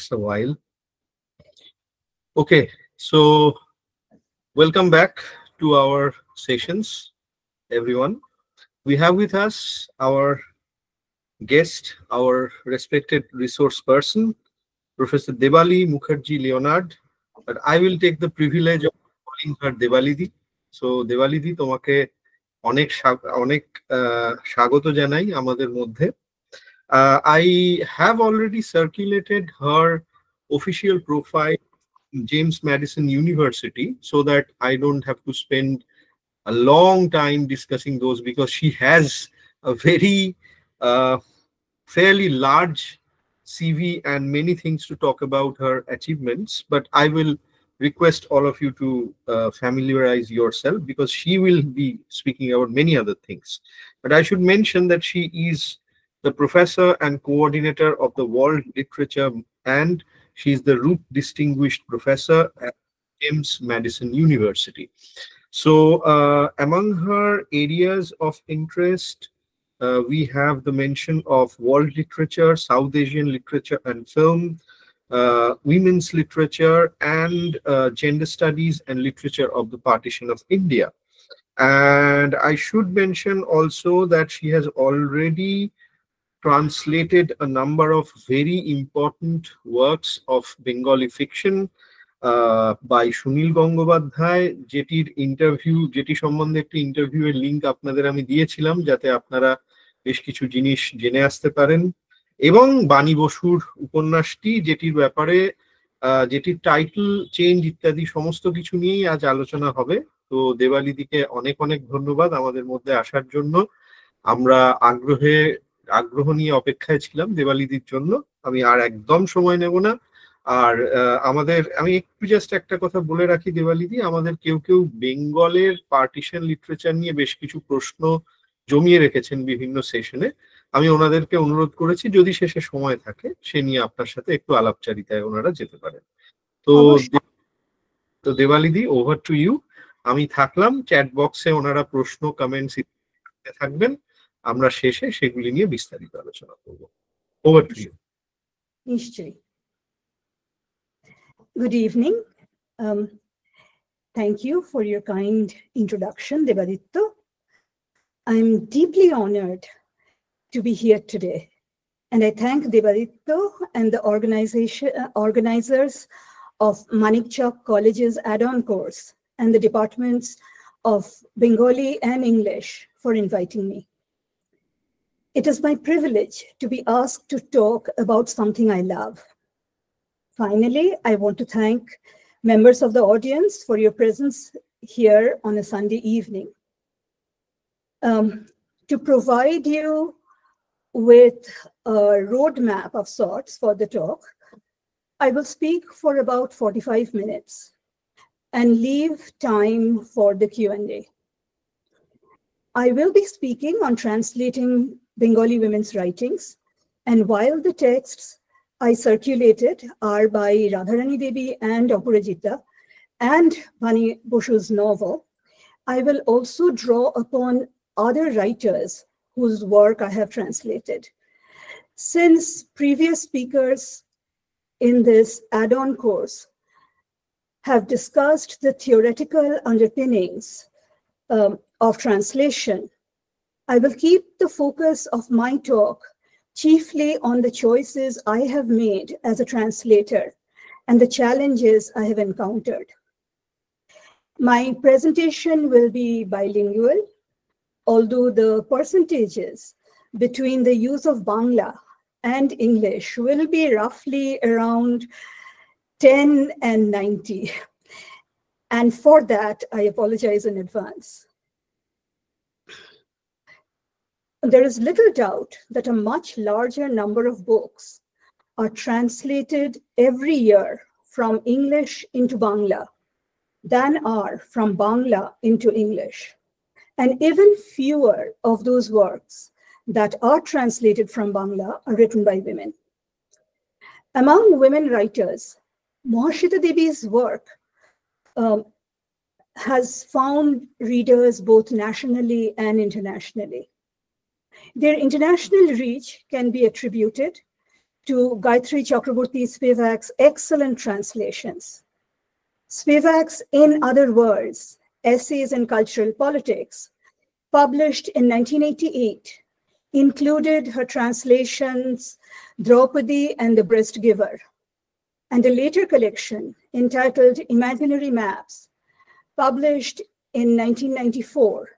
takes a while. Okay, so welcome back to our sessions, everyone. We have with us our guest, our respected resource person, Professor Debali Mukherjee Leonard, but I will take the privilege of calling her Debalidi. So Debalidi, তোমাকে অনেক অনেক স্বাগত জানাই আমাদের মধ্যে। I have already circulated her official profile in James Madison University so that I don't have to spend a long time discussing those, because she has a very fairly large CV and many things to talk about her achievements. But I will request all of you to familiarize yourself, because she will be speaking about many other things. But I should mention that she is the professor and coordinator of the World Literature, and she is the Root Distinguished Professor at James Madison University. So among her areas of interest, we have the mention of world literature, South Asian literature and film, women's literature, and gender studies and literature of the partition of India. And I should mention also that she has already translated a number of very important works of Bengali fiction by Sunil Gangobadhyay, যেটি সম্বন্ধে একটি ইন্টারভিউয়ের link আপনাদের আমি দিয়েছিলাম, যাতে আপনারা বেশ কিছু জিনিস জেনে আসতে পারেন, এবং বাণী বসুর উপন্যাসটি, যেটির ব্যাপারে যেটির টাইটেল চেঞ্জ ইত্যাদি সমস্ত কিছু নিয়েই আজ আলোচনা হবে। তো দেবালিদিকে অনেক অনেক ধন্যবাদ আমাদের মধ্যে আসার জন্য। আমরা আগ্রহ নিয়ে অপেক্ষায় ছিলাম দেবালিদির জন্য। আমি আর একদম সময় নেব না। আর আমি একটু জাস্ট একটা কথা বলে রাখি দেবালিদি, আমাদের কেউ কেউ বেঙ্গলের পার্টিশন লিটারেচার নিয়ে বেশ কিছু প্রশ্ন জমিয়ে রেখেছেন বিভিন্ন সেশনে। আমি ওনাদেরকে অনুরোধ করেছি যদি শেষে সময় থাকে সে নিয়ে আপনার সাথে একটু আলাপচারিতায় ওনারা যেতে পারেন। তো দেবালিদি, ওভার টু ইউ। আমি থাকলাম, চ্যাট বক্সে ওনারা প্রশ্ন কমেন্টস থাকবেন, আমরা শেষে সেগুলি নিয়ে বিস্তারিত আলোচনা করব। Over to you. নিশ্চয়ই। Good evening. Thank you for your kind introduction, Debaditto. I'm deeply honored to be here today, and I thank Debaditto and the organizers of Manikchok College's add-on course and the departments of Bengali and English for inviting me. It is my privilege to be asked to talk about something I love. Finally, I want to thank members of the audience for your presence here on a Sunday evening. To provide you with a roadmap of sorts for the talk, I will speak for about 45 minutes and leave time for the Q&A. I will be speaking on translating Bengali women's writings, and while the texts I circulated are by Radharani Devi and Aparajita and Bani Boshu's novel, I will also draw upon other writers whose work I have translated. Since previous speakers in this add-on course have discussed the theoretical underpinnings of translation, I will keep the focus of my talk chiefly on the choices I have made as a translator and the challenges I have encountered. My presentation will be bilingual, although the percentages between the use of Bangla and English will be roughly around 10 and 90. And for that, I apologize in advance. There is little doubt that a much larger number of books are translated every year from English into Bangla than are from Bangla into English. And even fewer of those works that are translated from Bangla are written by women. Among women writers, Mahashita Devi's work has found readers both nationally and internationally. Their international reach can be attributed to Gayatri Chakraborty Spivak's excellent translations. Spivak's In Other Words, Essays in Cultural Politics, published in 1988, included her translations Draupadi and the Breast Giver, and a later collection entitled Imaginary Maps, published in 1994,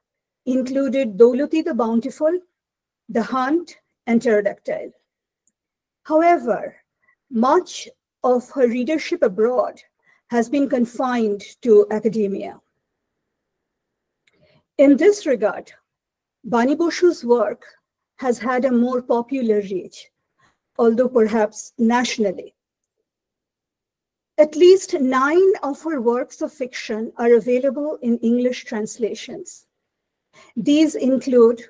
included Daulati the Bountiful, The Hunt, and Pterodactyl. However, much of her readership abroad has been confined to academia. In this regard, Bani Boshu's work has had a more popular reach, although perhaps nationally. At least 9 of her works of fiction are available in English translations. These include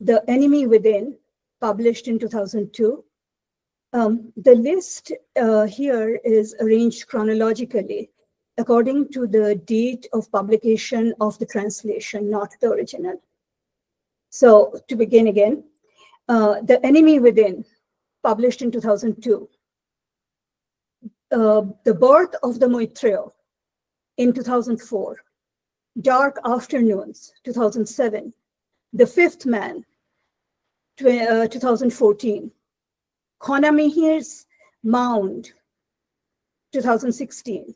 The Enemy Within, published in 2002. The list here is arranged chronologically according to the date of publication of the translation, not the original. So to begin again, The Enemy Within, published in 2002. The Birth of the Maitreya in 2004. Dark Afternoons, 2007. The Fifth Man, 2014. Khonamihir's Mound, 2016.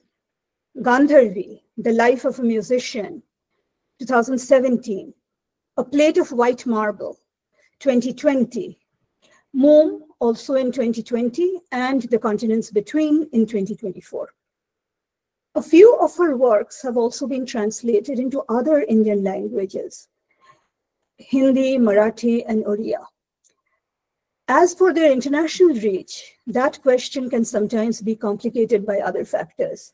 Gandharvi, The Life of a Musician, 2017. A Plate of White Marble, 2020. Moom, also in 2020, and The Continents Between in 2024. A few of her works have also been translated into other Indian languages, Hindi, Marathi, and Oriya. As for their international reach, that question can sometimes be complicated by other factors.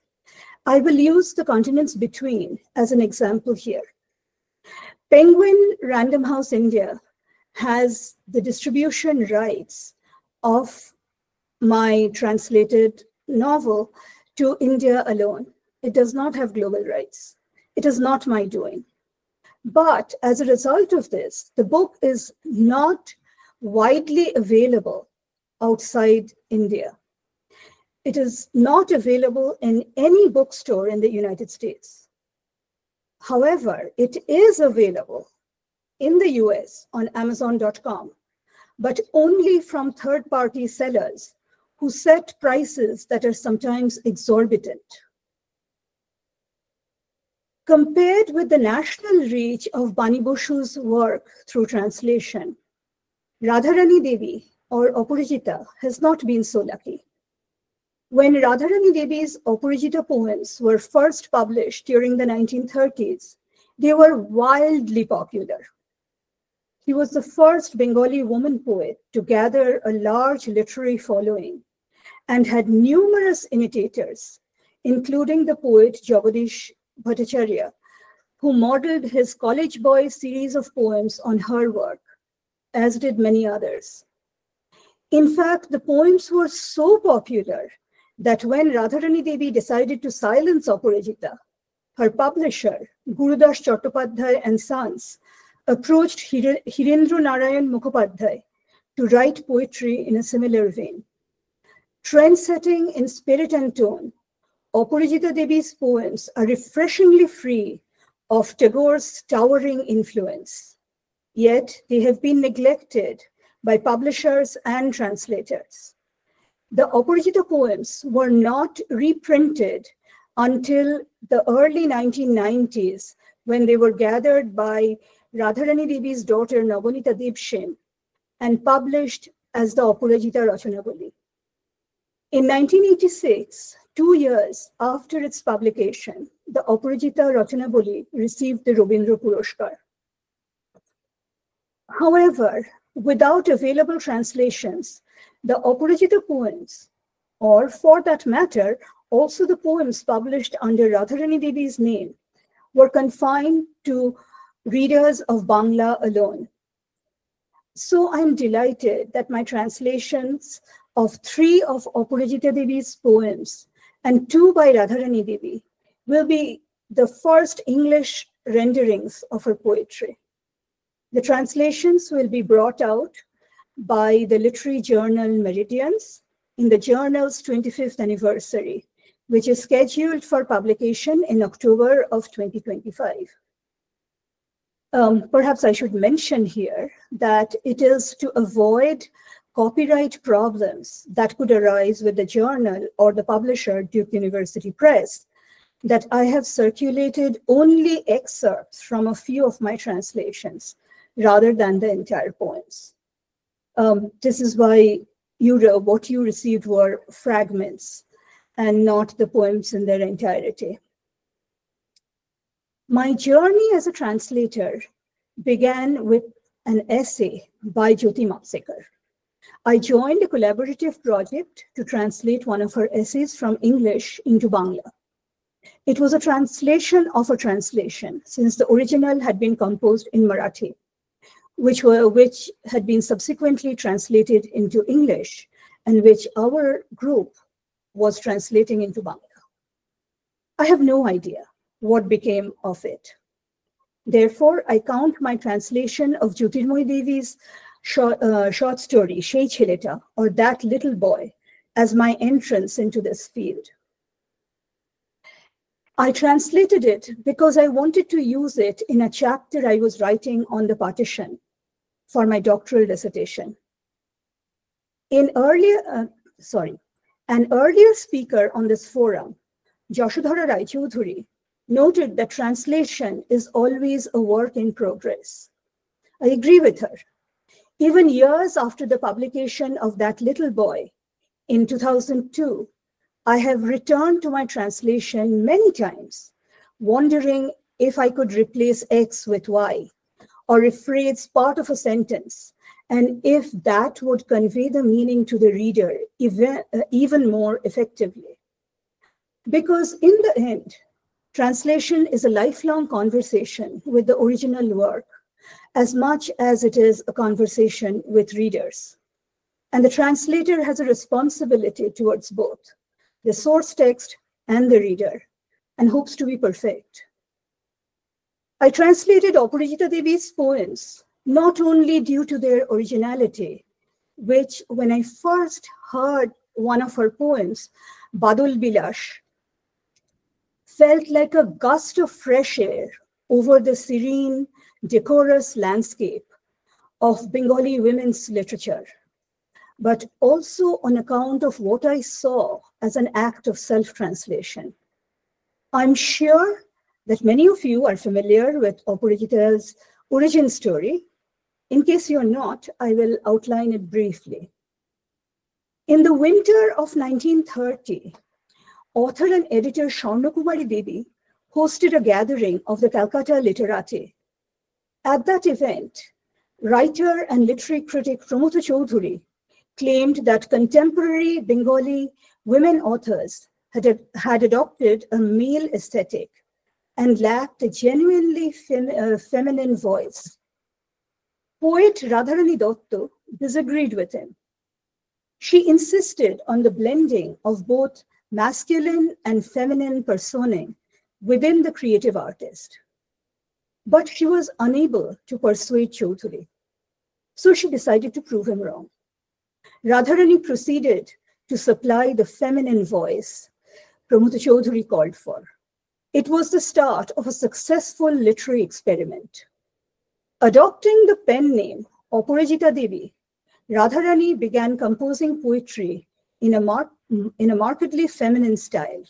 I will use The Continents Between as an example here. Penguin Random House India has the distribution rights of my translated novel to India alone. It does not have global rights. It is not my doing. But as a result of this, the book is not widely available outside India. It is not available in any bookstore in the United States. However, it is available in the US on Amazon.com, but only from third-party sellers who set prices that are sometimes exorbitant. Compared with the national reach of Bani Boshu's work through translation, Radharani Devi, or Aparajita, has not been so lucky. When Radharani Devi's Aparajita poems were first published during the 1930s, they were wildly popular. She was the first Bengali woman poet to gather a large literary following and had numerous imitators, including the poet Jagadish Bhattacharya, who modeled his College Boy series of poems on her work, as did many others. In fact, the poems were so popular that when Radharani Devi decided to silence Aparajita, her publisher, Gurudas Chattopadhyay and Sons, approached Hirendra Narayan Mukhopadhyay to write poetry in a similar vein. Trend-setting in spirit and tone, Aparajita Devi's poems are refreshingly free of Tagore's towering influence, yet they have been neglected by publishers and translators. The Aparajita poems were not reprinted until the early 1990s, when they were gathered by Radharani Devi's daughter Nabanita Debsen and published as the Aparajita Rachanabali. In 1986, 2 years after its publication, the Aparajita Rachanabali received the Rabindra Puraskar. However, without available translations, the Aparajita poems, or for that matter, also the poems published under Radharani Devi's name, were confined to readers of Bangla alone. So I'm delighted that my translations of 3 of Aparajita Devi's poems and 2 by Radharani Devi will be the first English renderings of her poetry. The translations will be brought out by the literary journal Meridians in the journal's 25th anniversary, which is scheduled for publication in October of 2025. Perhaps I should mention here that it is to avoid copyright problems that could arise with the journal or the publisher, Duke University Press, that I have circulated only excerpts from a few of my translations rather than the entire poems. This is why what you received were fragments and not the poems in their entirety. My journey as a translator began with an essay by Jyoti Mapsekar. I joined a collaborative project to translate one of her essays from English into Bangla. It was a translation of a translation, since the original had been composed in Marathi, which had been subsequently translated into English, and which our group was translating into Bangla. I have no idea what became of it. Therefore, I count my translation of Jyotirmoy Devi's short story, Shei Cheleta, or That Little Boy, as my entrance into this field. I translated it because I wanted to use it in a chapter I was writing on the partition for my doctoral dissertation. An earlier speaker on this forum, Yashodhara Raichaudhuri, noted that translation is always a work in progress. I agree with her. Even years after the publication of That Little Boy in 2002, I have returned to my translation many times, wondering if I could replace X with Y, or rephrase part of a sentence, and if that would convey the meaning to the reader even more effectively. Because in the end, translation is a lifelong conversation with the original work, as much as it is a conversation with readers. And the translator has a responsibility towards both the source text and the reader, and hopes to be perfect. I translated Aparajita Devi's poems not only due to their originality, which when I first heard one of her poems, Badul Bilash, felt like a gust of fresh air over the serene, decorous landscape of Bengali women's literature, but also on account of what I saw as an act of self-translation. I'm sure that many of you are familiar with Aparajita's origin story. In case you're not, I will outline it briefly. In the winter of 1930, author and editor Swarnakumari Devi hosted a gathering of the Calcutta literati. At that event, writer and literary critic Pramodha Chaudhuri claimed that contemporary Bengali women authors had adopted a male aesthetic and lacked a genuinely feminine voice. Poet Radharani Dotto disagreed with him. She insisted on the blending of both masculine and feminine personae within the creative artist. But she was unable to persuade Chaudhuri, so she decided to prove him wrong. Radharani proceeded to supply the feminine voice Pramodha Chaudhuri called for. It was the start of a successful literary experiment. Adopting the pen name Aparajita Devi, Radharani began composing poetry in a markedly feminine style.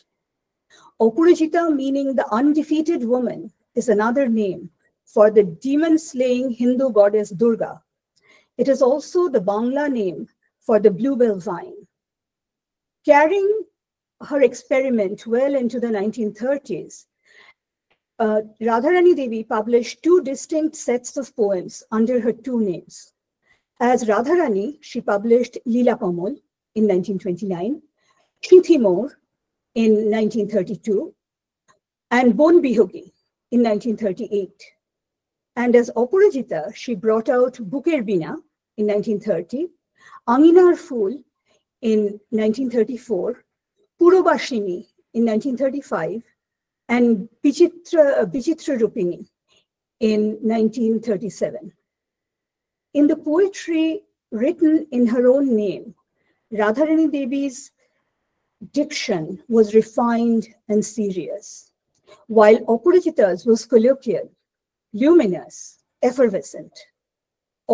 Aparajita, meaning the undefeated woman, is another name for the demon-slaying Hindu goddess Durga. It is also the Bangla name for the bluebell vine. Carrying her experiment well into the 1930s, Radharani Devi published two distinct sets of poems under her two names. As Radharani, she published Leela Kamal in 1929, Chithi Moor in 1932, and Bon Bihogi in 1938. And as Aparajita, she brought out Buker Bina in 1930, Anginar Fool in 1934, Purobashini in 1935, and Bichitra Rupini in 1937. In the poetry written in her own name, Radharani Devi's diction was refined and serious, while Aparajita's was colloquial, luminous, effervescent.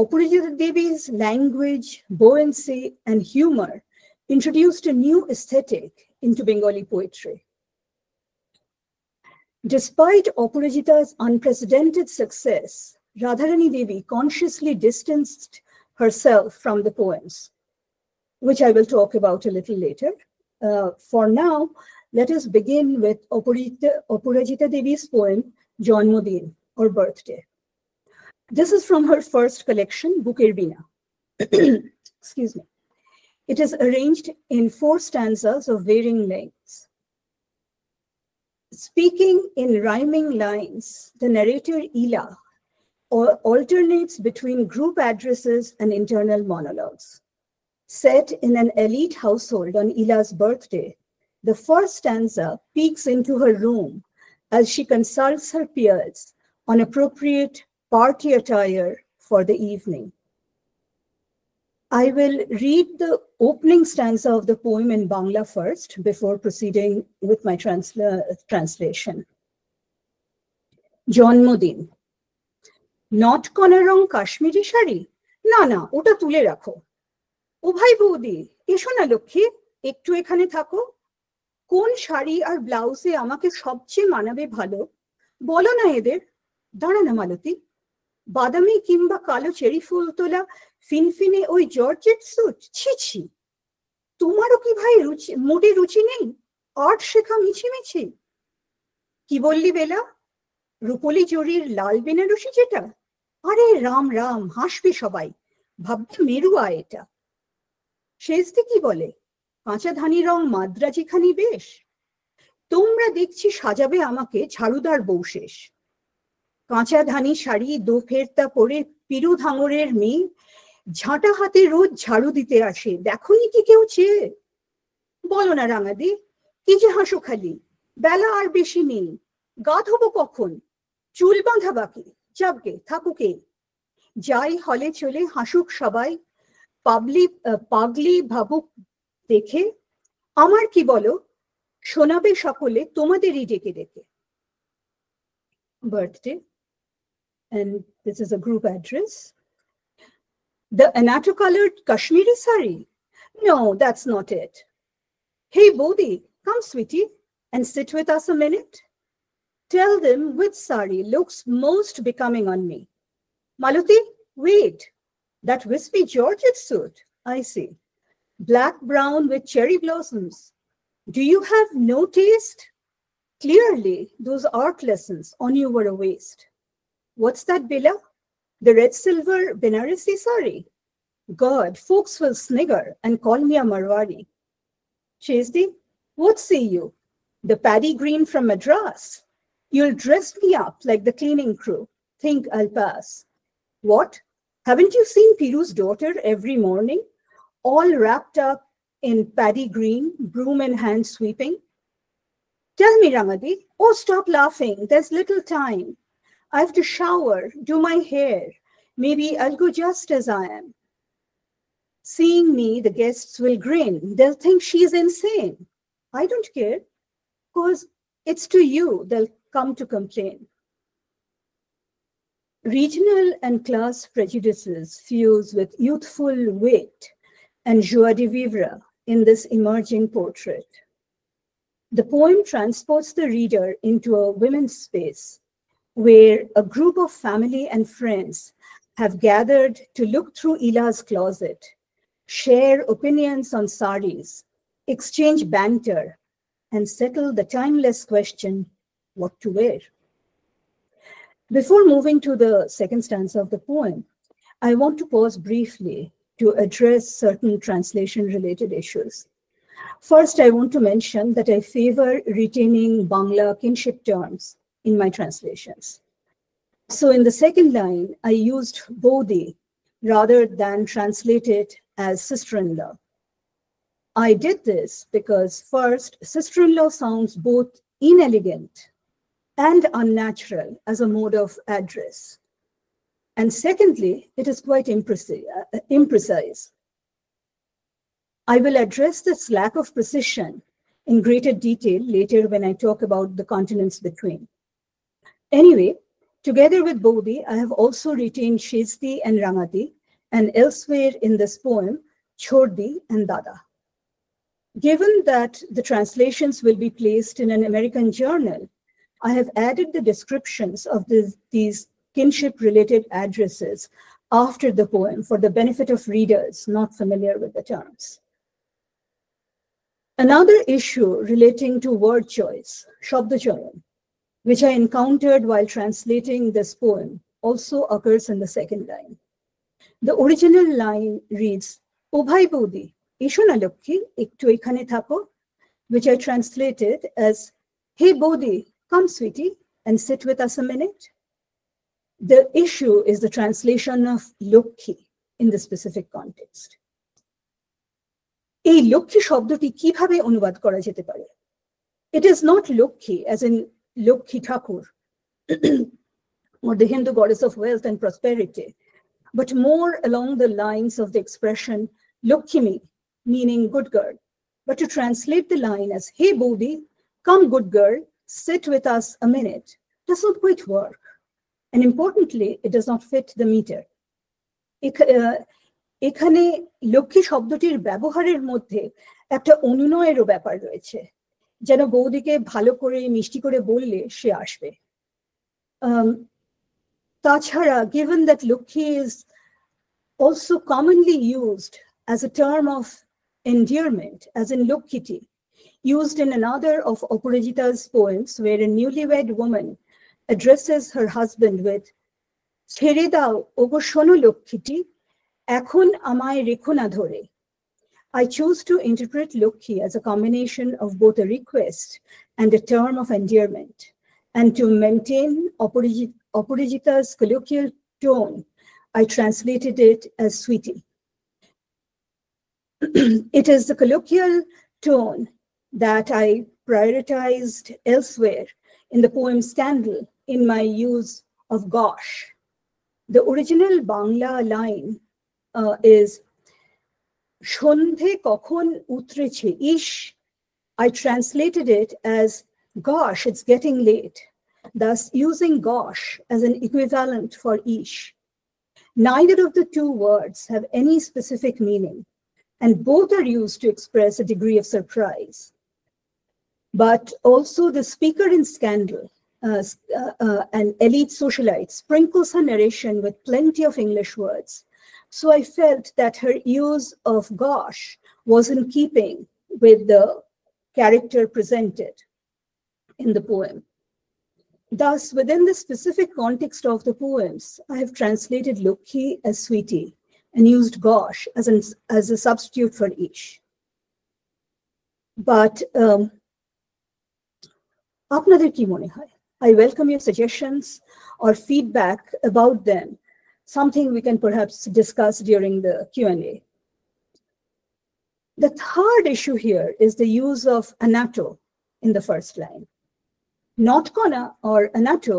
Aparajita Devi's language, buoyancy, and humor introduced a new aesthetic into Bengali poetry. Despite Aparajita's unprecedented success, Radharani Devi consciously distanced herself from the poems, which I will talk about a little later. For now, let us begin with Aparajita Devi's poem, Janmodin, or Birthday. This is from her first collection, Buker Bina. Excuse me. It is arranged in 4 stanzas of varying lengths. Speaking in rhyming lines, the narrator Ila alternates between group addresses and internal monologues. Set in an elite household on Ila's birthday, the first stanza peeks into her room as she consults her peers on appropriate party attire for the evening. I will read the opening stanza of the poem in Bangla first before proceeding with my translation. Janmodin. Not Konarong Kashmiri shari? Na na, ota tule rakho. ও ভাই বৌদি, এসো না লক্ষ্মী, একটু এখানে থাকো। কোন শাড়ি আর ব্লাউজে আমাকে সবচেয়ে মানাবে ভালো বলো না এদের। দাঁড়া না মালতী, বাদামি কিংবা কালো চেরি ফুল তোলা ফিনফিনে ওই জর্জেট স্যুট, ছি ছি। তোমারও কি ভাই মোটে রুচি নেই, আর্ট শেখা মিছিমিছি। কি বললি বেলা, রূপলি জরির লাল বেনারসি যেটা? আরে রাম রাম, হাসবে সবাই, ভাববে মেরুয়া এটা। শেষদি কি বলে, কাঁচা ধানি রং মাদ্রাজি খানি বেশ। তোমরা দেখছি সাজাবে আমাকে ঝাড়ুদার বৌশেষ। কাঁচা ধানি শাড়ি দো ফেরতা পরে পিরু ধাঙরের মেয়ে ঝাঁটা হাতে রোজ ঝাড়ু দিতে আসে, দেখোনি কি কেউ চেয়ে? বলো না রাঙাদি, কি যে হাসো খালি, বেলা আর বেশি নেই, গা ধোবো কখন, চুল বাঁধা বাকি, যাবগে থাকুকে। যাই হলে চলে হাসুক সবাই, পাগলি ভাবুক দেখে, আমার কি বলো, শোনাবে সকলে তোমাদেরই ডেকে ডেকে। Birthday, and this is a group address. The anatto-colored Kashmiri sari? No, that's not it. Hey Bodhi, come sweetie, and sit with us a minute. Tell them which sari looks most becoming on me. Maluti, wait. That wispy Georgette suit, I see. Black brown with cherry blossoms. Do you have no taste? Clearly, those art lessons on you were a waste. What's that, Billa? The red silver Benarasi sari? God, folks will snigger and call me a Marwari. Chesdi, what say you? The paddy green from Madras? You'll dress me up like the cleaning crew. Think I'll pass. What? Haven't you seen Piru's daughter every morning, all wrapped up in paddy green, broom in hand sweeping? Tell me, Rangadi, oh, stop laughing. There's little time. I have to shower, do my hair. Maybe I'll go just as I am. Seeing me, the guests will grin. They'll think she's insane. I don't care, because it's to you they'll come to complain. Regional and class prejudices fuse with youthful wit and joie de vivre in this emerging portrait. The poem transports the reader into a women's space where a group of family and friends have gathered to look through Ila's closet, share opinions on saris, exchange banter, and settle the timeless question, what to wear. Before moving to the second stanza of the poem, I want to pause briefly to address certain translation-related issues. First, I want to mention that I favor retaining Bangla kinship terms in my translations. So in the second line, I used Bodhi rather than translate it as sister-in-law. I did this because first, sister-in-law sounds both inelegant and unnatural as a mode of address. And secondly, it is quite imprecise. I will address this lack of precision in greater detail later when I talk about the continents between. Anyway, together with Bodhi, I have also retained Shesti and Rangati, and elsewhere in this poem, Chordi and Dada. Given that the translations will be placed in an American journal, I have added the descriptions of these kinship-related addresses after the poem for the benefit of readers not familiar with the terms. Another issue relating to word choice, Shabdachayan, which I encountered while translating this poem, also occurs in the second line. The original line reads, "O bhai Bodhi, isho na Lokhi, ekটু ekhane thako," which I translated as, "Hey Bodhi, come sweetie and sit with us a minute." The issue is the translation of Lokhi in the specific context. এই লক্ষ্মী শব্দটি কিভাবে অনুবাদ করা যেতে পারে? It is not Lokhi as in Lokhi Thakur or the Hindu goddess of wealth and prosperity, but more along the lines of the expression Lokshmi, meaning good girl. But to translate the line as, "Hey Bodhi, come good girl, sit with us a minute," does not quite work. And importantly, it does not fit the meter. এখানে লক্ষ্মী শব্দটির ব্যবহারের মধ্যে একটা অনুনয়েরও ব্যাপার রয়েছে, যেন বৌদিকে ভালো করে মিষ্টি করে বললে সে আসবে। তাছাড়া, given that Lokhi is also commonly used as a term of endearment, as in Lokkiti, used in another of Aparajita's poems, where a newlywed woman addresses her husband with, "ছেড়ে দাও ওগো শোনো লক্ষ্মীটি, এখন আমায় রেখো না ধরে." I choose to interpret Lokhi as a combination of both a request and a term of endearment, and to maintain Aparajita's colloquial tone, I translated it as sweetie. It is the colloquial tone that I prioritized elsewhere in the poem Scandal in my use of gosh. The original Bangla line is "Shondhe kokhon utreche ish." I translated it as, "Gosh, it's getting late," thus using gosh as an equivalent for ish. Neither of the two words have any specific meaning, and both are used to express a degree of surprise. But also the speaker in Scandal, an elite socialite, sprinkles her narration with plenty of English words. So I felt that her use of gosh was in keeping with the character presented in the poem. Thus, within the specific context of the poems, I have translated Lokhi as sweetie and used gosh as a substitute for ish. But আপনাদের কি মনে হয়? I welcome your suggestions or feedback about them, something we can perhaps discuss during the Q&A. The third issue here is the use of anato in the first line. Notkona or anato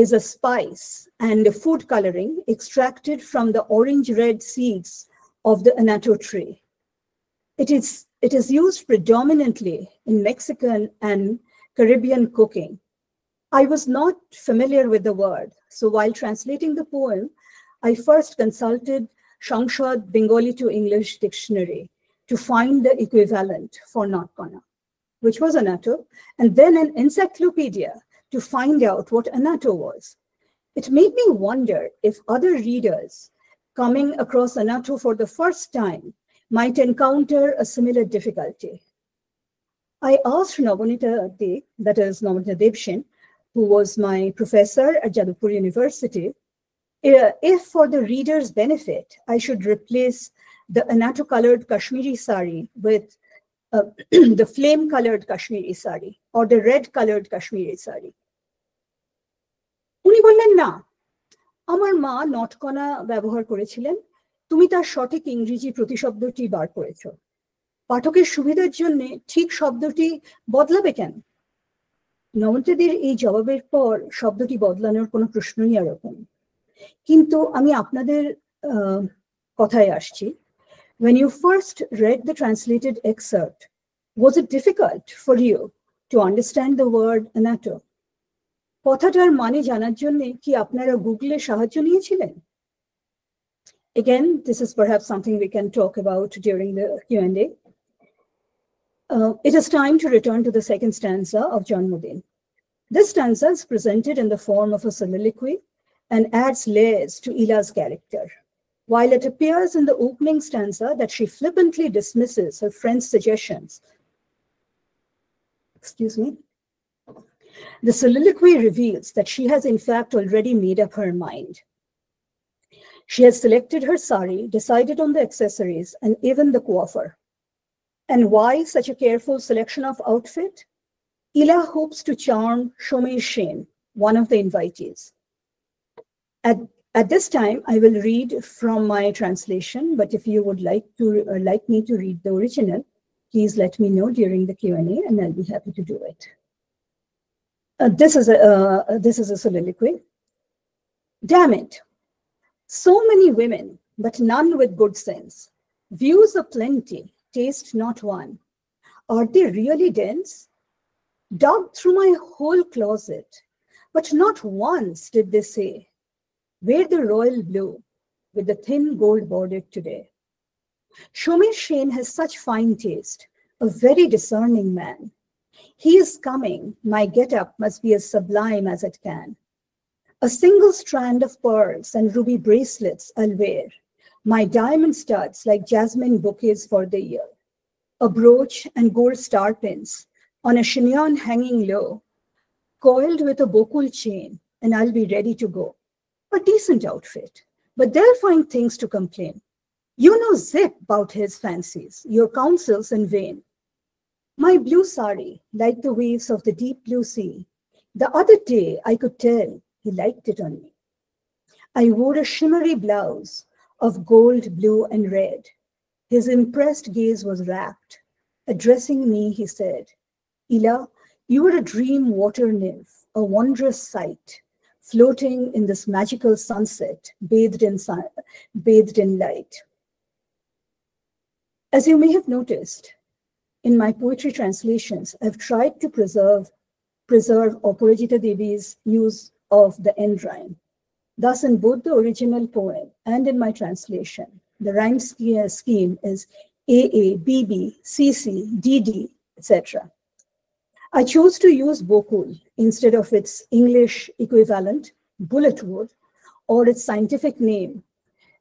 is a spice and a food coloring extracted from the orange-red seeds of the anato tree. It is used predominantly in Mexican and Caribbean cooking. I was not familiar with the word, so while translating the poem, I first consulted Shangshad Bengali to English dictionary to find the equivalent for Notkona, which was anato, and then an encyclopedia to find out what anato was. It made me wonder if other readers coming across anato for the first time might encounter a similar difficulty. I asked Navanita Deb, that is Navanita Debshin, who was my professor at Jadavpur University, if for the reader's benefit, I should replace the anato-colored Kashmiri sari with the flame-colored Kashmiri sari or the red-colored Kashmiri sari. উনি বললেন, না, আমার মা নটকনা ব্যবহার করেছিলেন, তুমি তার সঠিক ইংরেজি প্রতিশব্দটি বার করেছো। পাঠকের সুবিধার জন্য ঠিক শব্দটি বদলাবে কেন? নমন্ত্রীদের এই জবাবের পর শব্দটি বদলানোর কোনো প্রশ্নই আর ওঠেনি। কিন্তু আমি আপনাদের কথায় আসছি। When you first read the translated excerpt, was it difficult for you to understand the word anato? কথাটার মানে জানার জন্য কি আপনারা গুগলে সাহায্য নিয়েছিলেন? Again, this is perhaps something we can talk about during the Q&A. It is time to return to the second stanza of Janmuddin. This stanza is presented in the form of a soliloquy and adds layers to Ila's character. While it appears in the opening stanza that she flippantly dismisses her friend's suggestions, the soliloquy reveals that she has in fact already made up her mind. She has selected her sari, decided on the accessories, and even the coiffure. And why such a careful selection of outfit? Ila hopes to charm Shomesh Sen, one of the invitees. At this time, I will read from my translation, but if you would like me to read the original, please let me know during the Q&A, and I'll be happy to do it. This is a soliloquy. Damn it! So many women, but none with good sense. Views aplenty, taste not one. Are they really dense? Dug through my whole closet, but not once did they say, wear the royal blue with the thin gold border today. Shomesh Sen has such fine taste, a very discerning man. He is coming, my get-up must be as sublime as it can. A single strand of pearls and ruby bracelets I'll wear, my diamond studs like jasmine bouquets for the year, a brooch and gold star pins on a chignon hanging low, coiled with a bokul chain, and I'll be ready to go. A decent outfit, but they'll find things to complain. You know zip about his fancies, your counsels in vain. My blue sari, like the waves of the deep blue sea, the other day I could tell he liked it on me. I wore a shimmery blouse of gold, blue, and red. His impressed gaze was rapt. Addressing me, he said, Ila, you are a dream water nymph, a wondrous sight, floating in this magical sunset, bathed in light. As you may have noticed, in my poetry translations, I've tried to preserve Aparajita Devi's use of the end rhyme. Thus, in both the original poem and in my translation, the rhyme scheme is AA, BB, CC, DD, etc. I chose to use bokul instead of its English equivalent, bulletwood, or its scientific name,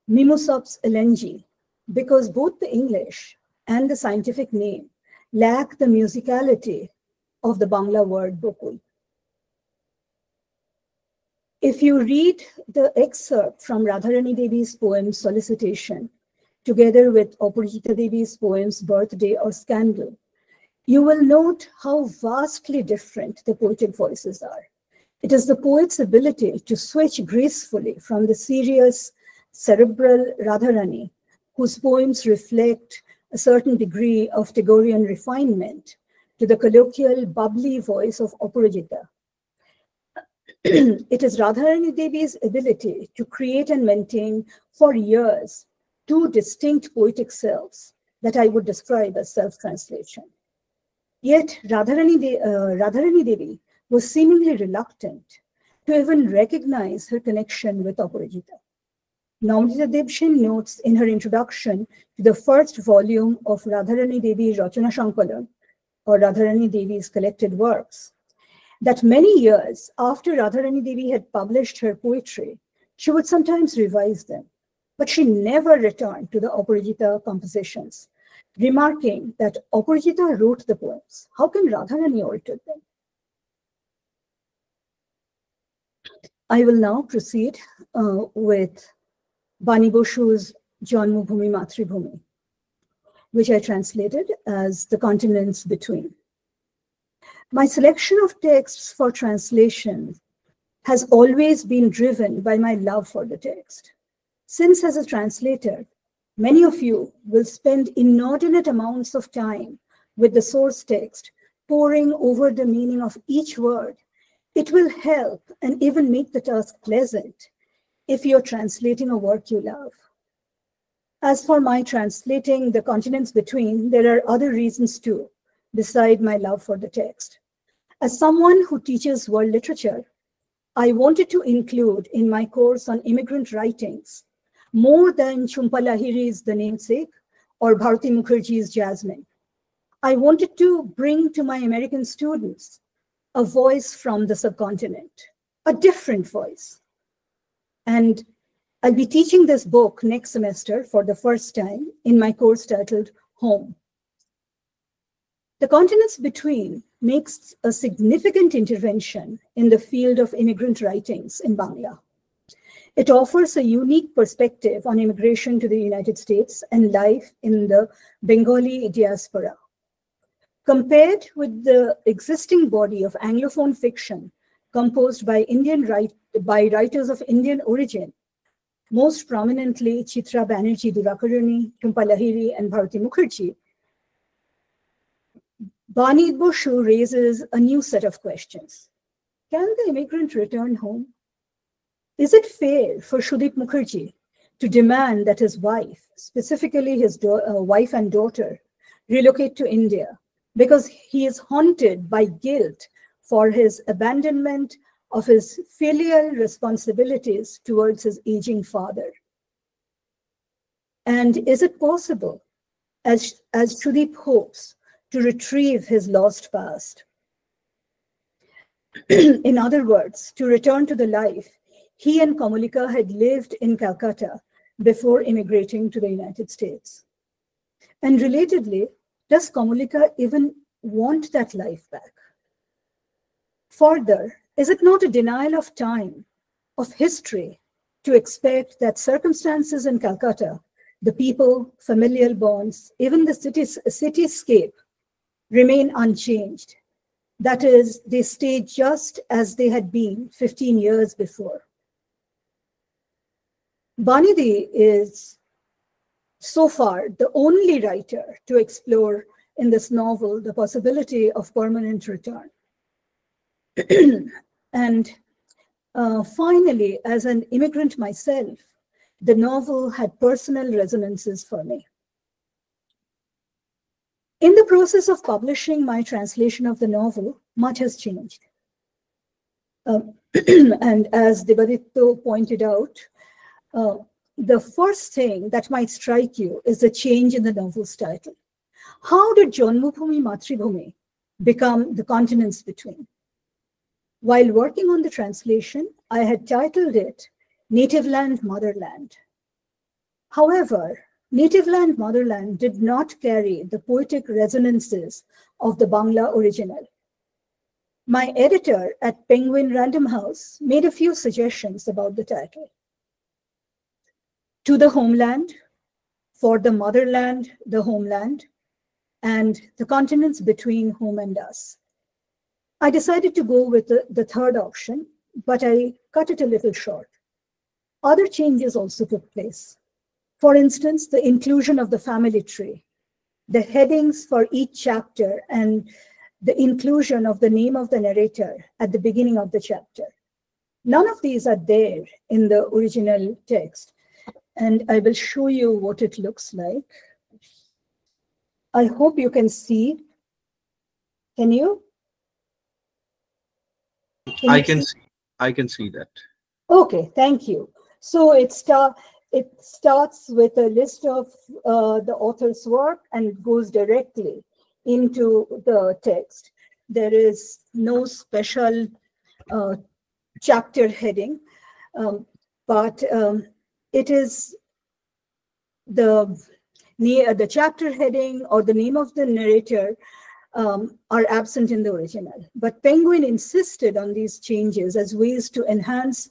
Mimosops elengi, because both the English and the scientific name lack the musicality of the Bangla word bokul. If you read the excerpt from Radharani Devi's poem Solicitation, together with Aparajita Devi's poems Birthday or Scandal, you will note how vastly different the poetic voices are. It is the poet's ability to switch gracefully from the serious, cerebral Radharani, whose poems reflect a certain degree of Tagorean refinement, to the colloquial, bubbly voice of Aparajita. It is Radharani Devi's ability to create and maintain for years two distinct poetic selves that I would describe as self-translation. Yet Radharani Devi was seemingly reluctant to even recognize her connection with Aparajita. Namrita Debshen notes in her introduction to the first volume of Radharani Devi Rachana Sankalan, or Radharani Devi's collected works, that many years after Radharani Devi had published her poetry, she would sometimes revise them, but she never returned to the Aparajita compositions, remarking that Aparajita wrote the poems. How can Radharani alter them? I will now proceed with Bani Boshu's Janmabhoomi Matribhoomi, which I translated as The Continents Between. My selection of texts for translation has always been driven by my love for the text. Since as a translator, many of you will spend inordinate amounts of time with the source text, poring over the meaning of each word, it will help and even make the task pleasant if you're translating a work you love. As for my translating The Continents Between, there are other reasons too, beside my love for the text. As someone who teaches world literature, I wanted to include in my course on immigrant writings more than Jhumpa Lahiri's The Namesake or Bharati Mukherjee's Jasmine. I wanted to bring to my American students a voice from the subcontinent, a different voice. And I'll be teaching this book next semester for the first time in my course titled Home. The Continents Between makes a significant intervention in the field of immigrant writings in Bangla. It offers a unique perspective on immigration to the United States and life in the Bengali diaspora. Compared with the existing body of Anglophone fiction composed by writers of Indian origin, most prominently Chitra Banerjee Divakaruni, Jhumpa Lahiri, and Bharati Mukherjee, Bani Boshu raises a new set of questions. Can the immigrant return home? Is it fair for Sudip Mukherjee to demand that his wife, specifically his wife and daughter, relocate to India because he is haunted by guilt for his abandonment of his filial responsibilities towards his aging father? And is it possible, as Sudip hopes, to retrieve his lost past? In other words, to return to the life he and Kamalika had lived in Calcutta before immigrating to the United States. And relatedly, does Kamalika even want that life back? Further, is it not a denial of time, of history, to expect that circumstances in Calcutta, the people, familial bonds, even the cityscape, remain unchanged? That is, they stay just as they had been 15 years before. Banidhi is, so far, the only writer to explore in this novel the possibility of permanent return. And finally, as an immigrant myself, the novel had personal resonances for me. In the process of publishing my translation of the novel, much has changed. And as Debaditya pointed out, the first thing that might strike you is the change in the novel's title. How did Janmabhoomi Matribhumi become The Continents Between? While working on the translation, I had titled it Native Land, Motherland. However, Native Land, Motherland did not carry the poetic resonances of the Bangla original. My editor at Penguin Random House made a few suggestions about the title. To the Homeland, For the Motherland, the Homeland, and The Continents Between Home and Us. I decided to go with the third option, but I cut it a little short. Other changes also took place. For instance, the inclusion of the family tree, the headings for each chapter, and the inclusion of the name of the narrator at the beginning of the chapter. None of these are there in the original text, and I will show you what it looks like. I hope you can see. Can you? I can see that. Okay, thank you. So it starts with a list of the author's work and goes directly into the text. There is no special chapter heading, but it is the chapter heading or the name of the narrator are absent in the original. But Penguin insisted on these changes as ways to enhance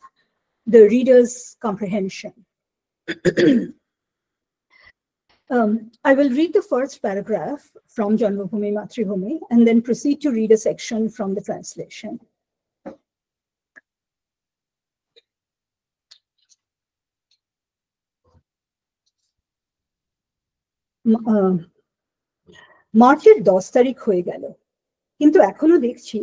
the reader's comprehension. I will read the first paragraph from Janmabhoomi Matribhumi and then proceed to read a section from the translation. মার্চের 10 তারিখ হয়ে গেল, কিন্তু এখনো দেখছি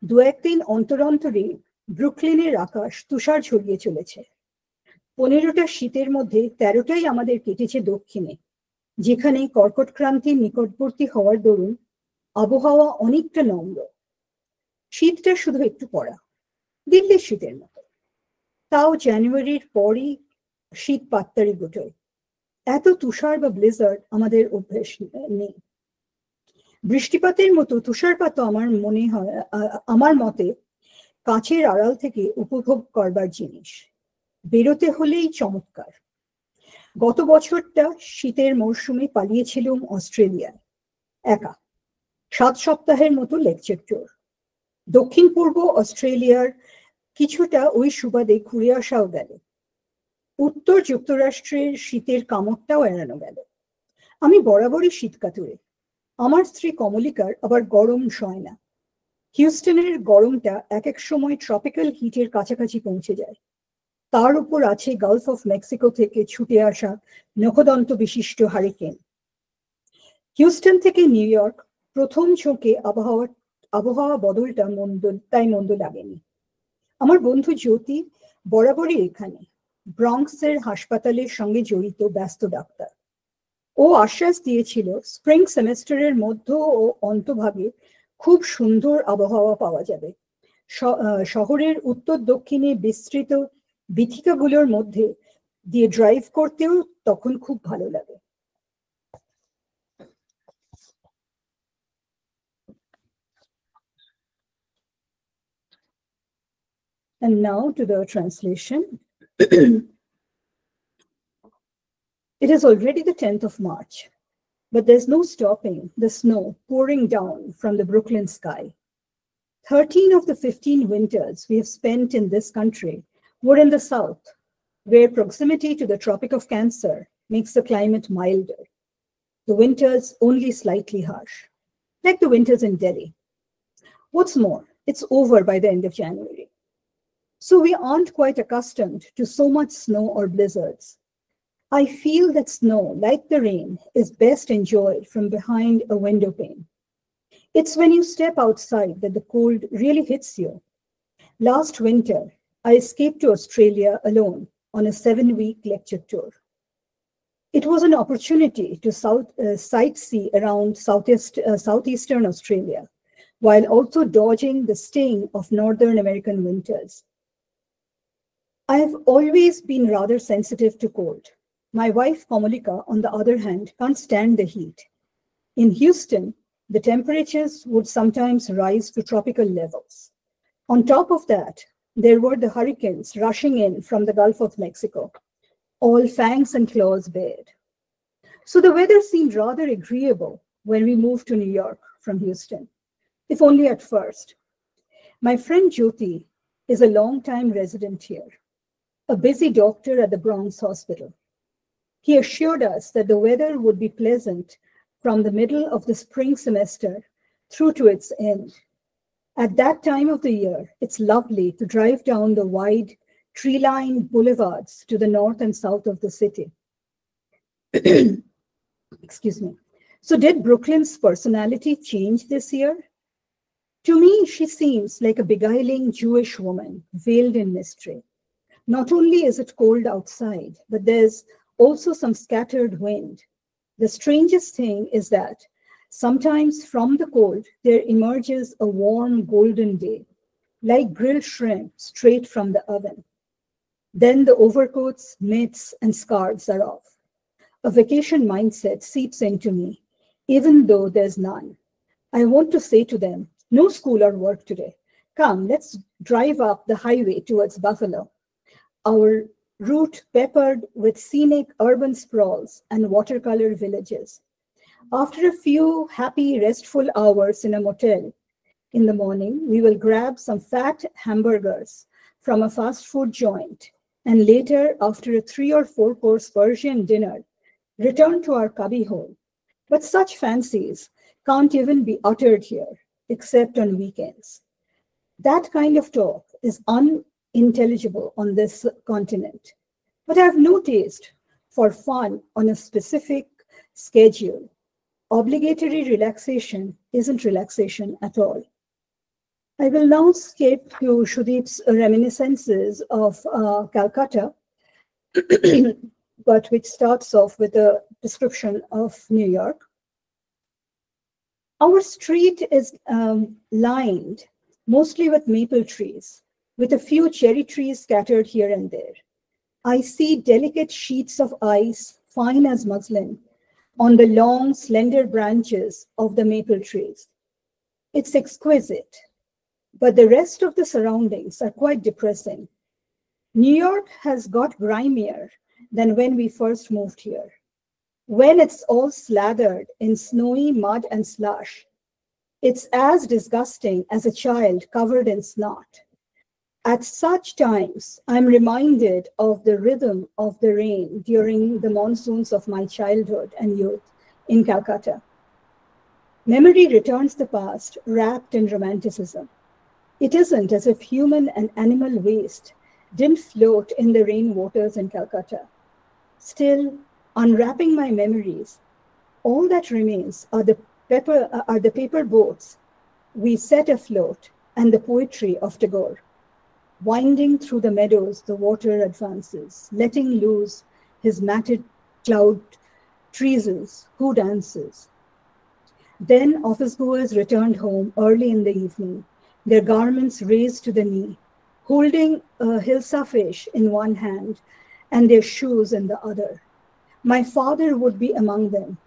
দু একদিন অন্তর অন্তরই ব্রুকলিনের আকাশ তুষার ঝরিয়ে চলেছে। 15টা শীতের মধ্যে 13টাই আমাদের কেটেছে দক্ষিণে, যেখানে কর্কট ক্রান্তির নিকটবর্তী হওয়ার দরুন আবহাওয়া অনেকটা নম্র। শীতটা শুধু একটু কড়া, দিল্লির শীতের মতো। তাও জানুয়ারির পরই শীত পাত্তারি গুটোয়। এত তুষার বা ব্লিজার্ড আমাদের অভ্যেস নেই। বৃষ্টিপাতের মতো তুষারপাতও আমার মতে কাছের আড়াল থেকে উপভোগ করবার জিনিস, বেরোতে হলেই চমৎকার। গত বছরটা শীতের মরশুমে পালিয়েছিলাম অস্ট্রেলিয়ায় একা, 7 সপ্তাহের মতো লেকচার ট্যুর। দক্ষিণ পূর্ব অস্ট্রেলিয়ার কিছুটা ওই সুবাদে ঘুরে আসাও গেল। উত্তর যুক্তরাষ্ট্রের শীতের কামড়টাও এড়ানো গেল। আমি বরাবরই শীতকাতুরে। আমার স্ত্রী কমলিকার আবার গরম সয় না। হিউস্টনের গরমটা এক এক সময় ট্রপিক্যাল হিটের কাছাকাছি পৌঁছে যায়। তার উপর আছে গালফ অফ মেক্সিকো থেকে ছুটে আসা নখদন্ত বিশিষ্ট হারিকেন। হিউস্টন থেকে নিউ ইয়র্ক প্রথম ঝোঁকে আবহাওয়া বদলটা মন্দ লাগেনি। আমার বন্ধু জ্যোতি বরাবরই এখানে, ব্রঙ্কসের হাসপাতালের সঙ্গে জড়িত ব্যস্ত ডাক্তার। ও আশ্বাস দিয়েছিল স্প্রিং সেমেস্টারের মধ্য ও অন্তভাগে খুব সুন্দর আবহাওয়া পাওয়া যাবে। শহরের উত্তর দক্ষিণে বিস্তৃত বীথিকাগুলোর মধ্যে দিয়ে ড্রাইভ করতেও তখন খুব ভালো লাগে। And now to the translation. It is already the 10th of March, but there's no stopping the snow pouring down from the Brooklyn sky. 13 of the 15 winters we have spent in this country were in the south, where proximity to the Tropic of Cancer makes the climate milder. The winters only slightly harsh, like the winters in Delhi. What's more, it's over by the end of January. So we aren't quite accustomed to so much snow or blizzards. I feel that snow, like the rain, is best enjoyed from behind a window pane. It's when you step outside that the cold really hits you. Last winter, I escaped to Australia alone on a 7-week lecture tour. It was an opportunity to sightsee around southeastern Australia, while also dodging the sting of Northern American winters. I have always been rather sensitive to cold. My wife, Komalika, on the other hand, can't stand the heat. In Houston, the temperatures would sometimes rise to tropical levels. On top of that, there were the hurricanes rushing in from the Gulf of Mexico, all fangs and claws bared. So the weather seemed rather agreeable when we moved to New York from Houston, if only at first. My friend Jyoti is a long-time resident here, a busy doctor at the Bronx Hospital. He assured us that the weather would be pleasant from the middle of the spring semester through to its end. At that time of the year, it's lovely to drive down the wide tree-lined boulevards to the north and south of the city. Excuse me. So did Brooklyn's personality change this year? To me, she seems like a beguiling Jewish woman veiled in mystery. Not only is it cold outside, but there's also some scattered wind. The strangest thing is that sometimes from the cold, there emerges a warm golden day, like grilled shrimp straight from the oven. Then the overcoats, mitts, and scarves are off. A vacation mindset seeps into me, even though there's none. I want to say to them, no school or work today. Come, let's drive up the highway towards Buffalo. Our route peppered with scenic urban sprawls and watercolor villages. After a few happy, restful hours in a motel in the morning, we will grab some fat hamburgers from a fast food joint, and later, after a 3 or 4 course Persian dinner, return to our cubbyhole. But such fancies can't even be uttered here, except on weekends. That kind of talk is unintelligible on this continent. But I have no taste for fun on a specific schedule. Obligatory relaxation isn't relaxation at all. I will now skip to Sudeep's reminiscences of Calcutta but which starts off with a description of New York. Our street is lined mostly with maple trees, with a few cherry trees scattered here and there. I see delicate sheets of ice, fine as muslin, on the long, slender branches of the maple trees. It's exquisite, but the rest of the surroundings are quite depressing. New York has got grimier than when we first moved here. When it's all slathered in snowy mud and slush, it's as disgusting as a child covered in snot. At such times, I'm reminded of the rhythm of the rain during the monsoons of my childhood and youth in Calcutta. Memory returns the past wrapped in romanticism. It isn't as if human and animal waste didn't float in the rainwaters in Calcutta. Still, unwrapping my memories, all that remains are the paper boats we set afloat and the poetry of Tagore. Winding through the meadows, the water advances, letting loose his matted cloud treases, who dances. Then office-goers returned home early in the evening, their garments raised to the knee, holding a hilsa fish in one hand and their shoes in the other. My father would be among them,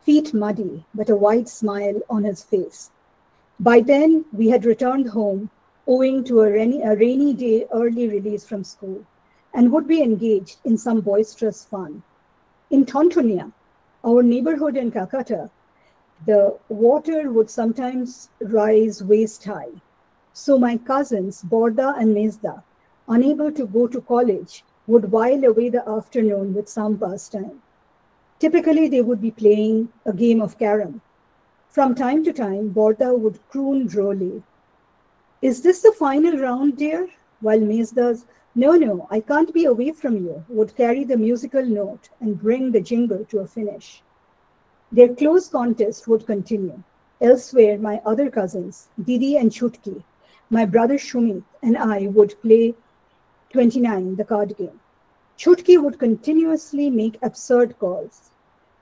feet muddy, but a wide smile on his face. By then, we had returned home, owing to a rainy day early release from school, and would be engaged in some boisterous fun. In Tontonia, our neighborhood in Calcutta, the water would sometimes rise waist high. So my cousins, Borda and Mezda, unable to go to college, would while away the afternoon with some pastime. Typically, they would be playing a game of carom. From time to time, Borda would croon drolly, "Is this the final round, dear?" While Mezda's, "No, I can't be away from you," would carry the musical note and bring the jingle to a finish. Their close contest would continue. Elsewhere, my other cousins, Didi and Chutki, my brother Shumit, and I would play 29, the card game. Chutki would continuously make absurd calls.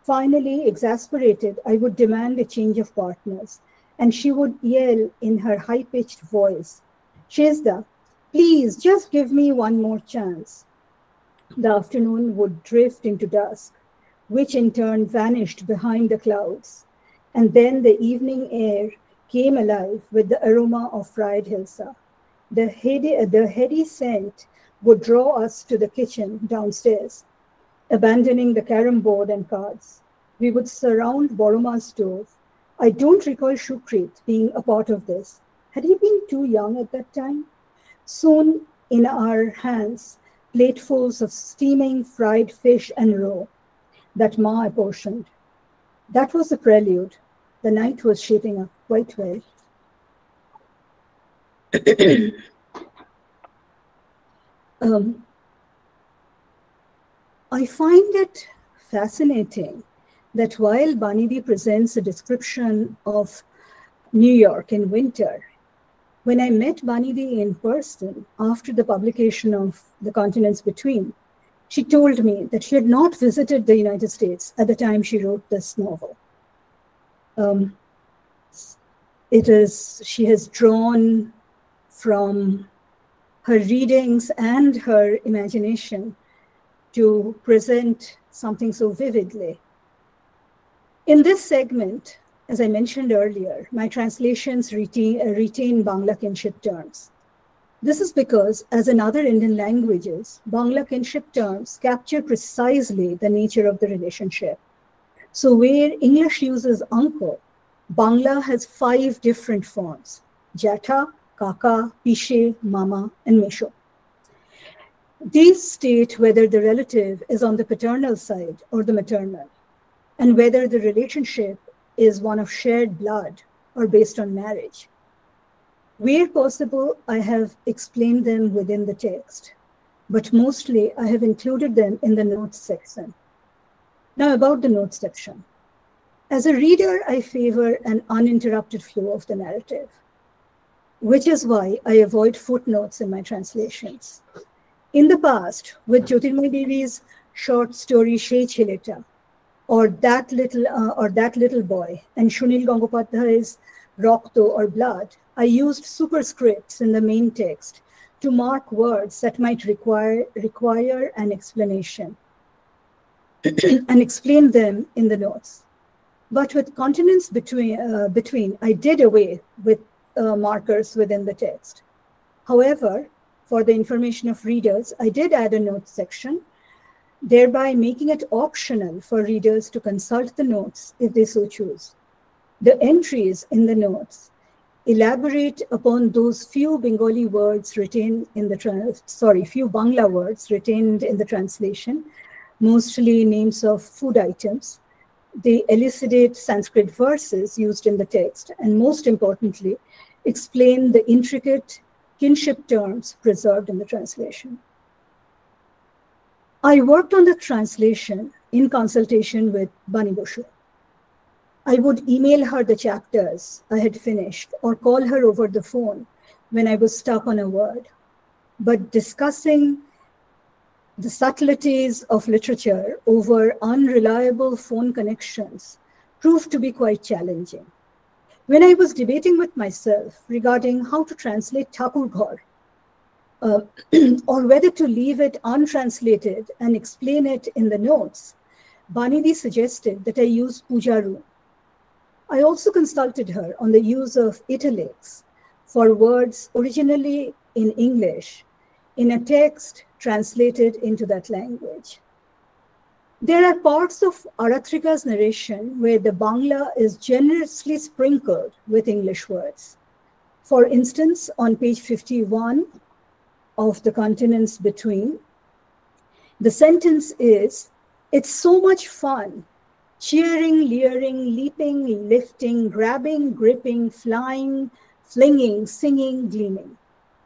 Finally, exasperated, I would demand a change of partners, and she would yell in her high-pitched voice, "Shezda, please just give me one more chance." The afternoon would drift into dusk, which in turn vanished behind the clouds, and then the evening air came alive with the aroma of fried hilsa. The heady scent would draw us to the kitchen downstairs. Abandoning the carom board and cards, we would surround Boroma's stove. I don't recall Shukrit being a part of this. Had he been too young at that time? Soon in our hands, platefuls of steaming fried fish and roe that Ma apportioned. That was the prelude. The night was shaping up quite well. I find it fascinating that while Banidi presents a description of New York in winter, when I met Banidi in person after the publication of The Continents Between, she told me that she had not visited the United States at the time she wrote this novel. She has drawn from her readings and her imagination to present something so vividly. In this segment, as I mentioned earlier, my translations retain Bangla kinship terms. This is because, as in other Indian languages, Bangla kinship terms capture precisely the nature of the relationship. So where English uses uncle, Bangla has 5 different forms: Jatha, Kaka, Pishe, Mama, and Mesho. These state whether the relative is on the paternal side or the maternal, and whether the relationship is one of shared blood or based on marriage. Where possible, I have explained them within the text, but mostly I have included them in the notes section. Now about the notes section. As a reader, I favor an uninterrupted flow of the narrative, which is why I avoid footnotes in my translations. In the past, with Jyotirmoy Devi's short story Shei Chileta, or that little boy, and Sunil Gangopadhyay's Rokto or Blood, I used superscripts in the main text to mark words that might require an explanation and explain them in the notes. But with continents between, I did away with markers within the text. However, for the information of readers, I did add a notes section, thereby making it optional for readers to consult the notes if they so choose. The entries in the notes elaborate upon those few Bengali words retained in the few Bangla words retained in the translation, mostly names of food items. They elucidate Sanskrit verses used in the text, and most importantly, explain the intricate kinship terms preserved in the translation. I worked on the translation in consultation with Bani Basu. I would email her the chapters I had finished or call her over the phone when I was stuck on a word. But discussing the subtleties of literature over unreliable phone connections proved to be quite challenging. When I was debating with myself regarding how to translate Thakur Ghar, or whether to leave it untranslated and explain it in the notes, Banidi suggested that I use Puja Room. I also consulted her on the use of italics for words originally in English in a text translated into that language. There are parts of Aratrika's narration where the Bangla is generously sprinkled with English words. For instance, on page 51 of The Continents Between, the sentence is, "It's so much fun, cheering, leering, leaping, lifting, grabbing, gripping, flying, flinging, singing, gleaming."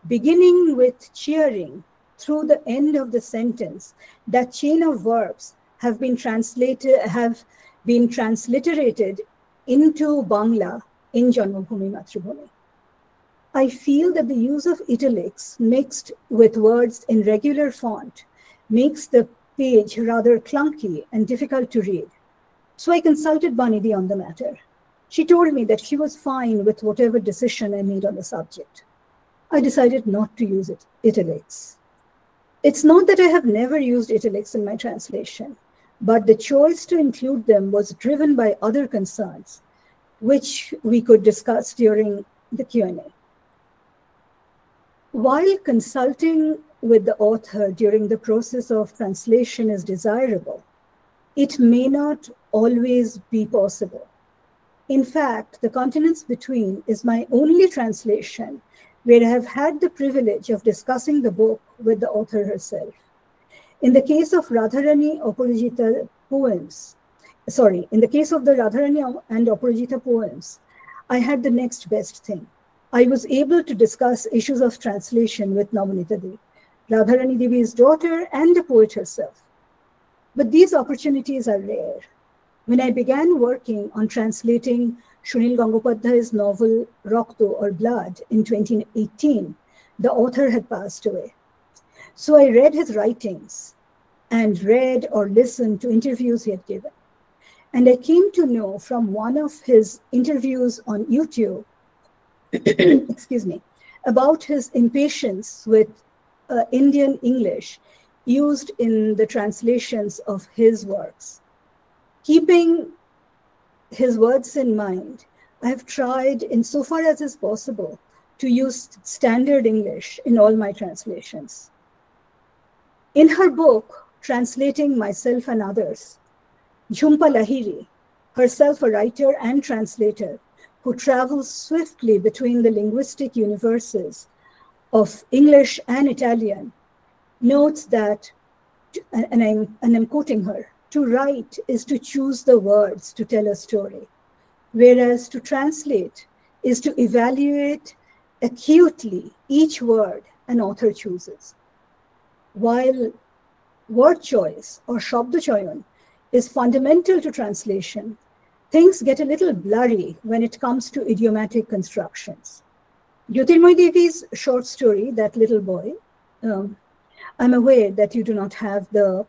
Beginning with cheering through the end of the sentence, that chain of verbs have been transliterated into Bangla in Janmabhoomi Mathrubhumi. I feel that the use of italics mixed with words in regular font makes the page rather clunky and difficult to read. So I consulted Banidi on the matter. She told me that she was fine with whatever decision I made on the subject. I decided not to use italics. It's not that I have never used italics in my translation, but the choice to include them was driven by other concerns, which we could discuss during the Q&A. While consulting with the author during the process of translation is desirable, it may not always be possible. In fact, The Continents Between is my only translation where I have had the privilege of discussing the book with the author herself. In the case of Radharani Aparajita poems, in the case of the Radharani and Aparajita poems, I had the next best thing. I was able to discuss issues of translation with Namanita Devi, Radharani Devi's daughter and the poet herself. But these opportunities are rare. When I began working on translating Sunil Gangopadhyay's novel Rokto or Blood in 2018, the author had passed away. So I read his writings and read or listened to interviews he had given. And I came to know from one of his interviews on YouTube, excuse me, about his impatience with Indian English used in the translations of his works. Keeping his words in mind, I have tried, insofar as is possible, to use standard English in all my translations. In her book, Translating Myself and Others, Jhumpa Lahiri, herself a writer and translator, who travels swiftly between the linguistic universes of English and Italian, notes that, and I'm quoting her, to write is to choose the words to tell a story, whereas to translate is to evaluate acutely each word an author chooses. While word choice or Shabda Chayan is fundamental to translation, things get a little blurry when it comes to idiomatic constructions. Jyotirmoy Devi's short story, That Little Boy, I'm aware that you do not have the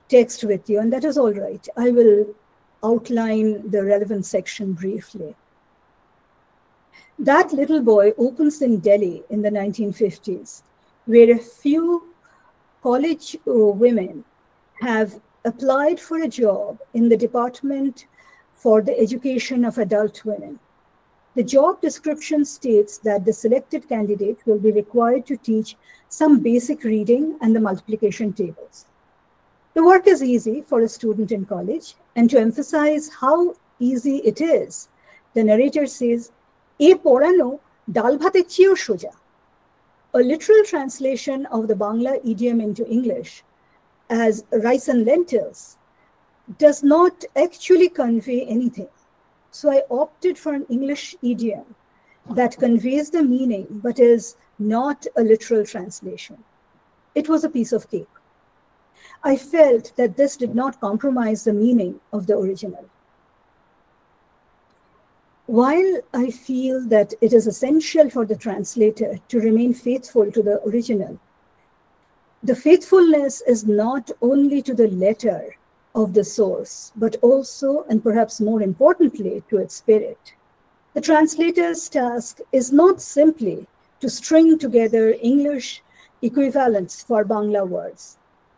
text with you, and that is all right. I will outline the relevant section briefly. That little boy opens in Delhi in the 1950s, where a few college women have applied for a job in the Department for the Education of Adult Women. The job description states that the selected candidate will be required to teach some basic reading and the multiplication tables. The work is easy for a student in college, and to emphasize how easy it is, the narrator says, "E porano dal bhate cheo soja." A literal translation of the Bangla idiom into English as rice and lentils does not actually convey anything. So I opted for an English idiom that conveys the meaning but is not a literal translation. It was a piece of cake. I felt that this did not compromise the meaning of the original. While I feel that it is essential for the translator to remain faithful to the original, the faithfulness is not only to the letter of the source, but also, and perhaps more importantly, to its spirit. The translator's task is not simply to string together English equivalents for Bangla words.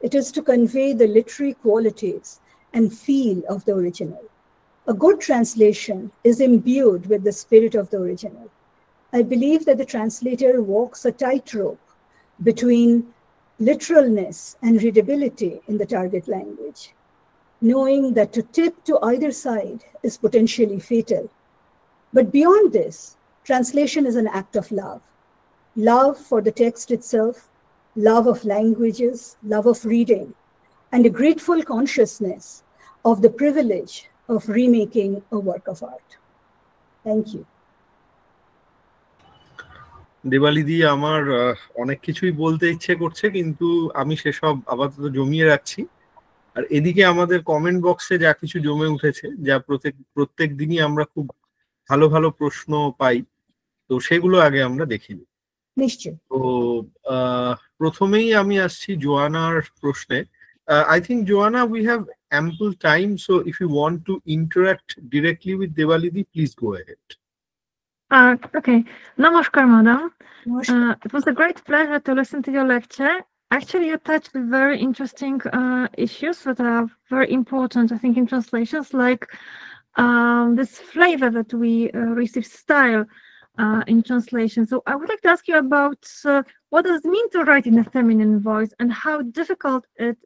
It is to convey the literary qualities and feel of the original. A good translation is imbued with the spirit of the original. I believe that the translator walks a tightrope between literalness and readability in the target language, knowing that to tip to either side is potentially fatal. But beyond this, translation is an act of love. Love for the text itself, love of languages, love of reading, and a grateful consciousness of the privilege of remaking a work of art. Thank you. দেবালিদি, আমার অনেক কিছুই বলতে ইচ্ছে করছে, কিন্তু আমি সেসব আপাতত জমিয়ে রাখছি। আর এদিকে আমাদের কমেন্ট বক্সে যা কিছু জমে উঠেছে, যা প্রত্যেক দিনই আমরা খুব ভালো ভালো প্রশ্ন পাই, তো সেগুলো আগে আমরা দেখি। নিশ্চয়। তো প্রথমেই আমি আসছি জোয়ানার প্রশ্নে। I think, Joanna, we have ample time, so if you want to interact directly with Debalidi, please go ahead. Okay. Namaskar, madam. It was a great pleasure to listen to your lecture. Actually, you touched very interesting issues that are very important, I think, in translations, like this flavor that we receive, style in translation. So I would like to ask you about what does it mean to write in a feminine voice, and how difficult it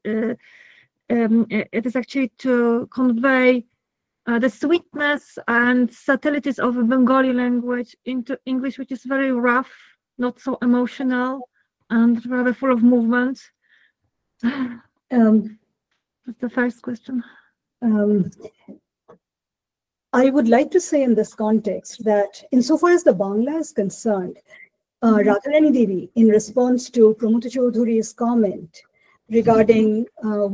is actually to convey the sweetness and subtleties of a Bengali language into English, which is very rough, not so emotional, and rather full of movement. That's the first question. I would like to say in this context that insofar as the Bangla is concerned, Radharani Devi, in response to Pramodha Chaudhury's comment regarding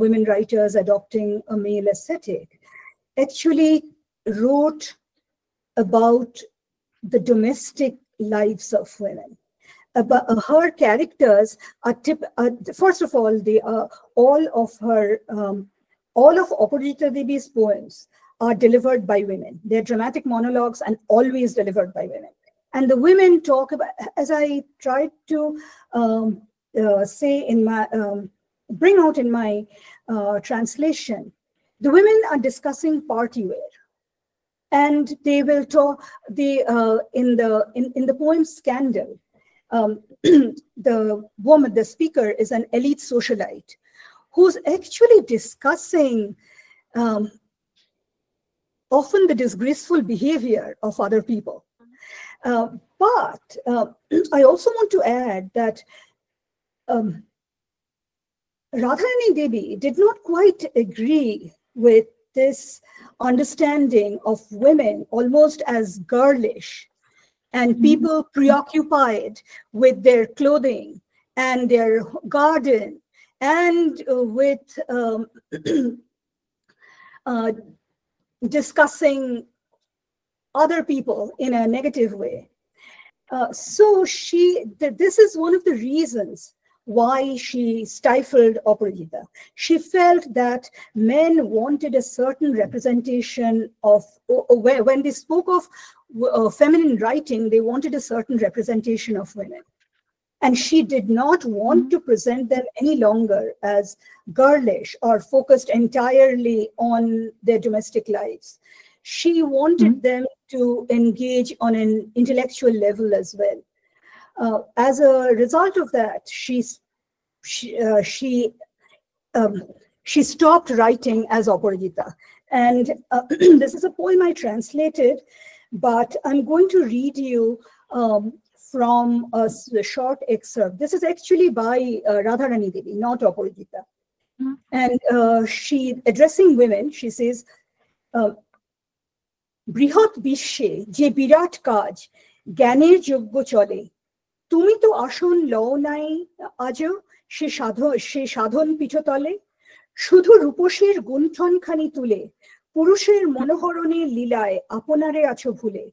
women writers adopting a male aesthetic, actually wrote about the domestic lives of women. About her characters are first of all, they are all of Aparajita Devi's poems are delivered by women. They're dramatic monologues and always delivered by women. And the women talk about, as I tried to say in my bring out in my translation, the women are discussing party wear, and they will talk. In the poem Scandal, the woman, the speaker, is an elite socialite who's actually discussing often the disgraceful behavior of other people. But I also want to add that Radharani Devi did not quite agree with this understanding of women almost as girlish and people preoccupied with their clothing and their garden and with discussing other people in a negative way. So this is one of the reasons why she stifled Aparajita. She felt that men wanted a certain representation of, when they spoke of feminine writing, they wanted a certain representation of women. And she did not want to present them any longer as girlish or focused entirely on their domestic lives. She wanted them to engage on an intellectual level as well. As a result of that, she stopped writing as Aparajita. And this is a poem I translated, but I'm going to read you from a short excerpt. This is actually by Radharani Devi, not Aparajita. And she, addressing women, she says, বৃহৎ বিশ্বে যে বিরাট কাজ জ্ঞানের যোগ্য চলে, তুমি তো আসন লও নাই আজও সে সাধন পীঠতলে, শুধু রূপসীর গুণ্ঠনখানি তুলে পুরুষের মনোহরণের লীলায় আপনারে আছো ভুলে,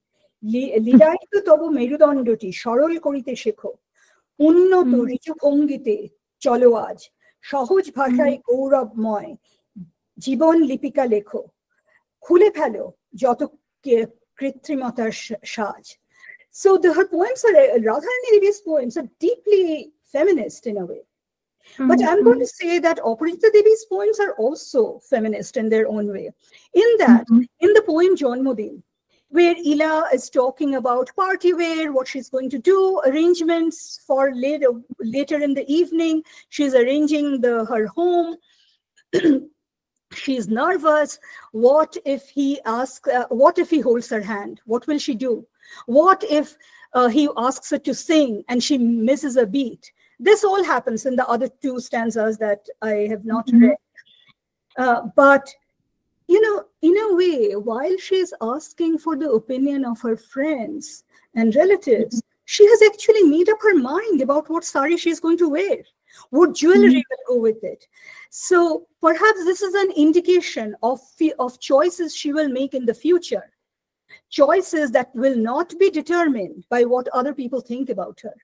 লীলায় তো তব মেরুদণ্ডটি সরল করিতে শেখো, উন্নত ঋজু ভঙ্গিতে চলো আজ, সহজ ভাষায় গৌরবময় জীবন লিপিকা লেখো, খুলে ফেলো যত কৃত্রিমতার সাজ. So her poems are, Radharani Devi's poems are deeply feminist in a way. But I'm going to say that Aparajita Devi's poems are also feminist in their own way. In that, in the poem Janmodin, where Ila is talking about party wear, what she's going to do, arrangements for later in the evening, she's arranging her home. She's nervous. What if he asks, what if he holds her hand? What will she do? What if he asks her to sing and she misses a beat? This all happens in the other two stanzas that I have not read. But, you know, in a way, while she's asking for the opinion of her friends and relatives, she has actually made up her mind about what sari she's going to wear, what jewelry will go with it. So perhaps this is an indication of choices she will make in the future, choices that will not be determined by what other people think about her.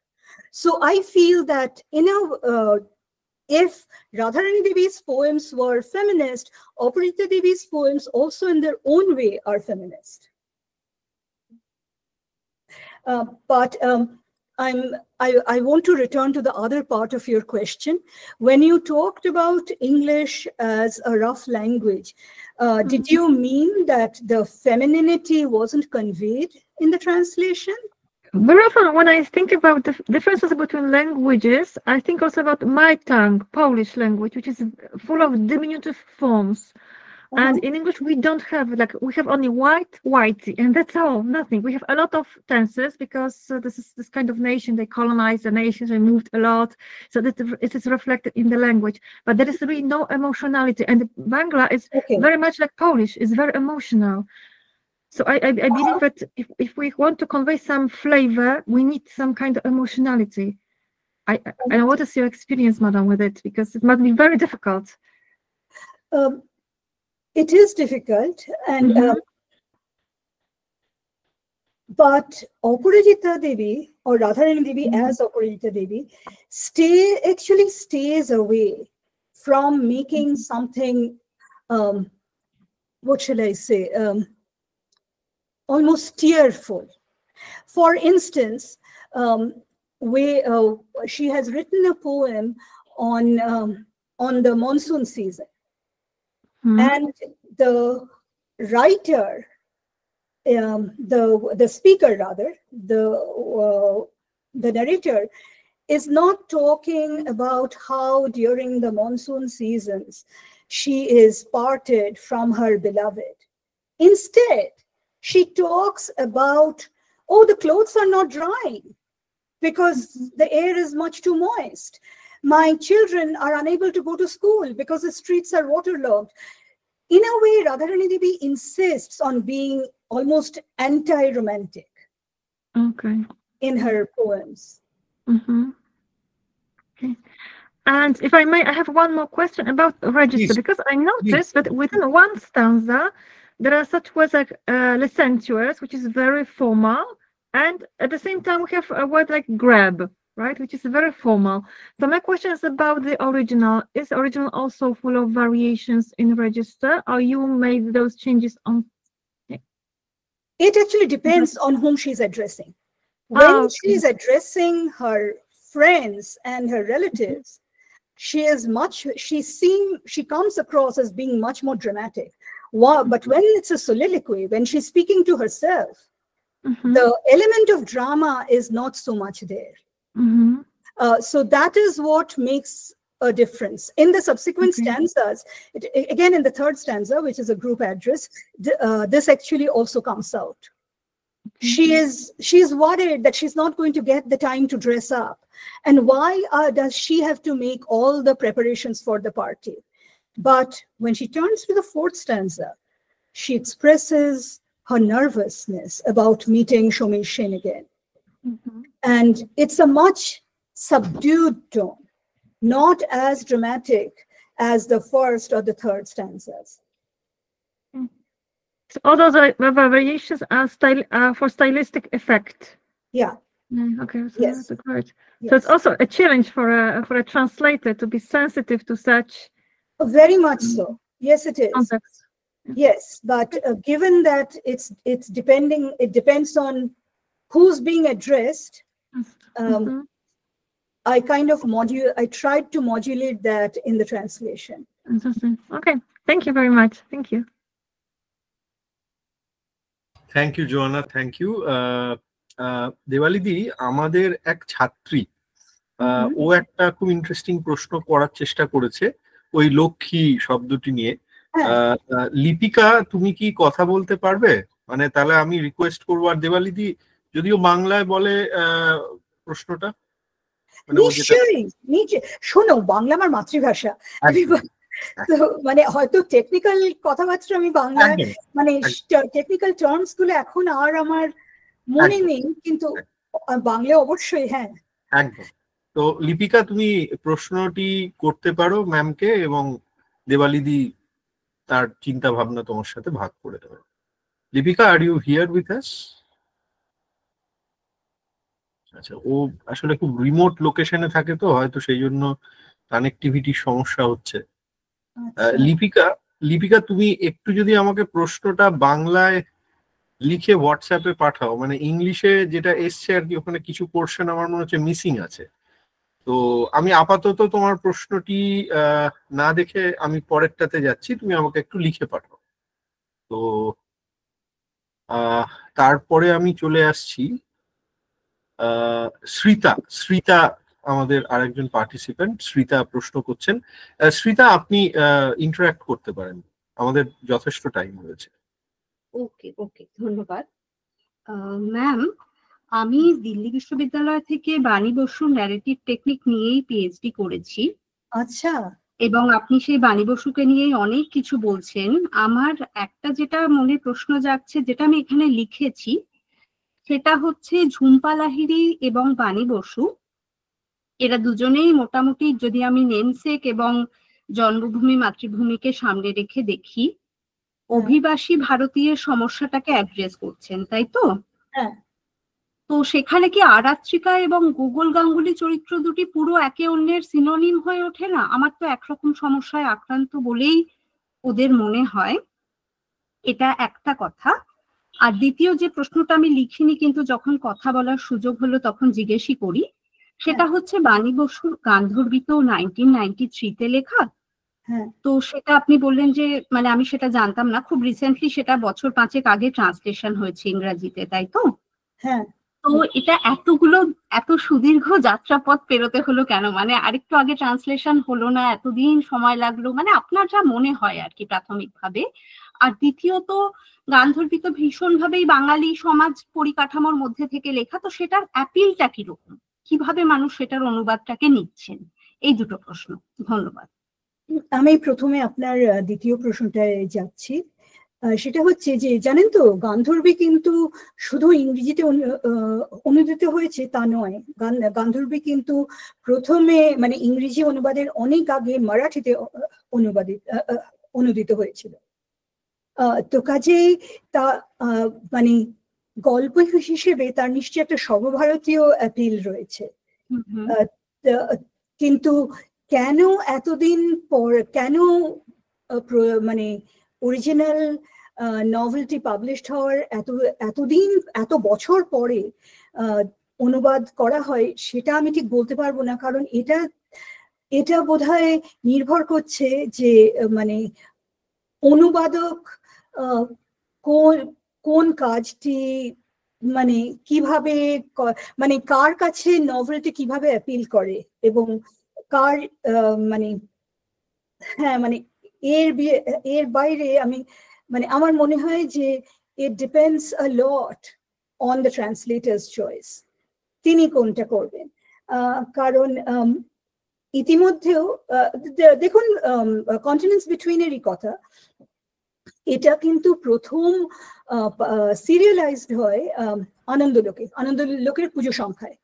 So I feel that, if Radharani Devi's poems were feminist, Aparajita Devi's poems also in their own way are feminist. But I want to return to the other part of your question. When you talked about English as a rough language, did you mean that the femininity wasn't conveyed in the translation? Very often when I think about the differences between languages, I think also about my tongue, Polish language, which is full of diminutive forms. And in English, we don't have, we have only white, whitey, and that's all, nothing. We have a lot of tenses because this is this kind of nation, they colonized the nations, they moved a lot. So that it is reflected in the language, but there is really no emotionality. And Bangla is very much like Polish, it's very emotional. So I believe that if we want to convey some flavor, we need some kind of emotionality. And what is your experience, madam, with it? Because it must be very difficult. It is difficult, and but Aparajita Devi or Radharani Devi as Aparajita Devi actually stays away from making something, what shall I say, almost tearful. For instance, she has written a poem on the monsoon season. And the writer, the speaker rather, the narrator is not talking about how during the monsoon seasons she is parted from her beloved. Instead, she talks about, oh, the clothes are not drying because the air is much too moist. My children are unable to go to school because the streets are waterlogged. In a way, Radharani Devi insists on being almost anti-romantic in her poems. Okay. And if I may, I have one more question about register, because I noticed that within one stanza, there are such words like licentious, which is very formal, and at the same time we have a word like grab. right? Which is very formal. So my question is about the original. Is the original also full of variations in register, or you made those changes on? It actually depends on whom she's addressing. When she's addressing her friends and her relatives, she comes across as being much more dramatic. But when it's a soliloquy, when she's speaking to herself, the element of drama is not so much there. So that is what makes a difference. In the subsequent stanzas, again in the third stanza, which is a group address, this actually also comes out. She's worried that she's not going to get the time to dress up. And why does she have to make all the preparations for the party? But when she turns to the fourth stanza, she expresses her nervousness about meeting Somesh Sen again. And it's a much subdued tone, not as dramatic as the first or the third stanzas. So all those variations are for stylistic effect. Yeah. Okay. So yes. That's great. Yes. So it's also a challenge for a translator to be sensitive to such. Very much so. Yes, it is. Context. Yes, but given that it depends on who's being addressed. I tried to modulate that in the translation. Interesting. Okay. Thank you very much. Thank you. Thank you, Joanna. Thank you. দেওয়ালিদি, আমাদের এক ছাত্রী ও একটা খুব interesting প্রশ্ন করার চেষ্টা করেছে ওই লক্ষ্মী শব্দটি নিয়ে। লিপিকা, তুমি কি কথা বলতে পারবে? মানে তাহলে আমি রিকোয়েস্ট করবো, আর দেওয়ালিদি যদিও বাংলায় বলে প্রশ্নটা। নিশ্চয়ই, শোনো, বাংলা আমার মাতৃভাষা। তো মানে হয়তো টেকনিক্যাল কথাবার্তা আমি বাংলায়, মানে টেকনিক্যাল টার্মস গুলো এখন আর আমার মনে নেই, কিন্তু বাংলা অবশ্যই। হ্যাঁ, একদম। তো লিপিকা, তুমি প্রশ্নটি করতে পারো ম্যামকে, এবং দেওয়ালিদি তার চিন্তা ভাবনা তোমার সাথে ভাগ করে দেবে। Lipika, are you here with us? আচ্ছা, ও আসলে খুব রিমোট লোকেশনে থাকে, তো হয়তো সেই জন্য কানেক্টিভিটির সমস্যা হচ্ছে। লিপিকা, তুমি একটু যদি আমাকে প্রশ্নটা বাংলায় লিখে হোয়াটসঅ্যাপে পাঠাও, মানে ইংলিশে যেটা এসছে আর কি, ওখানে কিছু পোর্শন আমার মনে হচ্ছে মিসিং আছে। তো আমি আপাতত তোমার প্রশ্নটি না দেখে আমি পরেরটাতে যাচ্ছি, তুমি আমাকে একটু লিখে পাঠাও। তো তারপরে আমি চলে আসছি শ্রিতা, আমাদের আরেকজন পার্টিসিপেন্ট। শ্রিতা প্রশ্ন করছেন। শ্রিতা, আপনি ইন্টারঅ্যাক্ট করতে পারেন, আমাদের যথেষ্ট টাইম রয়েছে। ওকে, ধন্যবাদ। ম্যাম, আমি দিল্লি বিশ্ববিদ্যালয় থেকে বাণী বসুর ন্যারেটিভ টেকনিক নিয়েই পিএইচডি করেছি। আচ্ছা। এবং আপনি সেই বাণী বসুকে নিয়েই অনেক কিছু বলছেন। আমার একটা যেটা মনে প্রশ্ন জাগছে, যেটা আমি এখানে লিখেছি, সেটা হচ্ছে ঝুম্পা লাহিড়ী এবং বাণী বসু এরা দুজনেই মোটামুটি, যদি আমি নেমসেক এবং জন্মভূমি মাতৃভূমিকে সামনে রেখে দেখি, অভিবাসী ভারতীয় সমস্যাটাকে অ্যাড্রেস করছেন, তাই তো? হ্যাঁ। তো সেখানে কি আরাত্রিকা এবং গুগল গাঙ্গুলি চরিত্র দুটি পুরো একে অন্যের সিনোনিম হয়ে ওঠে না? আমার তো একরকম সমস্যায় আক্রান্ত বলেই ওদের মনে হয়। এটা একটা কথা। আর দ্বিতীয় যে প্রশ্নটা আমি লিখিনি, কিন্তু যখন কথা বলার সুযোগ হলো তখন জিজ্ঞেসই করি, সেটা হচ্ছে বাণী বসুর গান্ধর্বী তো 1993-তে লেখা। তো সেটা আপনি বললেন যে, মানে আমি সেটা জানতাম না, খুব রিসেন্টলি সেটা বছর 5 আগে ট্রান্সলেশন হয়েছে ইংরেজিতে, তাই তো? হ্যাঁ। তো এটা এত সুদীর্ঘ যাত্রাপথ পেরোতে হলো কেন? মানে আরেকটু আগে ট্রান্সলেশন হলো না, এতদিন সময় লাগলো, মানে আপনার যা মনে হয় আর কি প্রাথমিকভাবে। আর দ্বিতীয়ত, গান্ধর্বী তো ভীষণভাবেই বাঙালি সমাজ পরিকাঠামোর মধ্যে থেকে লেখা, তো সেটার অ্যাপিলটা কিরকম, কিভাবে মানুষ সেটার অনুবাদটাকে নিচ্ছেন? এই দুটো প্রশ্ন। ধন্যবাদ। আমি প্রথমে আপনার দ্বিতীয় প্রশ্নটায় যাচ্ছি। সেটা হচ্ছে যে, জানেন তো, গান্ধর্বী কিন্তু শুধু ইংরেজিতে অনুদিত হয়েছে তা নয়। গান্ধর্বী কিন্তু প্রথমে, মানে ইংরেজি অনুবাদের অনেক আগে মারাঠিতে অনুদিত হয়েছিল। তো কাজেই তা মানে গল্প হিসেবে তার নিশ্চয়ই একটা সর্বভারতীয় অ্যাপিল রয়েছে। কিন্তু কেন এতদিন পর, কেন মানে অরিজিনাল নভেলটি পাবলিশড হওয়ার এতদিন, এত বছর পরে অনুবাদ করা হয়, সেটা আমি ঠিক বলতে পারবো না। কারণ এটা বোধহয় নির্ভর করছে যে মানে অনুবাদক কোন কাজটি মানে কিভাবে, মানে কার কাছে নভেলটি কিভাবে অ্যাপিল করে, এবং কার মানে হ্যাঁ মানে এর বাইরে আমি মানে আমার মনে হয় যে it depends a lot on the translator's choice, তিনি কোনটা করবেন। কারণ ইতিমধ্যেও দেখুন কন্টিনেন্টস বিটুইনেরই কথা, এটা কিন্তু প্রথম সিরিয়ালাইজড হয় আনন্দলোকের পুজো সংখ্যায়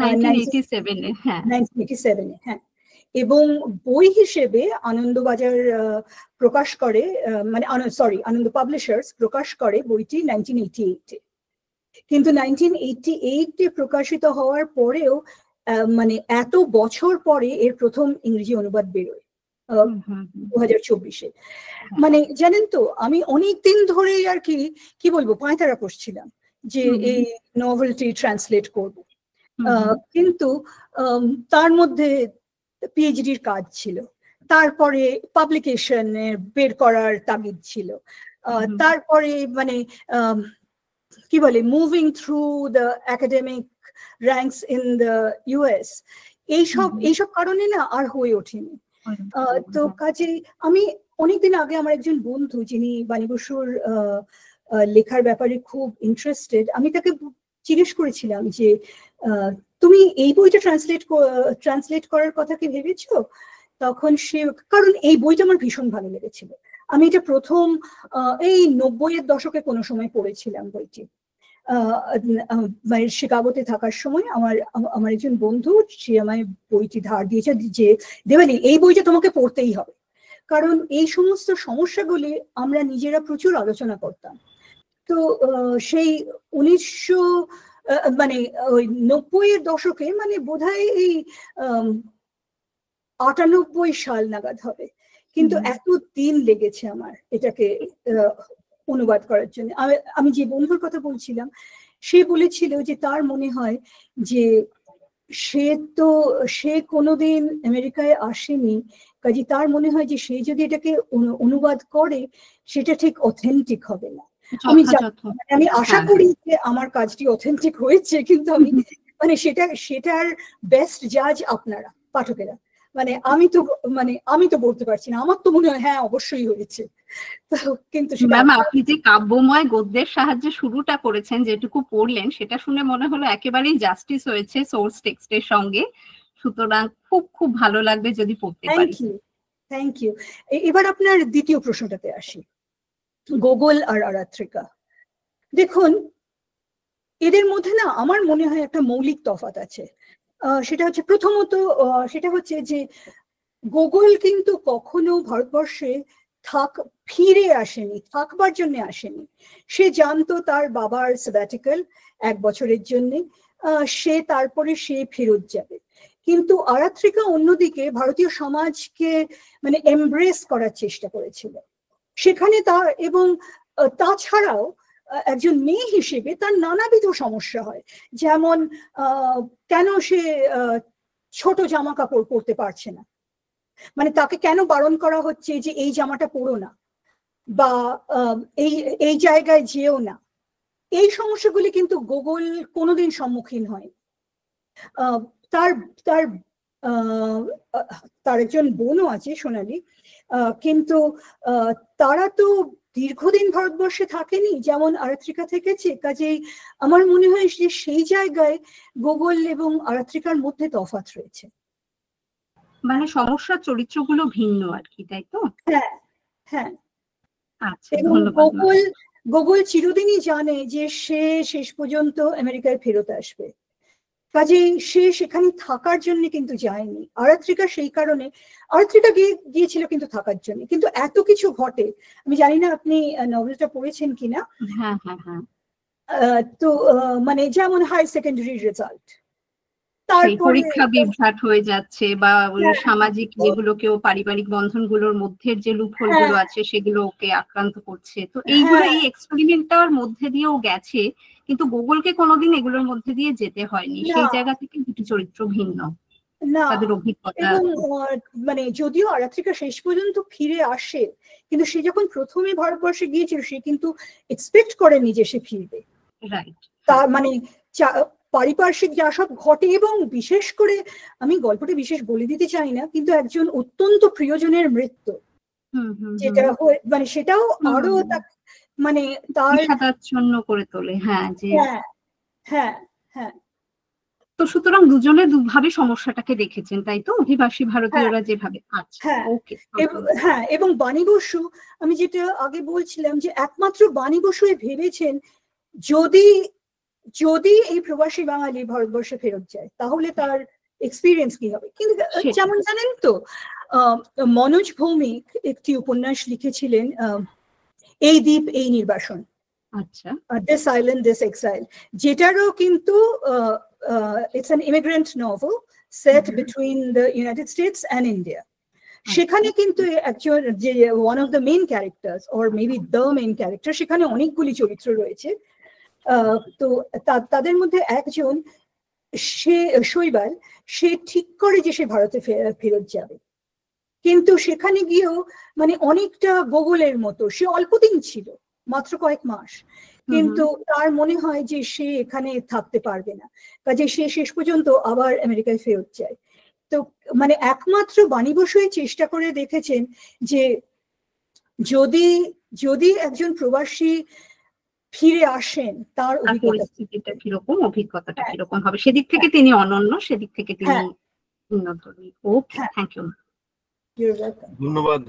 1987-এ। হ্যাঁ, এবং বই হিসেবে আনন্দবাজার প্রকাশ করে, মানে আনন্দ পাবলিশার্স প্রকাশ করে বইটি 1988-এ। কিন্তু 1988-এ প্রকাশিত হওয়ার পরেও মানে এত বছর পরে এর প্রথম ইংরেজি অনুবাদ বেরোয় 2024-এ। মানে জানেন তো, আমি অনেকদিন ধরে আর কি বলবো পায়তারা করছিলাম যে এই নভেলটি ট্রান্সলেট করব, কিন্তু তার মধ্যে পিএইচডির কাজ ছিল, তারপরে পাবলিকেশন বের করার তাগিদ ছিল, তারপরে মানে কি বলে moving through the academic ranks in the US, এইসব কারণে না আর হয়ে ওঠেনি। তো কাজেই আমি অনেকদিন আগে আমার একজন বন্ধু, যিনি বাণী বসুর লেখার ব্যাপারে খুব ইন্টারেস্টেড, আমি তাকে জিজ্ঞেস করেছিলাম যে তুমি এই বইটা ট্রান্সলেট করার কথা কি ভেবেছো? তখন সে, কারণ এই বইটা আমার ভীষণ ভালো লেগেছিল, আমি এটা প্রথম এই 90-এর দশকে কোনো সময় পড়েছিলাম বইটি, মানে শিকাগোতে থাকার সময় আমার একজন বন্ধু, সে আমায় বইটি ধার দিয়েছে যে দেওয়ালি এই বইটা তোমাকে পড়তেই হবে, কারণ এই সমস্ত সমস্যাগুলি আমরা নিজেরা প্রচুর আলোচনা করতাম। তো সেই 1900 মানে ওই 90-এর দশকে, মানে বোধহয় এই 98 সাল নাগাদ হবে, কিন্তু এত দিন লেগেছে আমার এটাকে অনুবাদ করার জন্য। আমি যে বন্ধুর কথা বলছিলাম, সে বলেছিল যে তার মনে হয় যে সে কোনোদিন আমেরিকায় আসেনি, কাজে তার মনে হয় যে সে যদি এটাকে অনুবাদ করে সেটা ঠিক অথেন্টিক হবে না। আমি আশা করি যে আমার কাজটি অথেন্টিক হয়েছে, কিন্তু আমি মানে সেটার বেস্ট জাজ আপনারা পাঠকেরা, মানে আমি তো বলতে পারছি না, আমার তো মনে হয় হ্যাঁ অবশ্যই হয়েছে। কিন্তু ম্যাম, আপনি যে কাব্যময় গদ্যের সাহায্যে শুরুটা করেছেন, যেটুকু পড়লেন সেটা শুনে মনে হলো একেবারেই জাস্টিস হয়েছে সোর্স টেক্সটের সঙ্গে, সুতরাং খুব খুব ভালো লাগবে যদি পড়তে পারি। Thank you. এবার আপনার দ্বিতীয় প্রশ্নটাতে আসি, গোগোল আর আরাত্রিকা। দেখুন, এদের মধ্যে না আমার মনে হয় একটা মৌলিক তফাৎ আছে। সেটা হচ্ছে প্রথমত, সেটা হচ্ছে যে গোগোল কিন্তু কখনো ভারতবর্ষে ফিরে আসেনি, থাকবার জন্য আসেনি। সে জানতো তার বাবার স্যাবাটিক্যাল 1 বছরের জন্য, তারপরে সে ফেরত যাবে। কিন্তু আরাত্রিকা অন্যদিকে ভারতীয় সমাজকে মানে এমব্রেস করার চেষ্টা করেছিল সেখানে, এবং তাছাড়াও একজন মেয়ে হিসেবে তার নানাবিধ সমস্যা হয়, যেমন কেন সে ছোট জামা কাপড় পরতে পারছে না, মানে তাকে কেন বারণ করা হচ্ছে যে এই জামাটা পরো না, বা এই জায়গায় যেও না। এই সমস্যাগুলি কিন্তু গোগোল কোনোদিন সম্মুখীন হয়। তার একজন বোনও আছে, সোনালী, কিন্তু তারা তো দীর্ঘদিন ভারতবর্ষে থাকেনি যেমন আরাত্রিকা থেকেছে। কাজেই আমার মনে হয় যে সেই জায়গায় গোগোল এবং আরাত্রিকার মধ্যে তফাৎ রয়েছে, মানে সমস্যার চরিত্রগুলো ভিন্ন আর কি, তাই তো? হ্যাঁ হ্যাঁ। আচ্ছা, গোগোল চিরদিনই জানে যে সে শেষ পর্যন্ত আমেরিকায় ফেরত আসবে, কাজেই সে সেখানে থাকার জন্য কিন্তু যায়নি। আরাত্রিকা সেই কারণে, আরাত্রিকা গিয়েছিল কিন্তু থাকার জন্য। কিন্তু এত কিছু ঘটে, আমি জানি না আপনি নভেলটা পড়েছেন কিনা। হ্যাঁ হ্যাঁ হ্যাঁ। তো মানে যেমন হাই সেকেন্ডারি রেজাল্ট, সেই পরীক্ষা বিভ্রাট হয়ে যাচ্ছে বা সামাজিক যেগুলোকেও পারিবারিক বন্ধনগুলোর মধ্যে যে লুপহোল গুলো আছে সেগুলো ওকে আক্রান্ত করছে। তো এইগুলো এই এক্সপেরিমেন্টটার মধ্যে দিয়েও গেছে, কিন্তু গুগলকে কোনোদিন এগুলোর মধ্যে দিয়ে যেতে হয়নি। সেই জায়গা থেকে দুটি চরিত্র ভিন্ন, তাদের অভিজ্ঞতা। মানে যদিও আরাত্রিকা শেষ পর্যন্ত ফিরে আসে, কিন্তু সে যখন প্রথমে ভারতবর্ষে গিয়েছিল সে কিন্তু এক্সপেক্ট করেনি যে সে ফিরবে। রাইট। তার মানে পারিপার্শ্বিক যা সব ঘটে, এবং বিশেষ করে আমি গল্পটা বিশেষ বলে দিতে চাই না, কিন্তু একজন অত্যন্ত প্রিয়জনের মৃত্যু, যেটা মানে সেটাও আরো মানে তার বিষাদাচ্ছন্ন করে তোলে। হ্যাঁ, যে হ্যাঁ হ্যাঁ। তো সুতরাং দুজনে দুভাবে সমস্যাটাকে দেখেছেন, তাই তো? অভিবাসী ভারতীয়রা যেভাবে। আচ্ছা, ওকে। হ্যাঁ, এবং বাণী বসু, আমি যেটা আগে বলছিলাম যে একমাত্র বাণী বসু ভেবেছেন যদি এই প্রবাসী বাঙালি ভারতবর্ষে ফেরত যায় তাহলে তার এক্সপিরিয়েন্স কি হবে। কিন্তু যেমন জানেন তো, মনোজ ভৌমিক একটি উপন্যাস লিখেছিলেন, এই দ্বীপ এই নির্বাসন, আচ্ছা, দিস আইল্যান্ড দিস এক্সাইল, যেটারও কিন্তু it's an immigrant novel set between the United states and India. সেখানে কিন্তু একজন যে one of the main character or maybe the main character, সেখানে অনেকগুলি চরিত্র রয়েছে। তো তাদের মধ্যে একজন, সে শৈবাল, সে ঠিক করে যে সে ভারতে ফেরত যাবে, কিন্তু সেখানে গিয়েও মানে অনেকটা গোগলের মতো, সে অল্প দিন ছিল, মাত্র কয়েক মাস, কিন্তু তার মনে হয় যে সে এখানে থাকতে পারবে না, কাজে সে শেষ পর্যন্ত আবার আমেরিকায় ফেরত যায়। তো মানে একমাত্র বাণী বসুই চেষ্টা করে দেখেছেন যে যদি একজন প্রবাসী ফিরে আসেন তার পরিস্থিতিটা কিরকম, অভিজ্ঞতাটা কিরকম হবে, সেদিক থেকে তিনি অনন্য, সেদিক থেকে তিনি ভিন্নধর্মী। ওকে, থ্যাংক ইউ।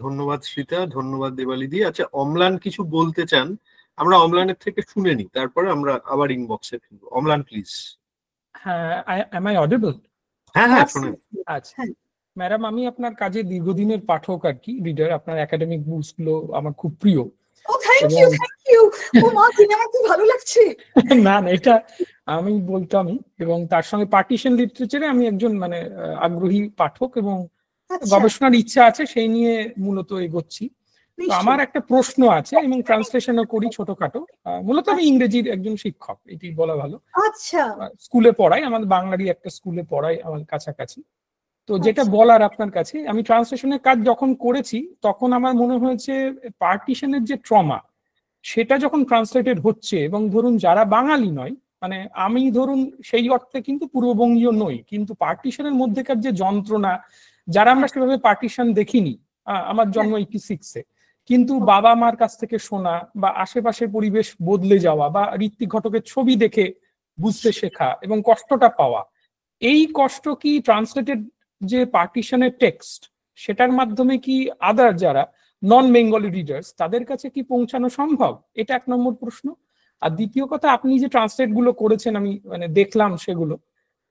ধন্যবাদ শ্রীতা, ধন্যবাদ দেবালিদি। আচ্ছা, অম্লান কিছু বলতে চান? আমরা অম্লানের থেকে শুনে নিই, তারপরে আমরা আবার ইনবক্সে ফিরবো। অম্লান প্লিজ। হ্যাঁ, am I audible? হ্যাঁ শুনে। আচ্ছা ম্যাডাম, আমি আপনার কাজে দীর্ঘদিনের পাঠক আর কি, রিডার। আপনার একাডেমিক বুকস গুলো আমার খুব প্রিয়। ভালো লাগছে। না, এটা আমি বলতামই, এবং তার সঙ্গে পার্টিশন লিটারেচারে আমি একজন মানে আগ্রহী পাঠক, এবং গবেষণার ইচ্ছা আছে, সেই নিয়ে মূলত এগোচ্ছি। তো আমার একটা প্রশ্ন আছে, এবং ট্রান্সলেশনও করি ছোটখাটো। মূলত আমি ইংরেজির একজন শিক্ষক, এটি বলা ভালো। আচ্ছা, স্কুলে পড়াই, আমাদের বাংলারই একটা স্কুলে পড়াই আমাদের কাছাকাছি। তো যেটা বলার আপনার কাছে, আমি ট্রান্সলেশনের কাজ যখন করেছি তখন আমার মনে হয়েছে পার্টিশনের যে ট্রমা, সেটা যখন ট্রান্সলেটেড হচ্ছে, এবং ধরুন যারা বাঙালি নয়, মানে আমি ধরুন সেই অর্থে কিন্তু পূর্ববঙ্গীয় নই, কিন্তু পার্টিশনের মধ্যেকার যে যন্ত্রণা, যারা আমরা সেভাবে পার্টিশন দেখিনি, আমার জন্ম 86-এ, কিন্তু বাবা মার কাছ থেকে শোনা বা আশেপাশের পরিবেশ বদলে যাওয়া বা ঋত্বিক ঘটকের ছবি দেখে বুঝতে শেখা এবং কষ্টটা পাওয়া, এই কষ্ট কি ট্রান্সলেটেড যে পার্টিশনের টেক্সট, সেটার মাধ্যমে কি আদার যারা নন বেঙ্গলি রিডার্স তাদের কাছে কি পৌঁছানো সম্ভব? এটা এক নম্বর প্রশ্ন। আর দ্বিতীয় কথা, আপনি যে ট্রান্সলেট গুলো করেছেন, আমি মানে দেখলাম সেগুলো,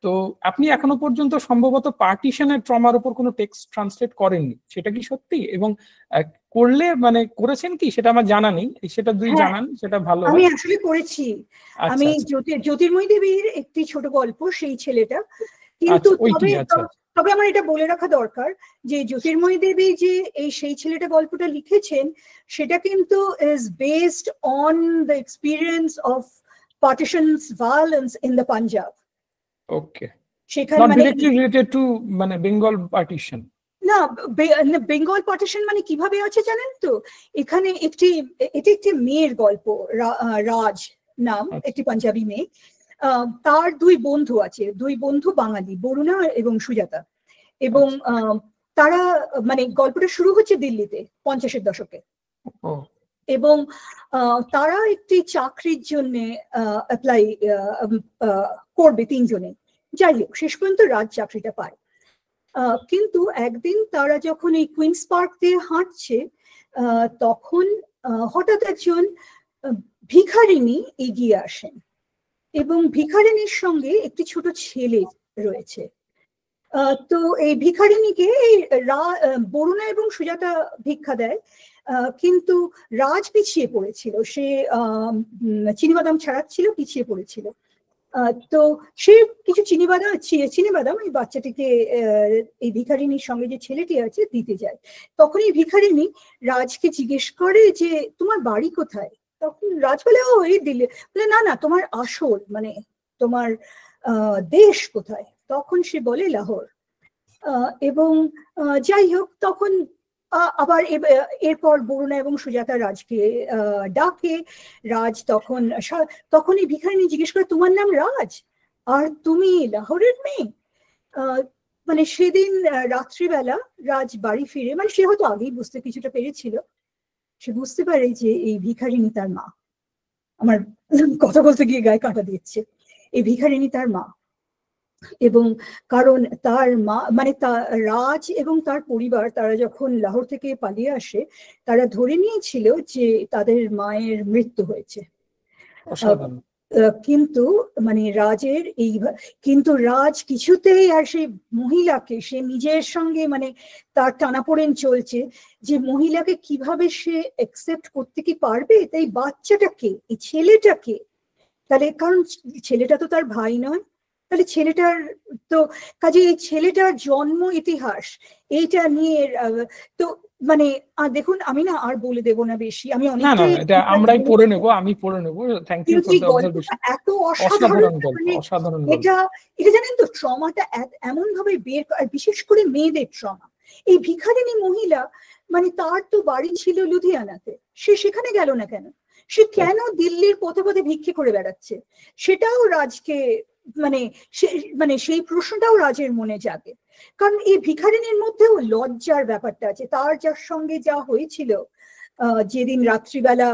তো আপনি এখনো পর্যন্ত সম্ভবত পার্টিশনের ট্রমার উপর কোনো টেক্সট ট্রান্সলেট করেননি, সেটা কি সত্যি? এবং করলে মানে করেছেন কি সেটা আমার জানা নেই, সেটা জানান, সেটা ভালো। আমি আসলে করেছি। আমি জ্যোতির্ময়ী দেবীর একটি ছোট গল্প, সেই ছেলেটা, কিন্তু তবে আমার এটা বলে রাখা দরকার যে জ্যোতির্ময়ী দেবী যে সেই ছেলেটা গল্পটা লিখেছেন, সেটা কিন্তু is based on the experience of partition's violence in the Punjab. Okay, সেখানে নট ডাইরেক্টলি রিলেটেড টু মানে বেঙ্গল পার্টিশন। না, বেঙ্গল পার্টিশন মানে কিভাবে আছে জানেন তো, এখানে একটি মেয়ের গল্প, রাজ নাম, একটি পাঞ্জাবি মেয়ে, তার দুই বন্ধু আছে, দুই বন্ধু বাঙালি, বরুণা এবং সুজাতা, এবং তারা মানে গল্পটা শুরু হচ্ছে দিল্লিতে 50-এর দশকে, এবং তারা একটি চাকরির জন্য অ্যাপ্লাই করবে তিনজনে। যাই হোক, শেষ পর্যন্ত রাজ চাকরিটা পায়। কিন্তু একদিন তারা যখন এই কুইন্স পার্ক দিয়ে হাঁটছে, তখন হঠাৎ একজন ভিখারিনী এগিয়ে আসেন, এবং ভিখারিনীর সঙ্গে একটি ছোট ছেলে রয়েছে। তো এই ভিখারিনীকে বরুণা এবং সুজাতা ভিক্ষা দেয়, কিন্তু রাজ পিছিয়ে পড়েছিল, সে চিনিবাদাম ছাড়াচ্ছিল, পিছিয়ে পড়েছিল। তো সে কিছু চিনিবাদাম এই বাচ্চাটিকে এই ভিখারিনীর সঙ্গে যে ছেলেটি আছে দিতে যায়। তখন এই ভিখারিনী রাজকে জিজ্ঞেস করে যে তোমার বাড়ি কোথায়? তখন রাজ বলে ও এই দিল্লি। বলে না না, তোমার আসল মানে তোমার দেশ কোথায়? তখন সে বলে লাহোর। এবং যাই হোক, তখন আবার এরপর বরুণা এবং সুজাতা রাজকে ডাকে। রাজ তখন এই ভিখারিনী জিজ্ঞেস করে তোমার নাম রাজ আর তুমি লাহোরের মেয়ে? মানে সেদিন রাত্রিবেলা রাজ বাড়ি ফিরে, মানে সে হয়তো আগেই বুঝতে কিছুটা পেরেছিল, সে বুঝতে পারে যে এই ভিখারিনী তার মা। আমার কথা বলতে গিয়ে গায়ে কাঁটা দিচ্ছে। এই ভিখারিনী তার মা, এবং কারণ তার মা মানে রাজ এবং তার পরিবার তারা যখন লাহোর থেকে পালিয়ে আসে তারা ধরে নিয়েছিল যে তাদের মায়ের মৃত্যু হয়েছে। কিন্তু মানে কিন্তু রাজ কিছুতেই আর সেই মহিলাকে, সে নিজের সঙ্গে মানে তার টানাপোড়েন চলছে যে মহিলাকে কিভাবে সে অ্যাকসেপ্ট করতে কি পারবে। তাই বাচ্চাটাকে, এই ছেলেটাকে, তাহলে কারণ ছেলেটা তো তার ভাই নয়, তাহলে ছেলেটার তো কাজে এই ছেলেটার জন্ম ইতিহাস এইটা নিয়ে তো মানে দেখুন আমি না আর বলে দেব না বেশি, আমি অনেকটাই আমরাই পড়ে নেব, আমি পড়ে নেব। Thank you for the observation. এত অসাধারণ অসাধারণ এটা জানেন তো, ট্রমাটা এমন ভাবে বের, বিশেষ করে মেয়েদের ট্রমা। এই ভিখারিনী মহিলা মানে তার তো বাড়ি ছিল লুধিয়ানাতে, সে সেখানে গেল না কেন? সে কেন দিল্লির পথে পথে ভিক্ষে করে বেড়াচ্ছে? সেটাও রাজকে মানে সেই প্রশ্নটাও রাজের মনে জাগে। কারণ এই ভিখারিনীর মধ্যেও লজ্জার ব্যাপারটা আছে। তার যার সঙ্গে যা হয়েছিল যেদিন রাত্রিবেলা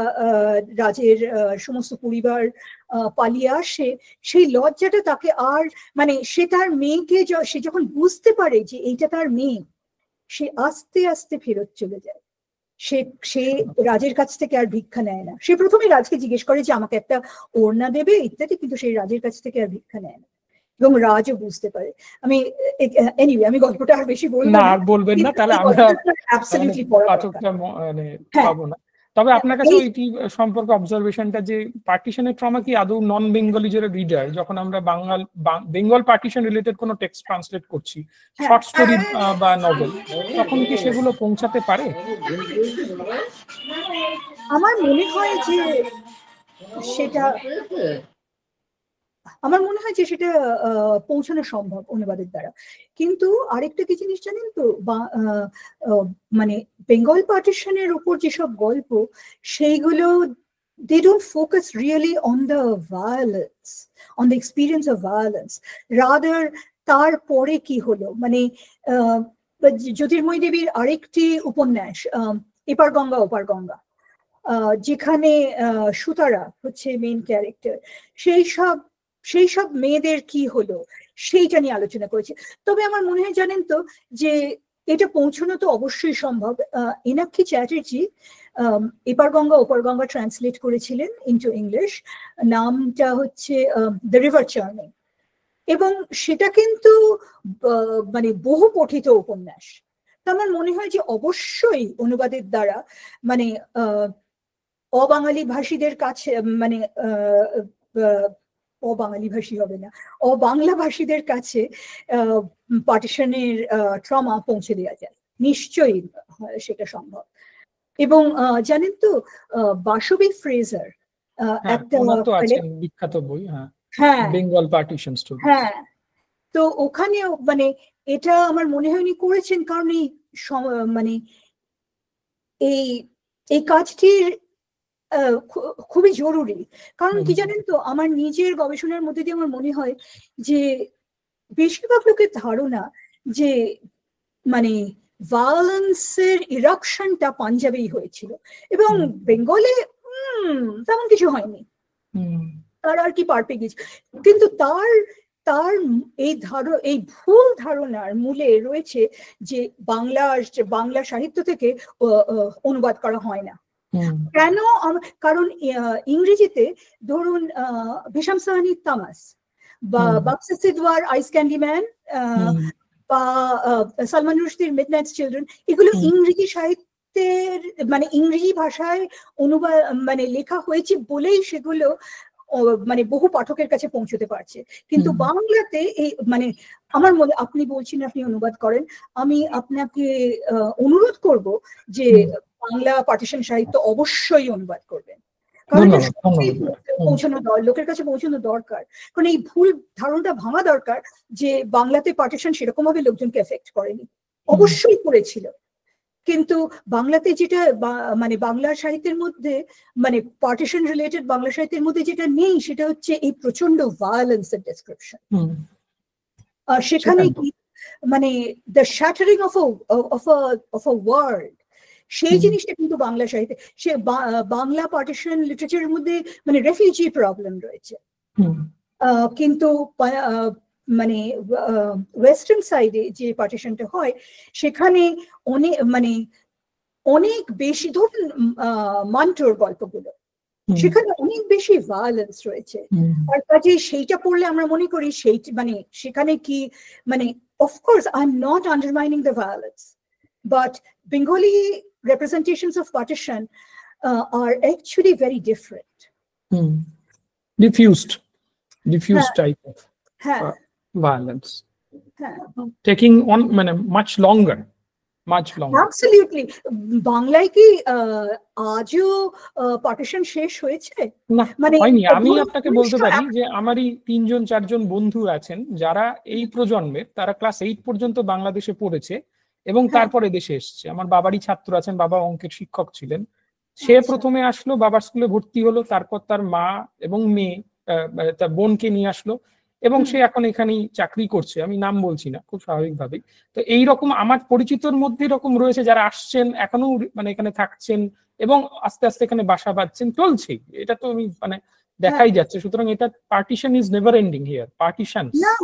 রাজের সমস্ত পরিবার পালিয়ে আসে, সেই লজ্জাটা তাকে আর মানে সে তার মেয়েকে সে যখন বুঝতে পারে যে এইটা তার মেয়ে, সে আস্তে আস্তে ফেরত চলে যায়। সে রাজের কাছ থেকে আর ভিক্ষা নেয় না। সে প্রথমে রাজকে জিজ্ঞেস করে যে আমাকে একটা ওড়না দেবে ইত্যাদি, কিন্তু সেই রাজের কাছ থেকে আর ভিক্ষা নেয় না, এবং রাজও বুঝতে পারে। এনিওয়ে আমি গল্পটা আর বেশি বলবো না, আর বলবেন না, তাহলে আমরা অ্যাবসলিউটলি পাঠকটা মানে পাবো না। তবে আপনার কাছে ওইটি সম্পর্কে অবজারভেশনটা যে পার্টিশনের ট্রমা কি আদৌ নন বেঙ্গলি যারা রিডার, যখন আমরা বেঙ্গল পার্টিশন রিলেটেড কোনো টেক্সট ট্রান্সলেট করছি, শর্ট স্টোরি বা নভেল, তখন কি সেগুলো পৌঁছাতে পারে? আমার মনে হয় যে সেটা পৌঁছানো সম্ভব অনুবাদের দ্বারা। কিন্তু আরেকটা কি জিনিস জানেন তো, মানে বেঙ্গল পার্টিশনের উপর যেসব গল্প, সেইগুলো they don't focus really on the violence, on the experience of violence, rather তারপরে কি হলো। মানে জ্যোতির্ময়ী দেবীর আরেকটি উপন্যাস এপার গঙ্গা ওপার গঙ্গা, যেখানে সুতারা হচ্ছে মেইন ক্যারেক্টার, সেই সব মেয়েদের কি হলো সেইটা নিয়ে আলোচনা করেছে। তবে আমার মনে হয় জানেন তো যে এটা পৌঁছানো তো অবশ্যই সম্ভব। ইনাক্ষী চ্যাটার্জি এপার গঙ্গা ওপার গঙ্গা ট্রান্সলেট করেছিলেন ইনটু ইংলিশ, নামটা হচ্ছে দ্য রিভার চার্নিং, এবং সেটা কিন্তু মানে বহু পঠিত উপন্যাস। তো আমার মনে হয় যে অবশ্যই অনুবাদের দ্বারা মানে অবাঙালি ভাষীদের কাছে, মানে অবাঙালি ভাষী হবে না, অবাংলা ভাষীদের কাছে পার্টিশনের ট্রমা পৌঁছে দেওয়া যায়, নিশ্চয়ই সেটা সম্ভব। এবং জানেন তো বাসবী ফ্রেজার একটা বিখ্যাত বই, হ্যাঁ, বেঙ্গল পার্টিশন স্টোরি, হ্যাঁ, তো ওখানেও মানে এটা আমার মনে হয় উনি করেছেন, কারণ এই মানে এই কাজটির খুবই জরুরি। কারণ কি জানেন তো, আমার নিজের গবেষণার মধ্যে দিয়ে আমার মনে হয় যে বেশিরভাগ লোকের ধারণা যে মানে ভায়োলেন্সের ইরাপশনটা পাঞ্জাবেই হয়েছিল, এবং বেঙ্গলে তেমন কিছু হয়নি, তার আর কি পার পেয়ে গেছে। কিন্তু তার এই ভুল ধারণার মূলে রয়েছে যে বাংলা সাহিত্য থেকে অনুবাদ করা হয় না। কেন? কারণ ইংরেজিতে ধরুন ভিশাম সাহানির তামাস বা বাক্সা সিদওয়ার আইস ক্যান্ডি ম্যান বা সালমান রুশদির মিডনাইট চিলড্রেন, এগুলো ইংরেজি সাহিত্যের মানে ইংরেজি ভাষায় অনুবাদ মানে লেখা হয়েছে বলেই সেগুলো মানে বহু পাঠকের কাছে পৌঁছতে পারছে। কিন্তু বাংলাতে এই মানে আমার মনে, আপনি বলছেন আপনি অনুবাদ করেন, আমি আপনাকে অনুরোধ করব যে বাংলা পার্টিশন সাহিত্য অবশ্যই অনুবাদ করবেন, কারণ এটা পৌঁছানো লোকের কাছে পৌঁছানো দরকার। কারণ এই ভুল ধারণাটা ভাঙা দরকার যে বাংলাতে পার্টিশন সেরকম ভাবে লোকজনকে এফেক্ট করেনি, অবশ্যই করেছিল। কিন্তু বাংলাতে যেটা মানে বাংলা সাহিত্যের মধ্যে মানে পার্টিশন রিলেটেড বাংলা সাহিত্যের মধ্যে যেটা নেই সেটা হচ্ছে এই প্রচন্ড ভায়োলেন্সের ডেসক্রিপশন। সেখানে কি মানে the shuttering of a world, সেই জিনিসটা কিন্তু বাংলা সাহিত্যে, সে বাংলা পার্টিশন লিটারেচারের মধ্যে মানে রেফিউজি প্রবলেম রয়েছে। কিন্তু মানে ওয়েস্টার্ন সাইডে যে পার্টিশনটা হয় সেখানে অনেক বেশি, ধরুন মান্টোর গল্পগুলো, সেখানে অনেক বেশি ভায়োলেন্স রয়েছে। আর কাজে সেইটা পড়লে আমরা মনে করি সেই মানে সেখানে কি মানে of course I am not undermining the violence, but Bengali representations of partition are actually very different. Diffused type of violence. Taking on much longer. Absolutely. বাংলায় কি আজও পার্টিশন শেষ হয়েছে? না, হয়নি। আমি আপনাকে বলতে পারি যে আমারই 3-4জন বন্ধু আছেন যারা এই প্রজন্মের, তারা ক্লাস 8 পর্যন্ত বাংলাদেশে পড়েছে এবং তারপরে দেশে এসছে। আমার বাবারই ছাত্র আছেন, বাবা অঙ্কের শিক্ষক ছিলেন। সে প্রথমে আসলো, বাবার স্কুলে ভর্তি হলো, তারপর তার মা এবং মেয়ে তার বোনকে নিয়ে আসলো এবং সে এখন এখানেই চাকরি করছে। আমি নাম বলছি না, খুব স্বাভাবিকভাবেই। তো এইরকম আমার পরিচিতর মধ্যে এরকম রয়েছে যারা আসছেন, এখনো মানে এখানে থাকছেন এবং আস্তে আস্তে এখানে বাসা বাঁধছেন, চলছে। এটা তো আমি মানে দেখাই যাচ্ছে। সুতরাং এটা partition is never ending here, partition না।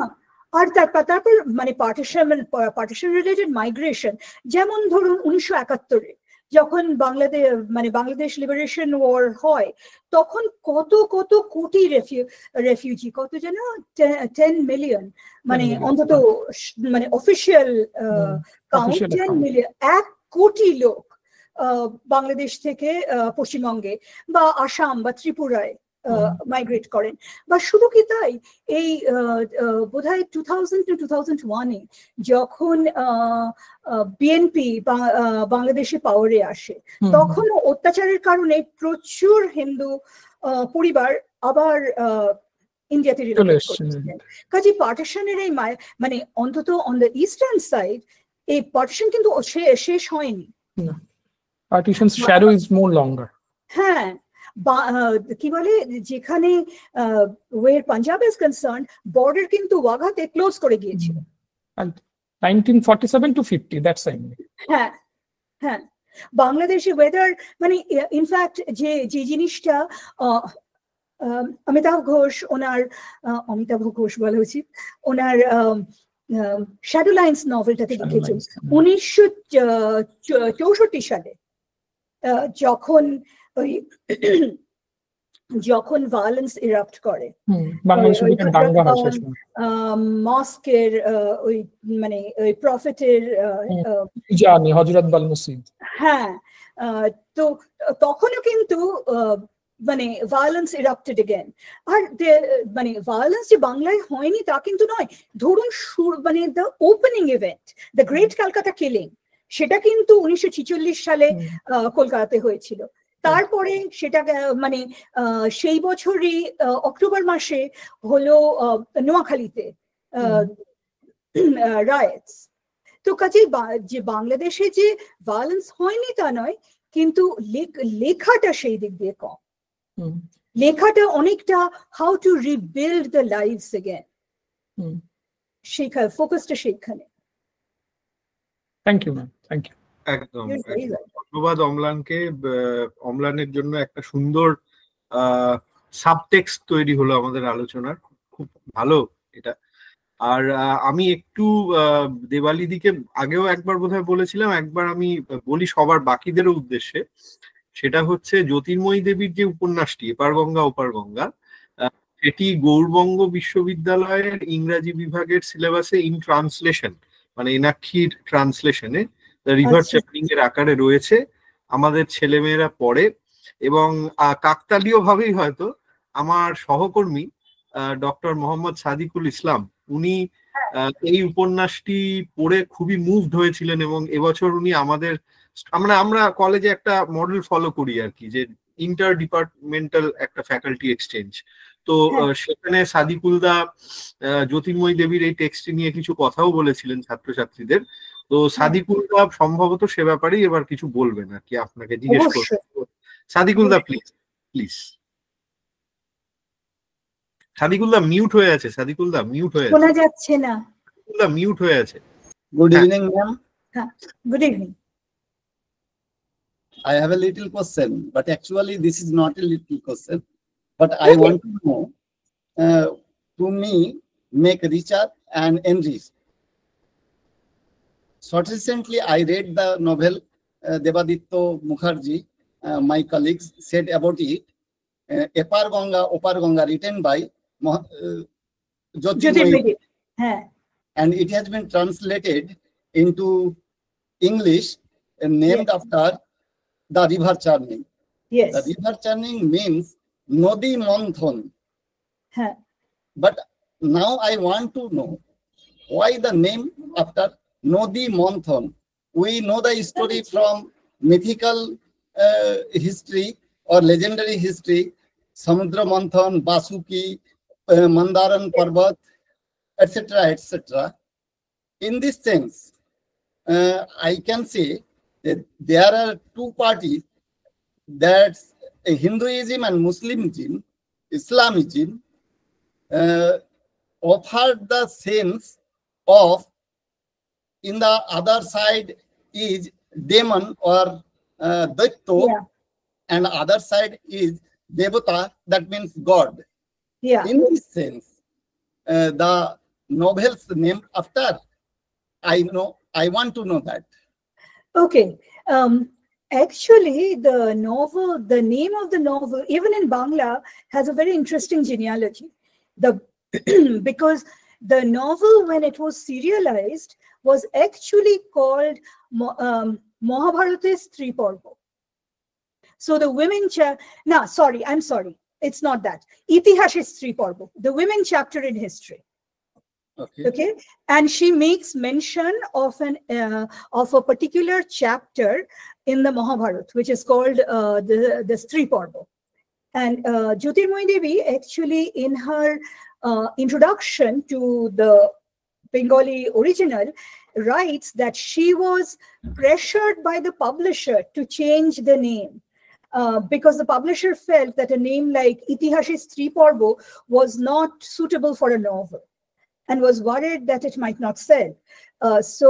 আর তারপর মানে পার্টিশন রিলেটেড মাইগ্রেশন, যেমন ধরুন 1971-এ যখন বাংলাদেশ লিবারেশন ওয়ার হয়, তখন কত কোটি রেফিউজি, কত যেন 10 মিলিয়ন, মানে অন্তত মানে অফিসিয়াল কাউন্ট 10 মিলিয়ন, 1 কোটি লোক বাংলাদেশ থেকে পশ্চিমবঙ্গে বা আসাম বা ত্রিপুরায় মাইগ্রেট করেন। বা শুধু কি তাই, এই বোধহয় 2000-2001-এ যখন বিএনপি বাংলাদেশে পাওয়ারে আসে, তখন অত্যাচারের কারণে প্রচুর হিন্দু পরিবার আবার ইন্ডিয়াতে রিলোকেট করেছিলেন। কাজে পার্টিশনের এই মানে অন্তত অন দ্য ইস্টার্ন সাইড এই পার্টিশন কিন্তু শেষ হয়নি। পার্টিশনস শ্যাডো ইজ মোর লঙ্গার। হ্যাঁ, কি বলে, যেখানে ওয়ের পাঞ্জাব ইজ কনসার্ন, বর্ডার কিন্তু ওয়াঘাতে ক্লোজ করে গিয়েছিল 1947 to 50, দ্যাটস আই মিন। হ্যাঁ, বাংলাদেশে ওয়েদার মানে ইনফ্যাক্ট যে জিনিসটা অমিতাভ ঘোষ বলা উচিত, ওনার শ্যাডো লাইন্স নভেলটাতে লিখেছেন 1964 সালে, যখন ভায়োলেন্স ইরাপ্ট করে মস্কের ওই মানে ওই প্রফেটের হযরত বালমসিদ। হ্যাঁ, তো তখনও কিন্তু মানে ভায়োলেন্স ইরাপ্টেড এগেন। আর মানে ভায়োলেন্স যে বাংলায় হয়নি তা কিন্তু নয়। ধরুন মানে the opening event, the great Calcutta killing, সেটা কিন্তু 1946 সালে কলকাতাতে হয়েছিল। তারপরে সেটা মানে সেই বছরই অক্টোবর মাসে হলো নোয়াখালীতে রায়টস। তো কাজেই যে বাংলাদেশে যে ভায়োলেন্স হয়নি তা নয়, কিন্তু লেখাটা সেই দিক দিয়ে কম। লেখাটা অনেকটা how to rebuild the lives again, সেখানে ফোকাসটা সেইখানে। Thank you ma'am, thank you. একদম ধন্যবাদ অম্লানকে। অম্লানের জন্য একটা সুন্দর সাবটেক্সট তৈরি হলো আমাদের আলোচনার, খুব ভালো এটা। আর আমি একটু দেবালিদিকে আগেও একবার বোধহয় বলেছিলাম, একবার আমি বলি সবার বাকিদেরও উদ্দেশ্যে, সেটা হচ্ছে জ্যোতির্ময়ী দেবীর যে উপন্যাসটি এপার গঙ্গা ওপার গঙ্গা, সেটি গৌড়বঙ্গ বিশ্ববিদ্যালয়ের ইংরাজি বিভাগের সিলেবাসে ইন ট্রান্সলেশন, মানে এনাক্ষীর ট্রান্সলেশনে রিভার চ্যাপলিং এর আকারে রয়েছে। আমাদের ছেলেমেয়েরা পড়ে এবং কাকতালীয় ভাবেই হয়তো আমার সহকর্মী ডক্টর মোহাম্মদ সাদিকুল ইসলাম, উনি এই উপন্যাসটি পড়ে খুবই মুভড হয়েছিলেন, এবং এবছর উনি আমাদের আমরা কলেজে একটা মডেল ফলো করি আর কি, যে ইন্টার ডিপার্টমেন্টাল একটা ফ্যাকাল্টি এক্সচেঞ্জ। তো সেখানে সাদিকুলদা জ্যোতির্ময়ী দেবীর এই টেক্সট নিয়ে কিছু কথাও বলেছিলেন ছাত্রছাত্রীদের। তো সাদিকুলদা সম্ভবত সে ব্যাপারেই এবার কিছু বলবেন আর কি, আপনাকে জিজ্ঞেস করবো। সাদিকুলদা প্লিজ প্লিজ। সাদিকুলদা মিউট হয়ে আছে, সাদিকুলদা মিউট হয়ে আছে, শোনা যাচ্ছে না। সাদিকুলদা মিউট হয়ে আছে। Good evening, ma'am. Good evening. I have a little question, but actually this is not a little question, but I want to know, to me, make richer and enrich. So recently I read the novel Devaditto Mukherjee, my colleagues said about it, Epar Ganga, Opar Ganga, written by Jyotirmoyee, and it has been translated into English and named after the river churning. Yes. The river churning means Nodi Monthon. But now I want to know why the name after Nodi Monthon. We know the story from mythical history or legendary history, Samudra Manthan, Basuki, Mandaran Parvat, etc., etc. In this sense, I can say that there are two parties, that's Hinduism and Islamism, offered the sense of, in the other side is demon or Daitto, and other side is Devata, that means God. In this sense, the novels named after, I want to know that. Okay. Actually, the name of the novel, even in Bangla, has a very interesting genealogy. Because the novel, when it was serialized, was actually called Mahabharata's Stri Parva. So the women I'm sorry, it's not that. Itihas's Stri Parva, the women chapter in history. Okay, and she makes mention of a particular chapter in the Mahabharata, which is called the Stri Parva. And Jyotirmoyee Devi, actually, in her introduction to the Bengali original, writes that she was pressured by the publisher to change the name. Because the publisher felt that a name like Itihas's Stri Parva was not suitable for a novel, and was worried that it might not sell. So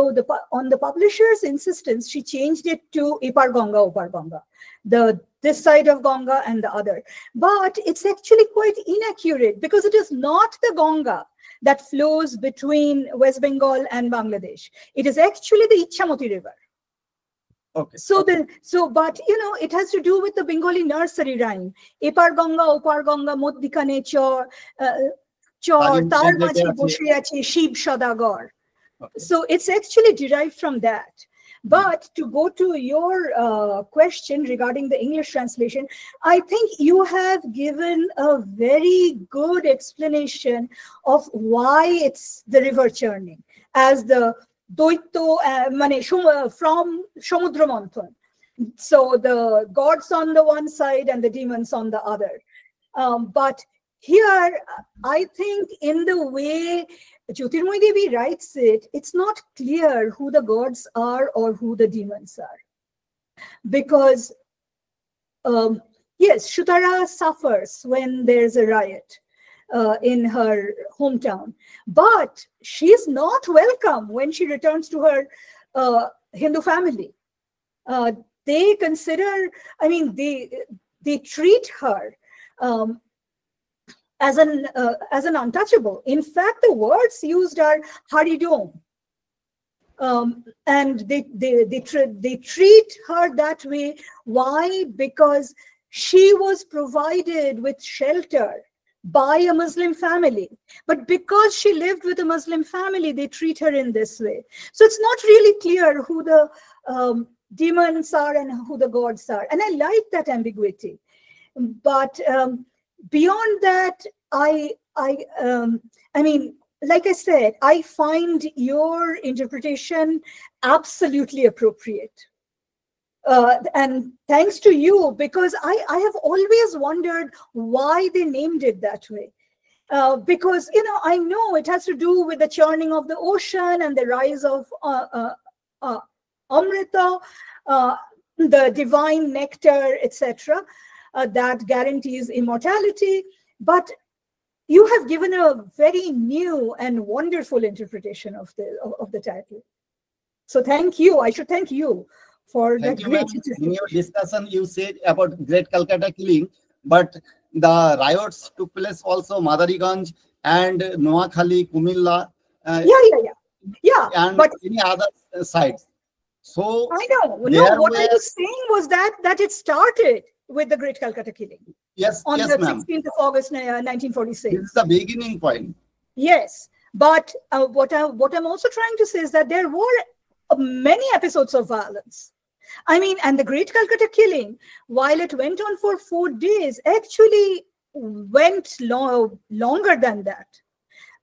on the publisher's insistence, she changed it to Epar Ganga, Opar Ganga, this side of Ganga and the other. But it's actually quite inaccurate, because it is not the Ganga that flows between West Bengal and Bangladesh. It is actually the Ichamoti River. Okay. But it has to do with the Bengali nursery rhyme. Epar Ganga, Opar Ganga, Moddikane Chor, tar maঝে বসে আছে শিব সদাগর. So it's actually derived from that. But to go to your question regarding the English translation, I think you have given a very good explanation of why it's the river churning, as the Daitto from Samudra Manthan. So the gods on the one side and the demons on the other. But here, I think in the way Jyotirmoyee Devi writes it, it's not clear who the gods are or who the demons are. Because, yes, Shuttara suffers when there's a riot in her hometown, but she's not welcome when she returns to her Hindu family. They consider, they treat her as an untouchable. In fact, the words used are Haridom, and they treat her that way. Why? Because she was provided with shelter by a Muslim family, but because she lived with a Muslim family, they treat her in this way. So it's not really clear who the demons are and who the gods are, and I like that ambiguity. But beyond that, I mean, like I said, I find your interpretation absolutely appropriate. And thanks to you, because I have always wondered why they named it that way. Because, you know, I know it has to do with the churning of the ocean and the rise of Amrita, the divine nectar, etc., that guarantees immortality. But you have given a very new and wonderful interpretation of the title. So thank you. I should thank you for that great interpretation. In your discussion, you said about Great Calcutta Killing, but the riots took place also Madariganj and Noakhali, Kumilla. Yeah. And but any other sites. So I know. No, what I was saying was that it started with the Great Calcutta Killing. Yes, on yes, the ma'am. 16th of August, 1946. This is the beginning point. Yes, but what I'm also trying to say is that there were many episodes of violence. I mean, and the Great Calcutta Killing, while it went on for 4 days, actually went longer than that.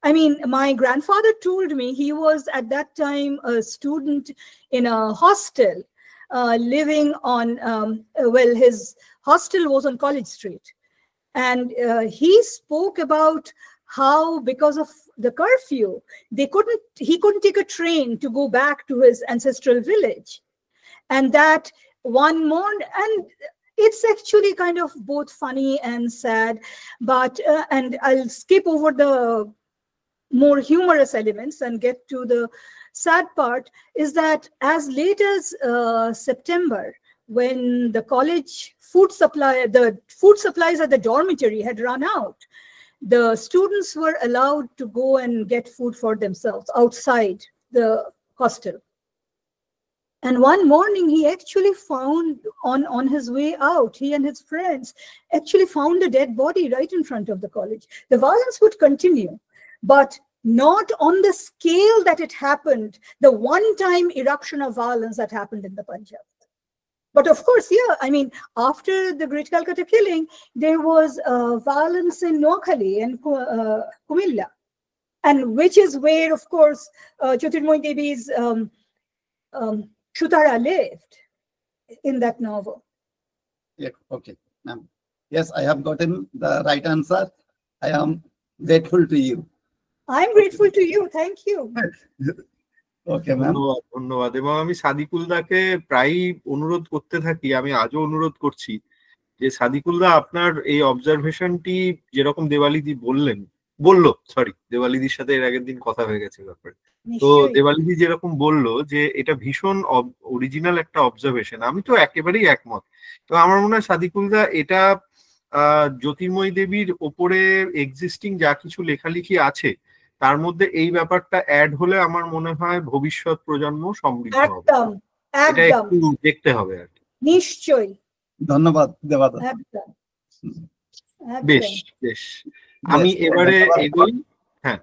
I mean, my grandfather told me he was at that time a student in a hostel, living on, well, his hostel was on College Street. And he spoke about how, because of the curfew, he couldn't take a train to go back to his ancestral village. And that one morning, and it's actually kind of both funny and sad, but, and I'll skip over the more humorous elements and get to the sad part, is that as late as September, when the college the food supplies at the dormitory had run out, the students were allowed to go and get food for themselves outside the hostel. And one morning he actually found, on his way out, he and his friends actually found a dead body right in front of the college. The violence would continue, but not on the scale that it happened, the one-time eruption of violence that happened in the Punjab. But of course, yeah, I mean, after the Great Calcutta Killing, there was violence in Noakhali and Kumilla, and which is where, of course, Jyotirmoy Devi's Shutara lived in that novel. Yeah, okay, ma'am. Yes, I have gotten the right answer. I am grateful to you. I'm grateful to you. Thank you. Okay, ma'am. ধন্যবাদ। এবং আমি সাদিকুলদাকে প্রায়ই অনুরোধ করতে থাকি, আমি আজও অনুরোধ করছি যে সাদিকুলদা আপনার এই অবজারভেশনটি যেরকম দেওয়ালিদি দেওয়ালিদির সাথে এর আগের দিন কথা হয়ে গেছে ব্যাপারে। তো দেওয়ালিদি যেরকম বললো যে এটা ভীষণ অরিজিনাল একটা অবজারভেশন, আমি তো একেবারেই একমত। তো আমার মনে হয় সাদিকুলদা এটা জ্যোতির্ময়ী দেবীর ওপরে এক্সিস্টিং যা কিছু লেখালেখি আছে তার মধ্যে এই ব্যাপারটা অ্যাড হলে আমার মনে হয় ভবিষ্যৎ প্রজন্ম সমৃদ্ধ হবে। এটা একটু দেখতে হবে আর কি। নিশ্চয়ই। ধন্যবাদ দেবাদা। বেশ বেশ, আমি এবারে এগোই। হ্যাঁ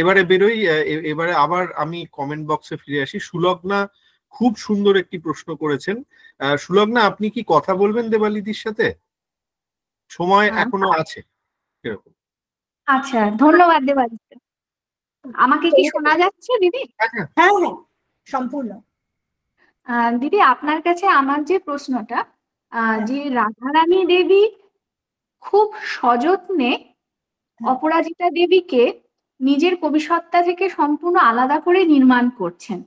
এবারে বেরোই। এবারে আবার আমি কমেন্ট বক্সে ফিরে আসি। সুলগ্না খুব সুন্দর একটি প্রশ্ন করেছেন। সুলগ্না, আপনি কি কথা বলবেন দেবালিদির সাথে? সময় এখনো আছে এরকম। আচ্ছা, ধন্যবাদ দেবালিদি। আমাকে কি শোনা যাচ্ছে দিদি? হ্যাঁ হ্যাঁ সম্পূর্ণ। দিদি, আপনার কাছে আমার যে প্রশ্নটা, যে রাধারানী দেবী খুব সযত্নে অপরাজিতা দেবীকে নিজের কবিসত্তা থেকে সম্পূর্ণ আলাদা করে নির্মাণ করছেন।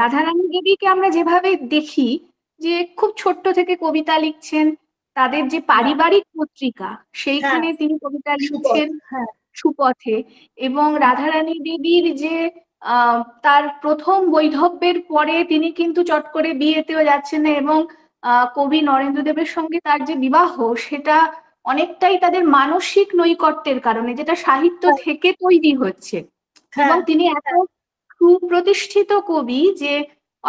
রাধারানী দেবীকে আমরা যেভাবে দেখি যে খুব ছোট্ট থেকে কবিতা লিখছেন, তাদের যে পারিবারিক পত্রিকা সেইখানে তিনি কবিতা লিখছেন সুপথে, এবং রাধারানী দেবীর যে তার প্রথম বৈধব্যের পরে তিনি কিন্তু চট করে বিয়েতেও যাচ্ছেন না, এবং কবি নরেন্দ্র দেবের সঙ্গে তার যে বিবাহ সেটা অনেকটাই তাদের মানসিক নৈকট্যের কারণে, যেটা সাহিত্য থেকে তৈরি হচ্ছে। এবং তিনি এত সুপ্রতিষ্ঠিত কবি যে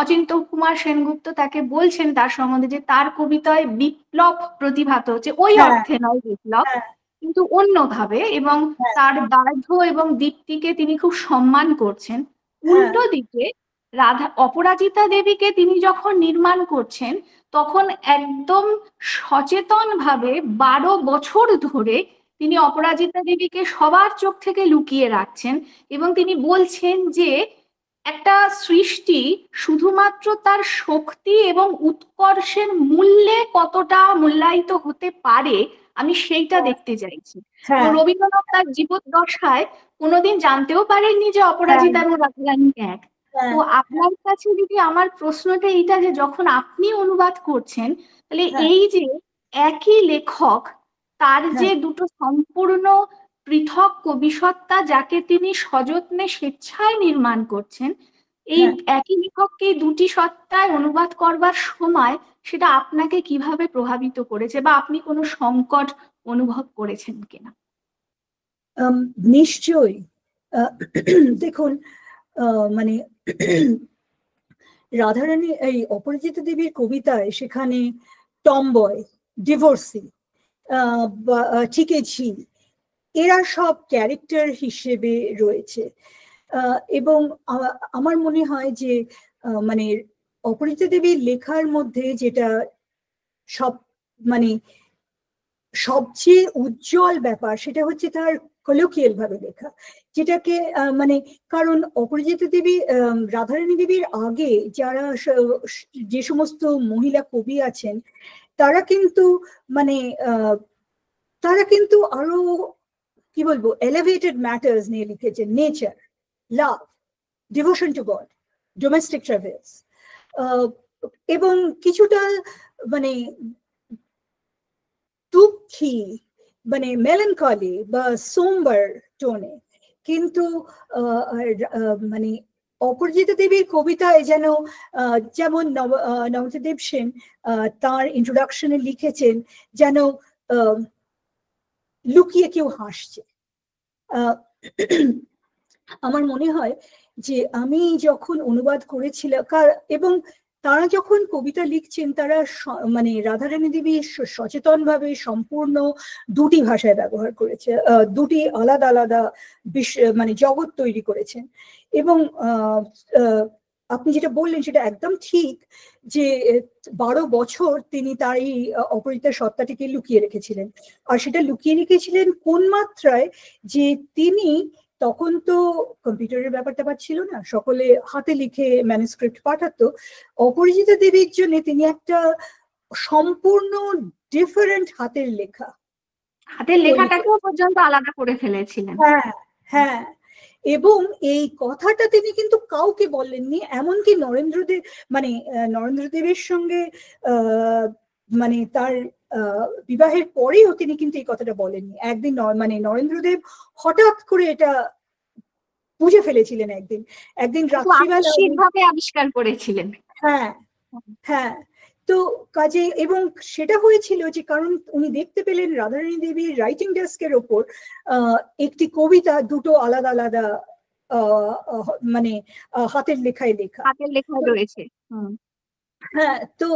অচিন্ত কুমার সেনগুপ্ত তাকে বলছেন তার সম্বন্ধে যে তার কবিতায় বিপ্লব প্রতিভাত হচ্ছে, ওই অর্থে নয় বিপ্লব, কিন্তু অন্যভাবে, এবং তার দার্ঢ এবং দীপ্তিকে তিনি খুব সম্মান করছেন। উল্টো দিকে অপরাজিতা দেবীকে তিনি যখন নির্মাণ করছেন তখন একদম সচেতনভাবে 12 বছর ধরে তিনি অপরাজিতা দেবীকে সবার চোখ থেকে লুকিয়ে রাখছেন এবং তিনি বলছেন যে একটা সৃষ্টি শুধুমাত্র তার শক্তি এবং উৎকর্ষের মূল্যে কতটা মূল্যায়িত হতে পারে আমি সেইটা দেখতে চাইছি। রবীন্দ্রনাথ তার জীবদ্দশায় কোনোদিন জানতেও পারেননি যে অপরাজিতা এবং রাধারানী এক। তো আপনার কাছে যদি আমার প্রশ্নটা এইটা যে যখন আপনি অনুবাদ করছেন তাহলে এই যে একই লেখক তার যে দুটো সম্পূর্ণ পৃথক কবিসত্তা যাকে তিনি সযত্নে স্বেচ্ছায় নির্মাণ করছেন, এই একই লেখককে দুটি সত্তায় অনুবাদ করবার সময় সেটা আপনাকে কিভাবে প্রভাবিত করেছে বা আপনি কোনো সংকট অনুভব করেছেন কিনা? নিশ্চয়ই। দেখুন, মানে রাধারানী এই অপরাজিতা দেবীর কবিতায় সেখানে টমবয়, ডিভোর্সি, ঠিকেছি, এরা সব ক্যারেক্টার হিসেবে রয়েছে। এবং আমার মনে হয় যে মানে অপরাজিতা দেবীর লেখার মধ্যে যেটা মানে সবচেয়ে উজ্জ্বল ব্যাপার সেটা হচ্ছে তার কলোকিয়াল ভাবে লেখা, যেটাকে মানে কারণ অপরাজিতা দেবী, রাধারানী দেবীর আগে যারা যে সমস্ত মহিলা কবি আছেন তারা কিন্তু মানে আরো কি বলবো এলিভেটেড ম্যাটার্স নিয়ে লিখেছেন, nature, love, devotion to god, domestic travels, এবং কিছুটা মানে দুঃখী মানে মেলানকলি বা সোমবার টোনে। কিন্তু মানে অপরাজিতা দেবীর কবিতায় যেন যেমন নবদেব সেন তার ইন্ট্রোডাকশনে লিখেছেন যেন লুকিয়ে কেউ হাসছে। আমার মনে হয় যে আমি যখন অনুবাদ করেছিলাম এবং তারা যখন কবিতা লিখছেন তারা মানে রাধারানী দেবী সচেতনভাবে সম্পূর্ণ দুটি ভাষায় ব্যবহার করেছে, দুটি আলাদা আলাদা মানে জগৎ তৈরি করেছেন। এবং আপনি যেটা বললেন সেটা একদম ঠিক যে 12 বছর তিনি তার এই অপরাজিতা সত্তাটিকে লুকিয়ে রেখেছিলেন। আর সেটা লুকিয়ে রেখেছিলেন কোন মাত্রায় যে তিনি তখন তো কম্পিউটারের ব্যাপারটা ছিল না, সকলে হাতে লিখে ম্যানুস্ক্রিপ্ট পাঠাতো। অপরাজিতা দেবীর জন্য তিনি একটা সম্পূর্ণ ডিফারেন্ট হাতের লেখাটাকেও পর্যন্ত আলাদা করে ফেলেছিলেন। হ্যাঁ, এবং এই কথাটা তিনি কিন্তু কাউকে বলেননি, এমনকি নরেন্দ্রদেবের সঙ্গে মানে তার বিবাহের পরেও তিনি কিন্তু এই কথাটা বলেননি। একদিন মানে নরেন্দ্রদেব হঠাৎ করে এটা বুঝে ফেলেছিলেন, একদিন রাত্রিবেলা আবিষ্কার করেছিলেন। হ্যাঁ, তো কাজে এবং সেটা হয়েছিল যে কারণ উনি দেখতে পেলেন রাধারানী দেবীর রাইটিং ডেস্কের ওপর একটি কবিতা দুটো আলাদা আলাদা মানে হাতের লেখায় রয়েছে। তো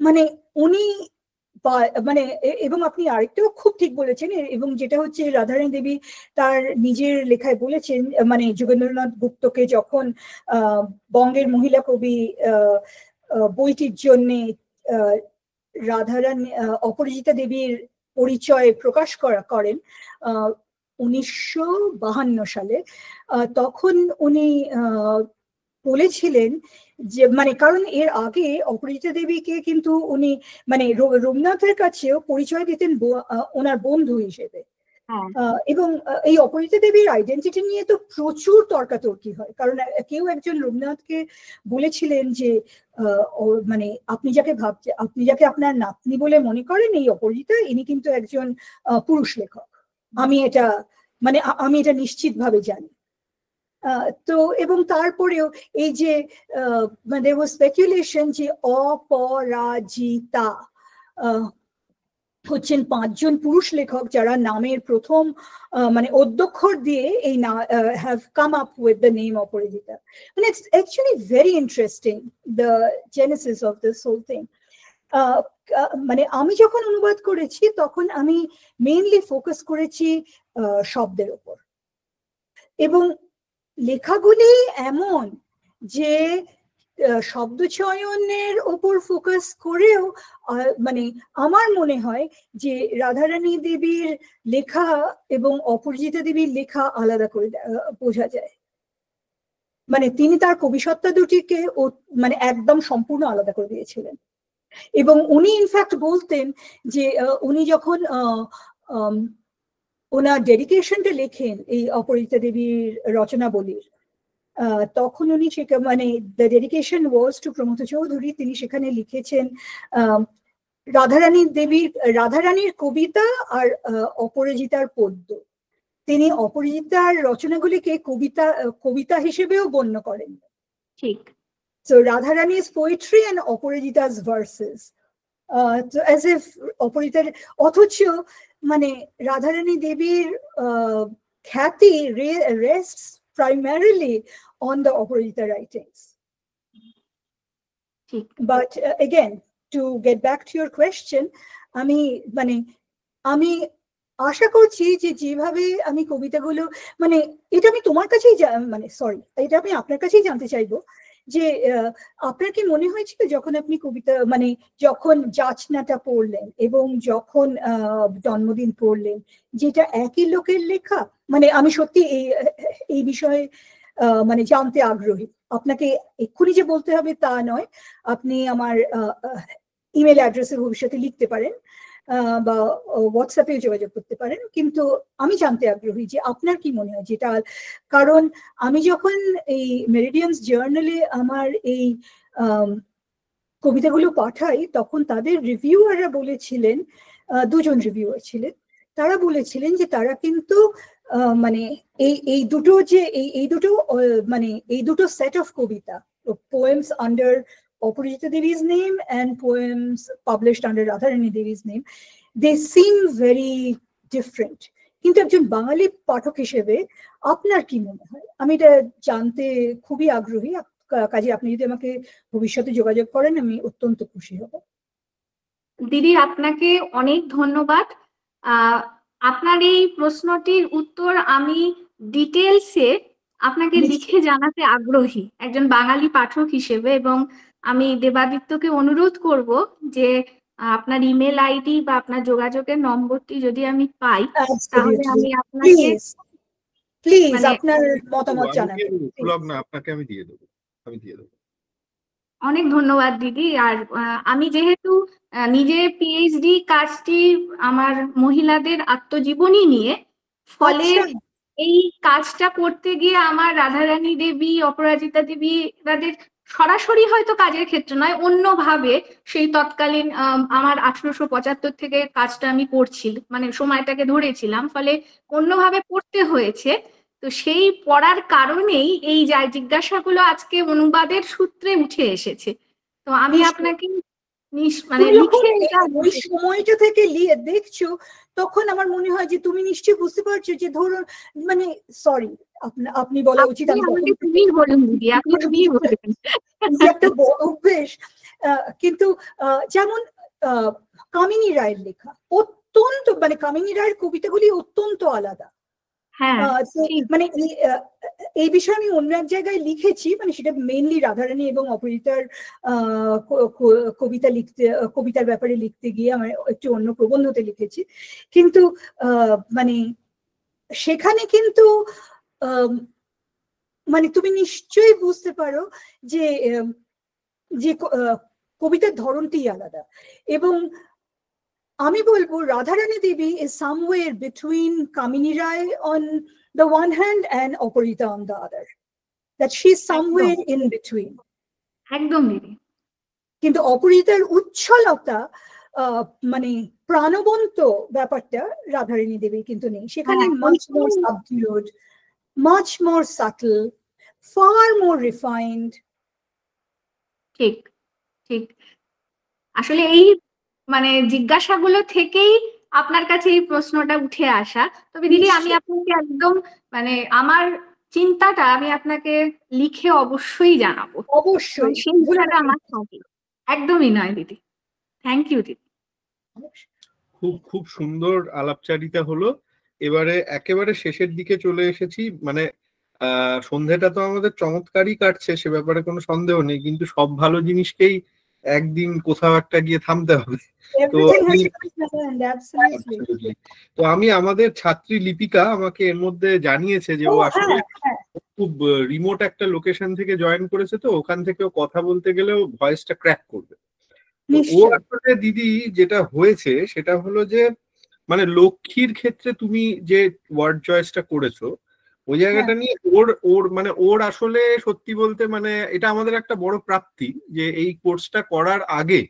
মানে উনি মানে এবং আপনি আরেকটাও খুব ঠিক বলেছেন, এবং যেটা হচ্ছে রাধারানী দেবী তার নিজের লেখায় বলেছেন, মানে যোগেন্দ্রনাথ গুপ্তকে যখন বঙ্গের মহিলা কবি বইটির জন্যে রাধারানী অপরাজিতা দেবীর পরিচয় প্রকাশ করেন 1952 সালে, তখন উনি বলেছিলেন যে মানে কারণ এর আগে অপরাজিতা দেবীকে কিন্তু উনি মানে রবীন্দ্রনাথের কাছেও পরিচয় দিতেন ওনার বন্ধু হিসেবে। এবং এই অপরাজিতা দেবীর আইডেন্টিটি নিয়ে তো প্রচুর তর্কাতর্কি হয়, কারণ কেউ একজন রবীন্দ্রনাথকে বলেছিলেন যে মানে আপনি যাকে আপনার নাতনি বলে মনে করেন এই অপরাজিতা, ইনি কিন্তু একজন পুরুষ লেখক, আমি এটা নিশ্চিতভাবে জানি। তো এবং তারপরেও এই যে there was speculation যে অপরাজিতা হচ্ছেন 5 জন পুরুষ লেখক যারা নামের প্রথম মানে অধ্যক্ষর দিয়ে এই have come up with the name Aparajita. And it's actually very interesting, the genesis of this whole thing. মানে আমি যখন অনুবাদ করেছি তখন আমি মেইনলি ফোকাস করেছি শব্দের উপর, এবং লেখাগুলি এমন যে শব্দচয়নের ওপর ফোকাস করেও মানে আমার মনে হয় যে রাধারানী দেবীর লেখা এবং অপরাজিতা দেবীর লেখা আলাদা করে বোঝা যায়। মানে তিনি তার কবিসত্তা দুটিকে মানে একদম সম্পূর্ণ আলাদা করে দিয়েছিলেন। এবং উনি ইনফ্যাক্ট বলতেন যে উনি যখন ওনার ডেডিকেশনটা লেখেন এই অপরাজিতা দেবীর রচনাবলীর, তখন উনি মানে the dedication was to Pramatha Chaudhuri. তিনি সেখানে লিখেছেন রাধারানীর কবিতা আর অপরাজিতার পদ্য। তিনি অপরাজিতার রচনাগুলিকে কবিতা হিসেবেও গণ্য করেন। ঠিক। So Radharani's poetry and Aparajita's verses. So as if অপরাজিতার, অথচ মানে রাধারানী দেবীর খ্যাতি rests primarily on the Aparajita writings. But again, to get back to your question, আমি আশা করছি যে যেভাবে আমি কবিতাগুলো, মানে এটা আমি তোমার কাছেই এটা আমি আপনার কাছেই জানতে চাইবো যে আপনার কি মনে হয়েছিল যখন আপনি কবিতা, মানে যখন যাচনাটা পড়লেন এবং যখন জন্মদিন পড়লেন, যেটা একই লোকের লেখা? মানে আমি সত্যি এই বিষয়ে মানে জানতে আগ্রহী। আপনাকে এক্ষুনি যে বলতে হবে তা নয়, আপনি আমার ইমেল অ্যাড্রেসে ভবিষ্যতে লিখতে পারেন বা হোয়াটসঅ্যাপে যোগাযোগ করতে পারেন, কিন্তু আমি জানতে আগ্রহী যে আপনার কি মনে হয় যেটা। কারণ আমি যখন এই মেরিডিয়ানস জার্নালে আমার এই কবিতাগুলো পাঠাই, তখন তাদের রিভিউয়াররা বলেছিলেন, দুজন রিভিউয়ার ছিলেন, তারা বলেছিলেন যে তারা কিন্তু মানে এই দুটো সেট অফ কবিতা, poems under Aparajita Devi's name and poems published under Radharani Devi's name, they seem very different. কিন্তু একজন বাঙালি পাঠক হিসেবে আপনার কি মনে হয়? আমি এটা জানতে খুবই আগ্রহী। কাজে আপনি যদি আমাকে ভবিষ্যতে যোগাযোগ করেন, আমি অত্যন্ত খুশি হব। দিদি, আপনাকে অনেক ধন্যবাদ। আপনার এই প্রশ্নটির উত্তর আমি ডিটেলসে আপনাকে লিখে জানাতে আগ্রহী একজন বাঙালি পাঠক হিসেবে, এবং আমি দেবাদিত্যকে অনুরোধ করব যে আপনার ইমেল আইডি বা আপনার যোগাযোগের নম্বরটি যদি আমি পাই, তাহলে আমি আপনাকে প্লিজ আপনার মতামত জানাবেন। আপনাকে আমি দিয়ে দেব। অনেক ধন্যবাদ দিদি। আর আমি যেহেতু নিজে পিএইচডি কাজটি আমার মহিলাদের আত্মজীবনী নিয়ে, ফলে এই কাজটা করতে গিয়ে আমার রাধারানী দেবী, অপরাজিতা দেবী তাদের সরাসরি হয়তো কাজের ক্ষেত্রে নয়, অন্যভাবে সেই তৎকালীন আমার 1875 থেকে কাজটা আমি করছি, মানে সময়টাকে ধরেছিলাম, ফলে অন্যভাবে পড়তে হয়েছে। তো সেই পড়ার কারণেই এই জিজ্ঞাসাগুলো আজকে অনুবাদের সূত্রে উঠে এসেছে। তো আমি আপনাকে মানে ওই সময়টা থেকে দেখছো, তখন আমার মনে হয় যে তুমি নিশ্চয়ই বুঝতে পারছো যে ধরুন, মানে সরি আপনি বলা উচিত, তুমি বলুন দিদি, আপনি একটা বড় অভ্যেস। কিন্তু যেমন কামিনী রায়ের লেখা অত্যন্ত, মানে কামিনী রায়ের কবিতাগুলি অত্যন্ত আলাদা। মানে এই বিষয়ে আমি অন্য এক জায়গায় লিখেছি, মানে সেটা মেইনলি রাধারানী এবং অপরাজিতার কবিতার ব্যাপারে লিখতে গিয়ে আমার একটু অন্য প্রবন্ধতে লিখেছি। কিন্তু মানে সেখানে কিন্তু মানে তুমি নিশ্চয়ই বুঝতে পারো যে কবিতার ধরনটি আলাদা। এবং আমি বলবো Radharani Devi is somewhere between Kamini Rai on the one hand and Aparajita on the other. That she's somewhere in between. একদম দিদি। কিন্তু অপরাজিতার উচ্ছলতা, মানে প্রাণবন্ত ব্যাপারটা রাধারানী দেবী কিন্তু নেই। সেখানে much more subdued, much more subtle, far more refined. ঠিক ঠিক। আসলে এই মানে জিজ্ঞাসাগুলো থেকেই আপনার কাছে এই প্রশ্নটা উঠে আসা। তবে দিদি, আমি আপনাকে একদম মানে আমার চিন্তাটা আমি আপনাকে লিখে অবশ্যই জানাবো। অবশ্যই, সেই ইচ্ছাটা আমার থাকে। একদমই নয় দিদি। থ্যাংক ইউ দিদি। খুব সুন্দর আলাপচারিতা হলো। এবারে একেবারে শেষের দিকে চলে এসেছি। মানে সন্ধেটা তো আমাদের চমৎকারই কাটছে, সে ব্যাপারে কোনো সন্দেহ নেই, কিন্তু সব ভালো জিনিসকেই একদিন কোথাও একটা গিয়ে থামতে হবে। তো আমি আমাদের ছাত্রী লিপিকা আমাকে এর মধ্যে জানিয়েছে যে ও আসলে খুব রিমোট একটা লোকেশন থেকে জয়েন করেছে, তো ওখান থেকে ও কথা বলতে গেলেও ভয়েসটা ক্র্যাক করবে। ও আসলে দিদি যেটা হয়েছে সেটা হলো যে মানে লক্ষ্মীর ক্ষেত্রে তুমি যে ওয়ার্ড চয়েসটা করেছো ওই জায়গাটা নিয়ে ওর আসলে সত্যি বলতে মানে এটা আমাদের একটা বড় প্রাপ্তি যে এই কোর্সটা করার আগে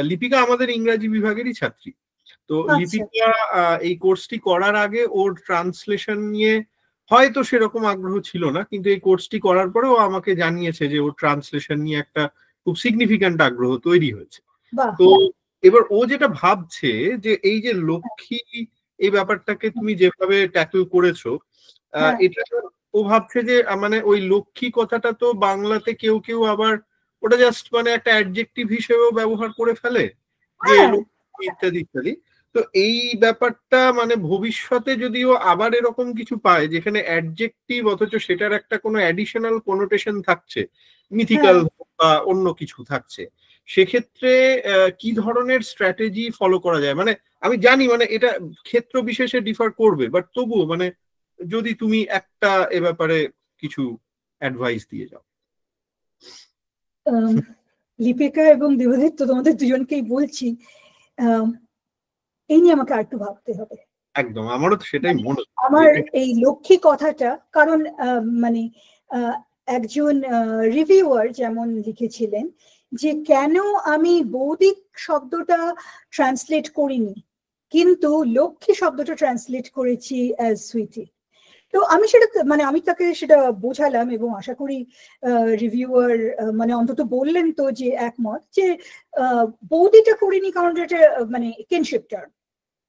লিপিকা আমাদের ইংরাজি বিভাগেরই ছাত্রী, তো লিপিকা এই কোর্সটি করার আগে ওর ট্রান্সলেশন নিয়ে হয়তো সেরকম আগ্রহ ছিল না, কিন্তু এই কোর্সটি করার পরে ও আমাকে জানিয়েছে যে ওর ট্রান্সলেশন নিয়ে একটা খুব সিগনিফিক্যান্ট আগ্রহ তৈরি হয়েছে। তো এবার ও যেটা ভাবছে যে এই যে লক্ষ্মী এই ব্যাপারটাকে তুমি যেভাবে ট্যাকল করেছো, এটা ও ভাবছে যে মানে ওই লক্ষ্মী কথাটা তো বাংলাতে কেউ কেউ আবার ওটা জাস্ট মানে একটা অ্যাডজেক্টিভ হিসেবেও ব্যবহার করে ফেলে যে লক্ষ্মী ইত্যাদি ইত্যাদি। তো এই ব্যাপারটা মানে ভবিষ্যতে যদিও আবার এরকম কিছু পায় যেখানে অ্যাডজেক্টিভ অথচ সেটার একটা কোনো অ্যাডিশনাল কোনোটেশন থাকছে, মিথিক্যাল বা অন্য কিছু থাকছে, সেক্ষেত্রে কি ধরনের স্ট্র্যাটেজি ফলো করা যায়? মানে আমি জানি মানে এটা ক্ষেত্র বিশেষে ডিফার করবে, বাট তবুও মানে যদি তুমি একটা এ ব্যাপারে কিছু অ্যাডভাইস দিয়ে যাও। লিপিকা এবং দেবদত্ত তোমাদের দুজনকেই বলছি এই নিয়ে আমাকে আরেকটু ভাবতে হবে। একদম, আমারও তো সেটাই মনে হয়। আমার এই লক্ষ্মী কথাটা কারণ মানে একজন রিভিউয়ার যেমন লিখেছিলেন যে কেন আমি বৌদিক শব্দটা ট্রান্সলেট করিনি কিন্তু লক্ষ্মী শব্দটা ট্রান্সলেট করেছি অ্যাজ সুইটি। তো আমি সেটা মানে আমি তাকে সেটা বোঝালাম এবং আশা করি রিভিউয়ার মানে অন্তত বললেন তো যে একমত যে বৌদিটা করিনি কারণ এটা মানে কিনশিপ টার্ম,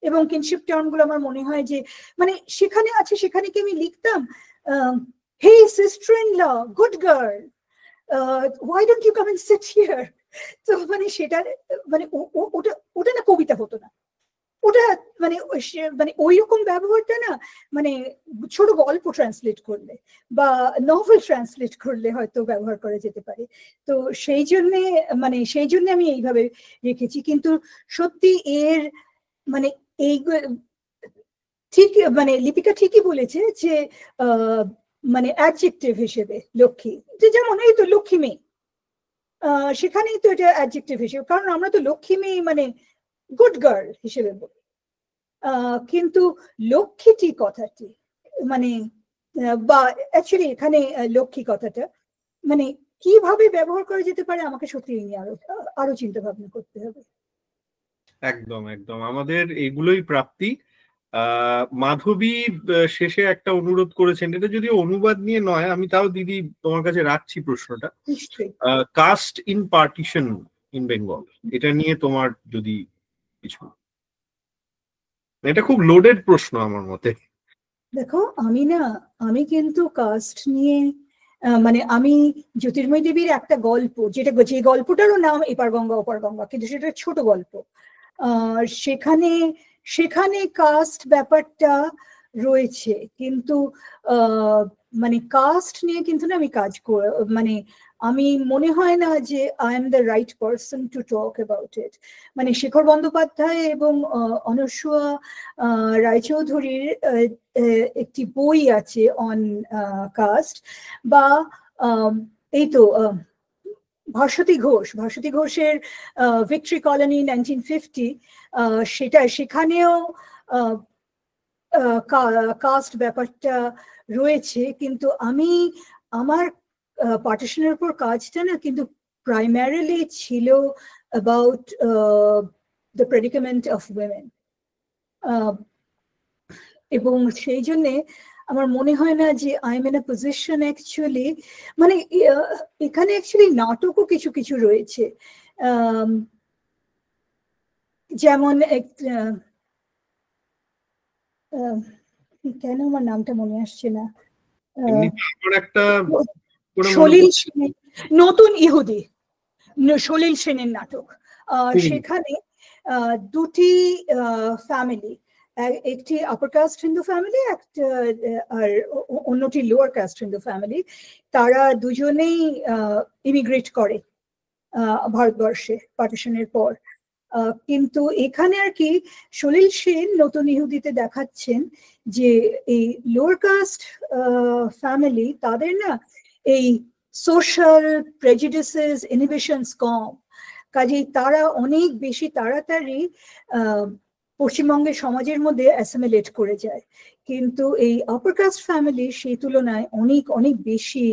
এবং কিনশিপ টার্ম গুলো আমার মনে হয় যে মানে সেখানে আছে, সেখানে কি আমি লিখতাম hey sister in law good girl why don't you come and sit here? তো মানে সেটা মানে ওটা না কবিতা হতো না, ওটা মানে মানে ওই রকম ব্যবহারটা না মানে ছোট গল্প ট্রান্সলেট করলে বা নভেল ট্রান্সলেট করলে হয়তো ব্যবহার করা যেতে পারে। তো সেই জন্য আমি এইভাবে রেখেছি। কিন্তু সত্যি এর মানে এই ঠিক মানে লিপিকা ঠিকই বলেছে যে মানে অ্যাডজেক্টিভ হিসেবে লক্ষ্মী, যে যেমন এই তো লক্ষ্মী মেয়ে, সেখানেই তো এটা অ্যাডজেক্টিভ হিসেবে, কারণ আমরা তো লক্ষ্মী মেয়ে মানে গুড গার্ল হিসেবে বলি, কিন্তু লক্ষ্মীটি কথাটি মানে বা অ্যাকচুয়ালি এখানে লক্ষ্মী কথাটা মানে কিভাবে ব্যবহার করা যেতে পারে আমাকে সত্যি নিয়ে আরো চিন্তা ভাবনা করতে হবে। একদম একদম, আমাদের এগুলোই প্রাপ্তি। মাধবী শেষে একটা অনুরোধ করেছেন, এটা যদিও অনুবাদ নিয়ে নয়, আমি তাও দিদি তোমার কাছে রাখছি প্রশ্নটা। Caste in partition in Bengal, এটা নিয়ে তোমার যদি কিছু, এটা খুব লোডেড প্রশ্ন আমার মতে। দেখো আমি কিন্তু কাস্ট নিয়ে মানে আমি জ্যোতির্ময় দেবীর একটা গল্প যে গল্পটারও নাম এপার গঙ্গা ওপার গঙ্গা, কিন্তু সেটা ছোট গল্প, সেখানে কাস্ট ব্যাপারটা রয়েছে, কিন্তু মানে কাস্ট নিয়ে কিন্তু না আমি কাজ করে মানে আমি মনে হয় না যে I am the right person to talk about it. মানে শেখর বন্দ্যোপাধ্যায় এবং অনস্যা রায়চৌধুরীর একটি বই আছে অন কাস্ট, বা এই তো ভাস্বতী ঘোষের ভিক্টরি কলোনি 1950, সেখানেও কাস্ট ব্যাপারটা রয়েছে, কিন্তু আমার পার্টিশনের উপর কাজটা না কিন্তু প্রাইমারিলি ছিল অ্যাবাউট দ্য প্রেডিকামেন্ট অফ উইমেন, এবং সেই জন্যে আমার মনে হয় না যে I am in a position actually, মানে এখানে অ্যাকচুয়ালি নাটকও কিছু কিছু রয়েছে, যেমন কেন আমার নামটা মনে আসছে না, সলিল সেনের নতুন ইহুদি, সলিল সেনের নাটক, সেখানে দুটি ফ্যামিলি, একটি আপার কাস্ট হিন্দু ফ্যামিলি, একটা আর অন্যটি লোয়ার কাস্ট হিন্দু ফ্যামিলি। তারা দুজনেই ইমিগ্রেট করে ভারতবর্ষে পার্টিশনের পর। কিন্তু এখানে আর কি সলিল সেন নতুন ইহুদিতে দেখাচ্ছেন যে এই লোয়ার কাস্ট ফ্যামিলি, তাদের না এই সোশ্যাল প্রেজুডিসেস ইনহিবিশনস কম, কাজেই তারা অনেক বেশি তাড়াতাড়ি পশ্চিমবঙ্গের সমাজের মধ্যে অ্যাসিমিলেট করে যায়। কিন্তু এই আপার কাস্ট ফ্যামিলি সেই তুলনায় অনেক অনেক বেশি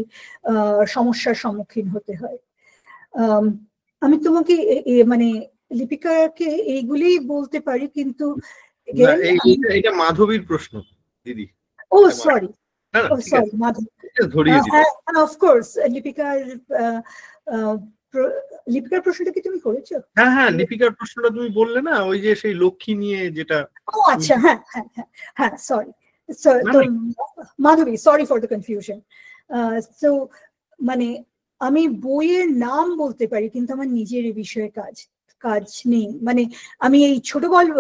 সমস্যার সম্মুখীন হতে হয়। আমি তোমাকে মানে লিপিকাকে এইগুলি বলতে পারি, কিন্তু এটা মাধবীর প্রশ্ন দিদি। ও সরি, সরি মাধবী, অফকোর্স লিপিকার লিপিকার প্রশ্নটা কি তুমি করেছো? হ্যাঁ হ্যাঁ, লিপিকার প্রশ্নটা তুমি বললে না, ওই যে সেই লক্ষ্মী নিয়ে যেটা। ও আচ্ছা, হ্যাঁ হ্যাঁ হ্যাঁ হ্যাঁ, sorry Madhabi, sorry for the confusion. So মানে আমি বইয়ের নাম বলতে পারি, কিন্তু আমার নিজের এই বিষয়ে কাজ নেই। মানে আমি এই ছোট গল্প,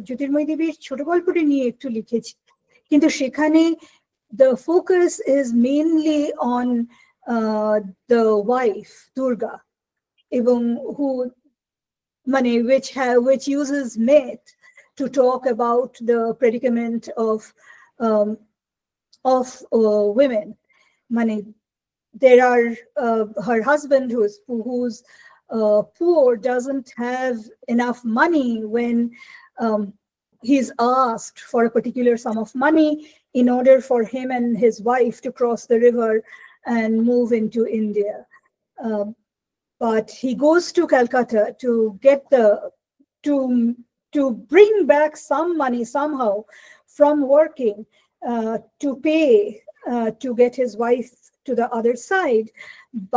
জ্যোতির্ময় দেবীর ছোট গল্পটি নিয়ে একটু লিখেছি, কিন্তু সেখানে the focus is mainly on the wife Durga, এবং who মানে which uses myth to talk about the predicament of women. Mane there are her husband who's poor, doesn't have enough money when he's asked for a particular sum of money in order for him and his wife to cross the river and move into India. But he goes to Calcutta to get to bring back some money somehow from working to pay to get his wife to the other side.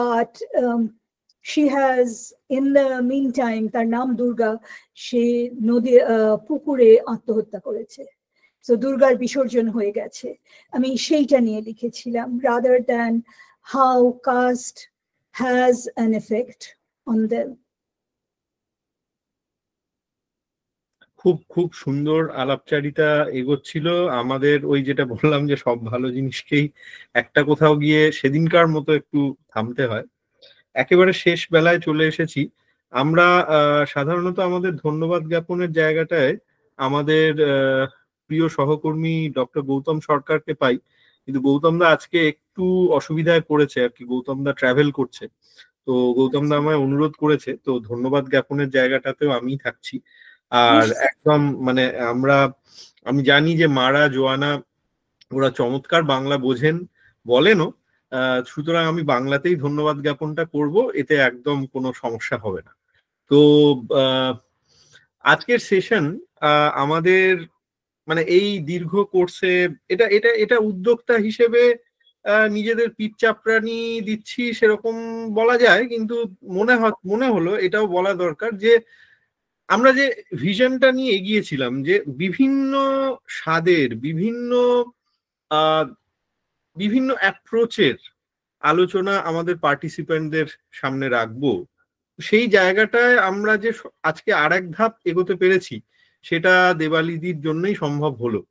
But she has, in the meantime, তার নাম দুর্গা, সে নদী পুকুরে আত্মহত্যা করেছে। So দুর্গার বিসর্জন হয়ে গেছে। আমি সেইটা নিয়ে লিখেছিলাম, rather than how caste has an effect on them. খুব খুব সুন্দর আলাপচারিতা এগোচ্ছিল আমাদের। ওই যেটা বললাম যে সব ভালো জিনিসকেই একটা কোথাও গিয়ে সেদিনকার মতো একটু থামতে হয়। একেবারে শেষ বেলায় চলে এসেছি আমরা। সাধারণত আমাদের ধন্যবাদ জ্ঞাপনের জায়গাটায় আমাদের প্রিয় সহকর্মী ডক্টর গৌতম সরকারকে পাই, কিন্তু গৌতম দা আজকে একটু অসুবিধায় পড়েছে আর কি। গৌতম দা ট্রাভেল করছে, তো গৌতম দা আমায় অনুরোধ করেছে, তো ধন্যবাদ জ্ঞাপনের জায়গাটাতেও আমি থাকছি। আর একদম মানে আমি জানি যে মারা জোয়ানা ওরা চমৎকার বাংলা বোঝেন, বলেনও, সুতরাং আমি বাংলাতেই ধন্যবাদ জ্ঞাপনটা করব, এতে একদম কোনো সমস্যা হবে না। তো আজকের সেশন আমাদের মানে এই দীর্ঘ কোর্সে এটা উদ্যোক্তা হিসেবে নিজেদের পিঠ চাপড়ানি দিচ্ছি সেরকম বলা যায়, কিন্তু মনে হলো এটাও বলা দরকার যে আমরা যে ভিশনটা নিয়ে এগিয়েছিলাম, যে বিভিন্ন স্বাদের বিভিন্ন অ্যাপ্রোচের আলোচনা আমাদের পার্টিসিপেন্টদের সামনে রাখবো, সেই জায়গাটায় আমরা যে আজকে আরেক ধাপ এগোতে পেরেছি সেটা দেবালিদির জন্যই সম্ভব হলো।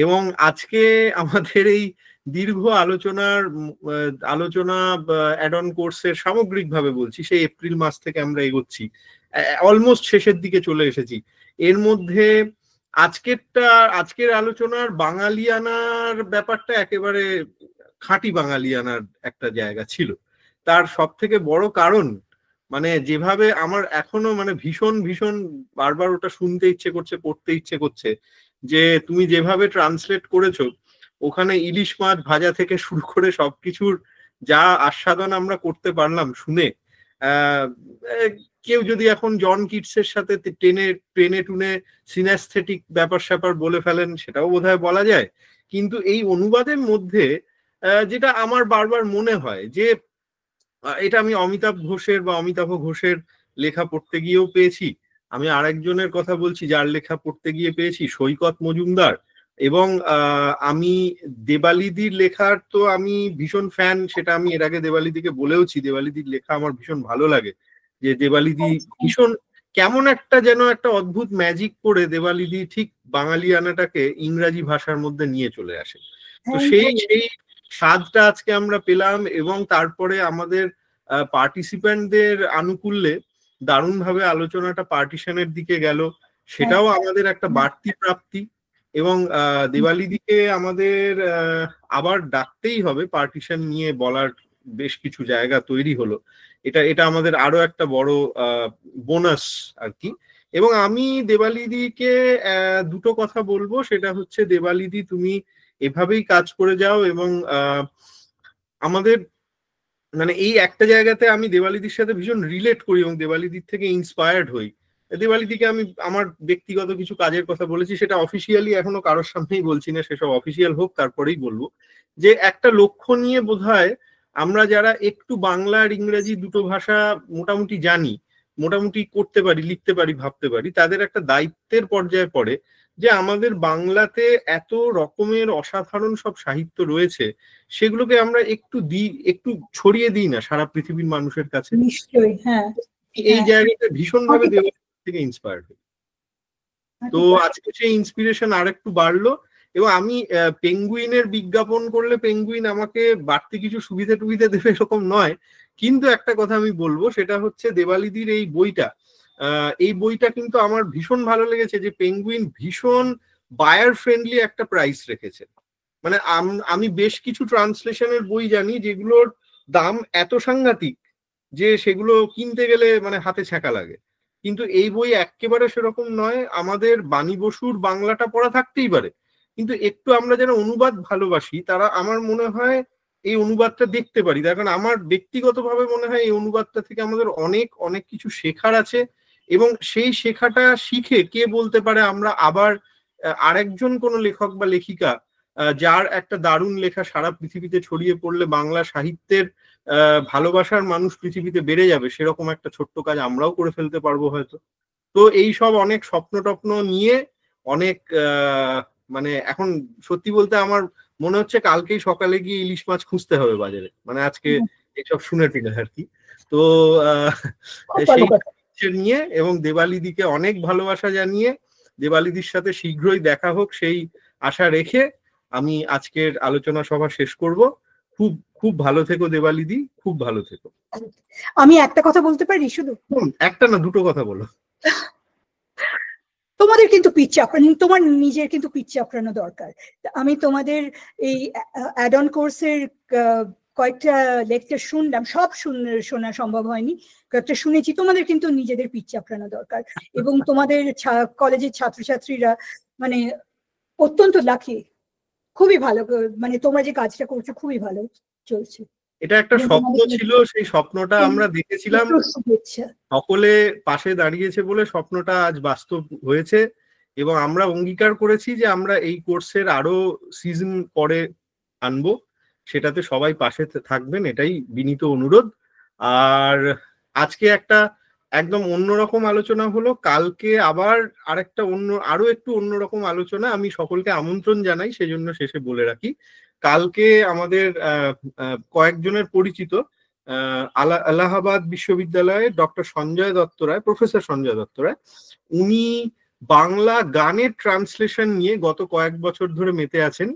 এবং আজকে আমাদের এই দীর্ঘ আলোচনা অ্যাড অন কোর্সের সামগ্রিকভাবে বলছি, সেই এপ্রিল মাস থেকে আমরা এগোচ্ছি, অলমোস্ট শেষের দিকে চলে এসেছি। এর মধ্যে আজকের আলোচনার বাঙালিয়ানার ব্যাপারটা একেবারে খাঁটি বাঙালিয়ানার একটা জায়গা ছিল। তার সব থেকে বড় কারণ মানে যেভাবে আমার এখনো মানে ভীষণ ভীষণ বারবার ওটা শুনতে ইচ্ছে করছে, পড়তে ইচ্ছে করছে, যে তুমি যেভাবে ট্রান্সলেট করেছো, ওখানে ইলিশ মাছ ভাজা থেকে শুরু করে সবকিছুর যা আস্বাদন আমরা করতে পারলাম শুনে, কেউ যদি এখন জন কিটসের সাথে টেনে টুনে সিনাস্থেটিক ব্যাপার স্যাপার বলে ফেলেন, সেটাও বোধহয় বলা যায়। কিন্তু এই অনুবাদের মধ্যে যেটা আমার বারবার মনে হয় যে এটা আমি অমিতাভ ঘোষের লেখা পড়তে গিয়েও পেয়েছি, আমি আরেকজনের কথা বলছি যার লেখা পড়তে গিয়ে পেয়েছি, সৈকত মজুমদার। এবং আমি দেবালিদির লেখার তো আমি ভীষণ ফ্যান, সেটা আমি এর আগে দেবালিদিকে বলেওছি। দেবালিদির লেখা আমার ভীষণ ভালো লাগে, যে দেবালিদি কেমন একটা যেন একটা অদ্ভুত ম্যাজিক করে দেবালিদি ঠিক বাঙালিয়ানাটাকে ইংরাজি ভাষার মধ্যে নিয়ে চলে আসে। তো সেই স্বাদটা আজকে আমরা পেলাম, এবং তারপরে আমাদের পার্টিসিপেন্টদের আনুকূল্যে দারুণভাবে আলোচনাটা পার্টিশনের দিকে গেল, সেটাও আমাদের একটা বাড়তি প্রাপ্তি। এবং দেবালিদিকে আমাদের আবার ডাকতেই হবে, পার্টিশন নিয়ে বলার বেশ কিছু জায়গা তৈরি হলো, এটা আমাদের আরো একটা বড় বোনাস আর কি। এবং আমি দেবালিদিকে দুটো কথা বলবো, সেটা হচ্ছে দেবালিদি তুমি এভাবেই কাজ করে যাও, এবং আমাদের মানে এই একটা জায়গাতে আমি দেবালিদির সাথে ভীষণ রিলেট করি এবং দেবালিদির থেকে ইন্সপায়ার্ড হই। দেবালিদিকে আমি আমার ব্যক্তিগত কিছু কাজের কথা বলেছি, সেটা অফিসিয়ালি এখনো কারোর সামনেই বলছি না, সেসব অফিসিয়াল হোক তারপরেই বলবো। যে একটা লক্ষ্য নিয়ে বোধহয় আমরা যারা একটু বাংলা আর ইংরেজি দুটো ভাষা মোটামুটি জানি, মোটামুটি করতে পারি, লিখতে পারি, ভাবতে পারি, তাদের একটা দায়িত্বের পর্যায়ে পড়ে যে আমাদের বাংলাতে এত রকমের অসাধারণ সব সাহিত্য রয়েছে, সেগুলোকে আমরা একটু ছড়িয়ে দিই না সারা পৃথিবীর মানুষের কাছে। নিশ্চয়ই, হ্যাঁ। এই জায়গাটা ভীষণভাবে দেবালিদি থেকে ইন্সপায়ার্ড হই। তো আজকে সেই ইন্সপিরেশন আর একটু বাড়লো, এবং আমি পেঙ্গুইনের বিজ্ঞাপন করলে পেঙ্গুইন আমাকে বাড়তি কিছু সুবিধা টুবিধা দেবে এরকম নয়, কিন্তু একটা কথা আমি বলবো, সেটা হচ্ছে দেবালিদির এই বইটা কিন্তু আমার ভীষণ ভালো লেগেছে যে পেঙ্গুইন ভীষণ বায়ার ফ্রেন্ডলি একটা প্রাইস রেখেছে। মানে আমি বেশ কিছু ট্রান্সলেশনের বই জানি যেগুলোর দাম এত সাংঘাতিক যে সেগুলো কিনতে গেলে মানে হাতে ছ্যাঁকা লাগে, কিন্তু এই বই একেবারে সেরকম নয়। আমাদের বাণী বসুর বাংলাটা পড়া থাকতেই পারে, কিন্তু একটু আমরা যারা অনুবাদ ভালোবাসি তারা আমার মনে হয় এই অনুবাদটা দেখতে পারি, তার কারণ আমার ব্যক্তিগতভাবে মনে হয় এই অনুবাদটা থেকে আমাদের অনেক অনেক কিছু শেখার আছে, এবং সেই শেখাটা শিখে কে বলতে পারে আমরা আবার আরেকজন কোনো লেখক বা লেখিকা যার একটা দারুণ লেখা সারা পৃথিবীতে ছড়িয়ে পড়লে বাংলা সাহিত্যের ভালোবাসার মানুষ পৃথিবীতে বেড়ে যাবে, সেরকম একটা ছোট্ট কাজ আমরাও করে ফেলতে পারবো হয়তো। তো এই সব অনেক স্বপ্ন টপ্ন নিয়ে অনেক মানে এখন সত্যি বলতে আমার মনে হচ্ছে কালকেই সকালে গিয়ে ইলিশ মাছ খুঁজতে হবে বাজারে, মানে আজকে এইসব শুনে ফেলে আর কি। তো সেই নিয়ে এবং দেবালিদিকে অনেক ভালোবাসা জানিয়ে দেবালিদির সাথে শীঘ্রই দেখা হোক সেই আশা রেখে আমি আজকের আলোচনা সভা শেষ করব। খুব খুব ভালো থেকো দেবালিদি, খুব ভালো থেকো। আমি একটা কথা বলতে পারি শুধু? একটা না, দুটো কথা বলো। তোমাদের কিন্তু পিচ চাপড়ানো, তোমার নিজের কিন্তু পিচ চাপড়ানো দরকার। আমি তোমাদের এই অ্যাড অন কোর্সের কয়েকটা লেকচার শুনলাম, সব শোনা সম্ভব হয়নি, কয়েকটা শুনেছি। তোমাদের কিন্তু নিজেদের পিচ চাপড়ানো দরকার, এবং তোমাদের কলেজের ছাত্রছাত্রীরা মানে অত্যন্ত লাকি, খুবই ভালো, মানে তোমরা যে কাজটা করছো খুবই ভালো চলছে। এটা একটা স্বপ্ন ছিল, সেই স্বপ্নটা আমরা দেখেছিলাম, সকলে পাশে দাঁড়িয়েছে বলে স্বপ্নটা আজ বাস্তব হয়েছে, এবং আমরা অঙ্গীকার করেছি যে আমরা এই কোর্সের আরো সিজন পরে আনবো, সেটাতে সবাই পাশে থাকবেন, এটাই বিনীত অনুরোধ। আর আজকে একটা একদম অন্যরকম আলোচনা হলো, কালকে আবার আরো একটু অন্যরকম আলোচনা আমি সকলকে আমন্ত্রণ জানাই, সেজন্য শেষে বলে রাখি। কালকে আমাদের কয়েকজনের পরিচিত এলাহাবাদ বিশ্ববিদ্যালয়ের ডক্টর সঞ্জয় দত্ত রায়, প্রফেসর সঞ্জয় দত্ত রায়, উনি বাংলা গানের ট্রান্সলেশন নিয়ে গত কয়েক বছর ধরে মেতে আছেন।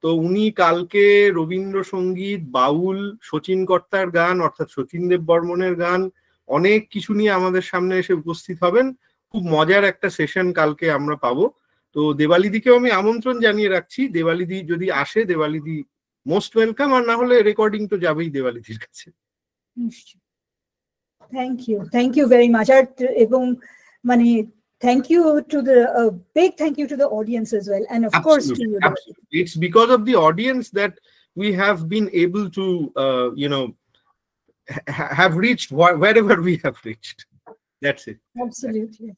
তো উনি কালকে রবীন্দ্রসঙ্গীত, বাউল, শচীন কর্তার গান অর্থাৎ শচীন দেব বর্মনের গান, অনেক কিছু নিয়ে আমাদের সামনে এসে উপস্থিত হবেন। খুব মজার একটা সেশন কালকে আমরা পাবো। তো দেবালিদিকেও আমি আমন্ত্রণ জানিয়ে রাখছি, দেবালিদি যদি আসে, দেবালিদি মোস্ট ওয়েলকাম, আর না হলে রেকর্ডিং তো যাবেই দেবালিদির কাছে। Thank you very much. আর এবং মানে thank you to the big thank you to the audience as well, and of course to you. Absolutely. It's because of the audience that we have been able to have reached wherever we have reached. That's it. Absolutely.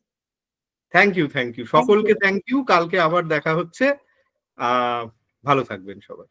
Thank you সকলকে thank you. কালকে আবার দেখা হচ্ছে, ভালো থাকবেন সবাই।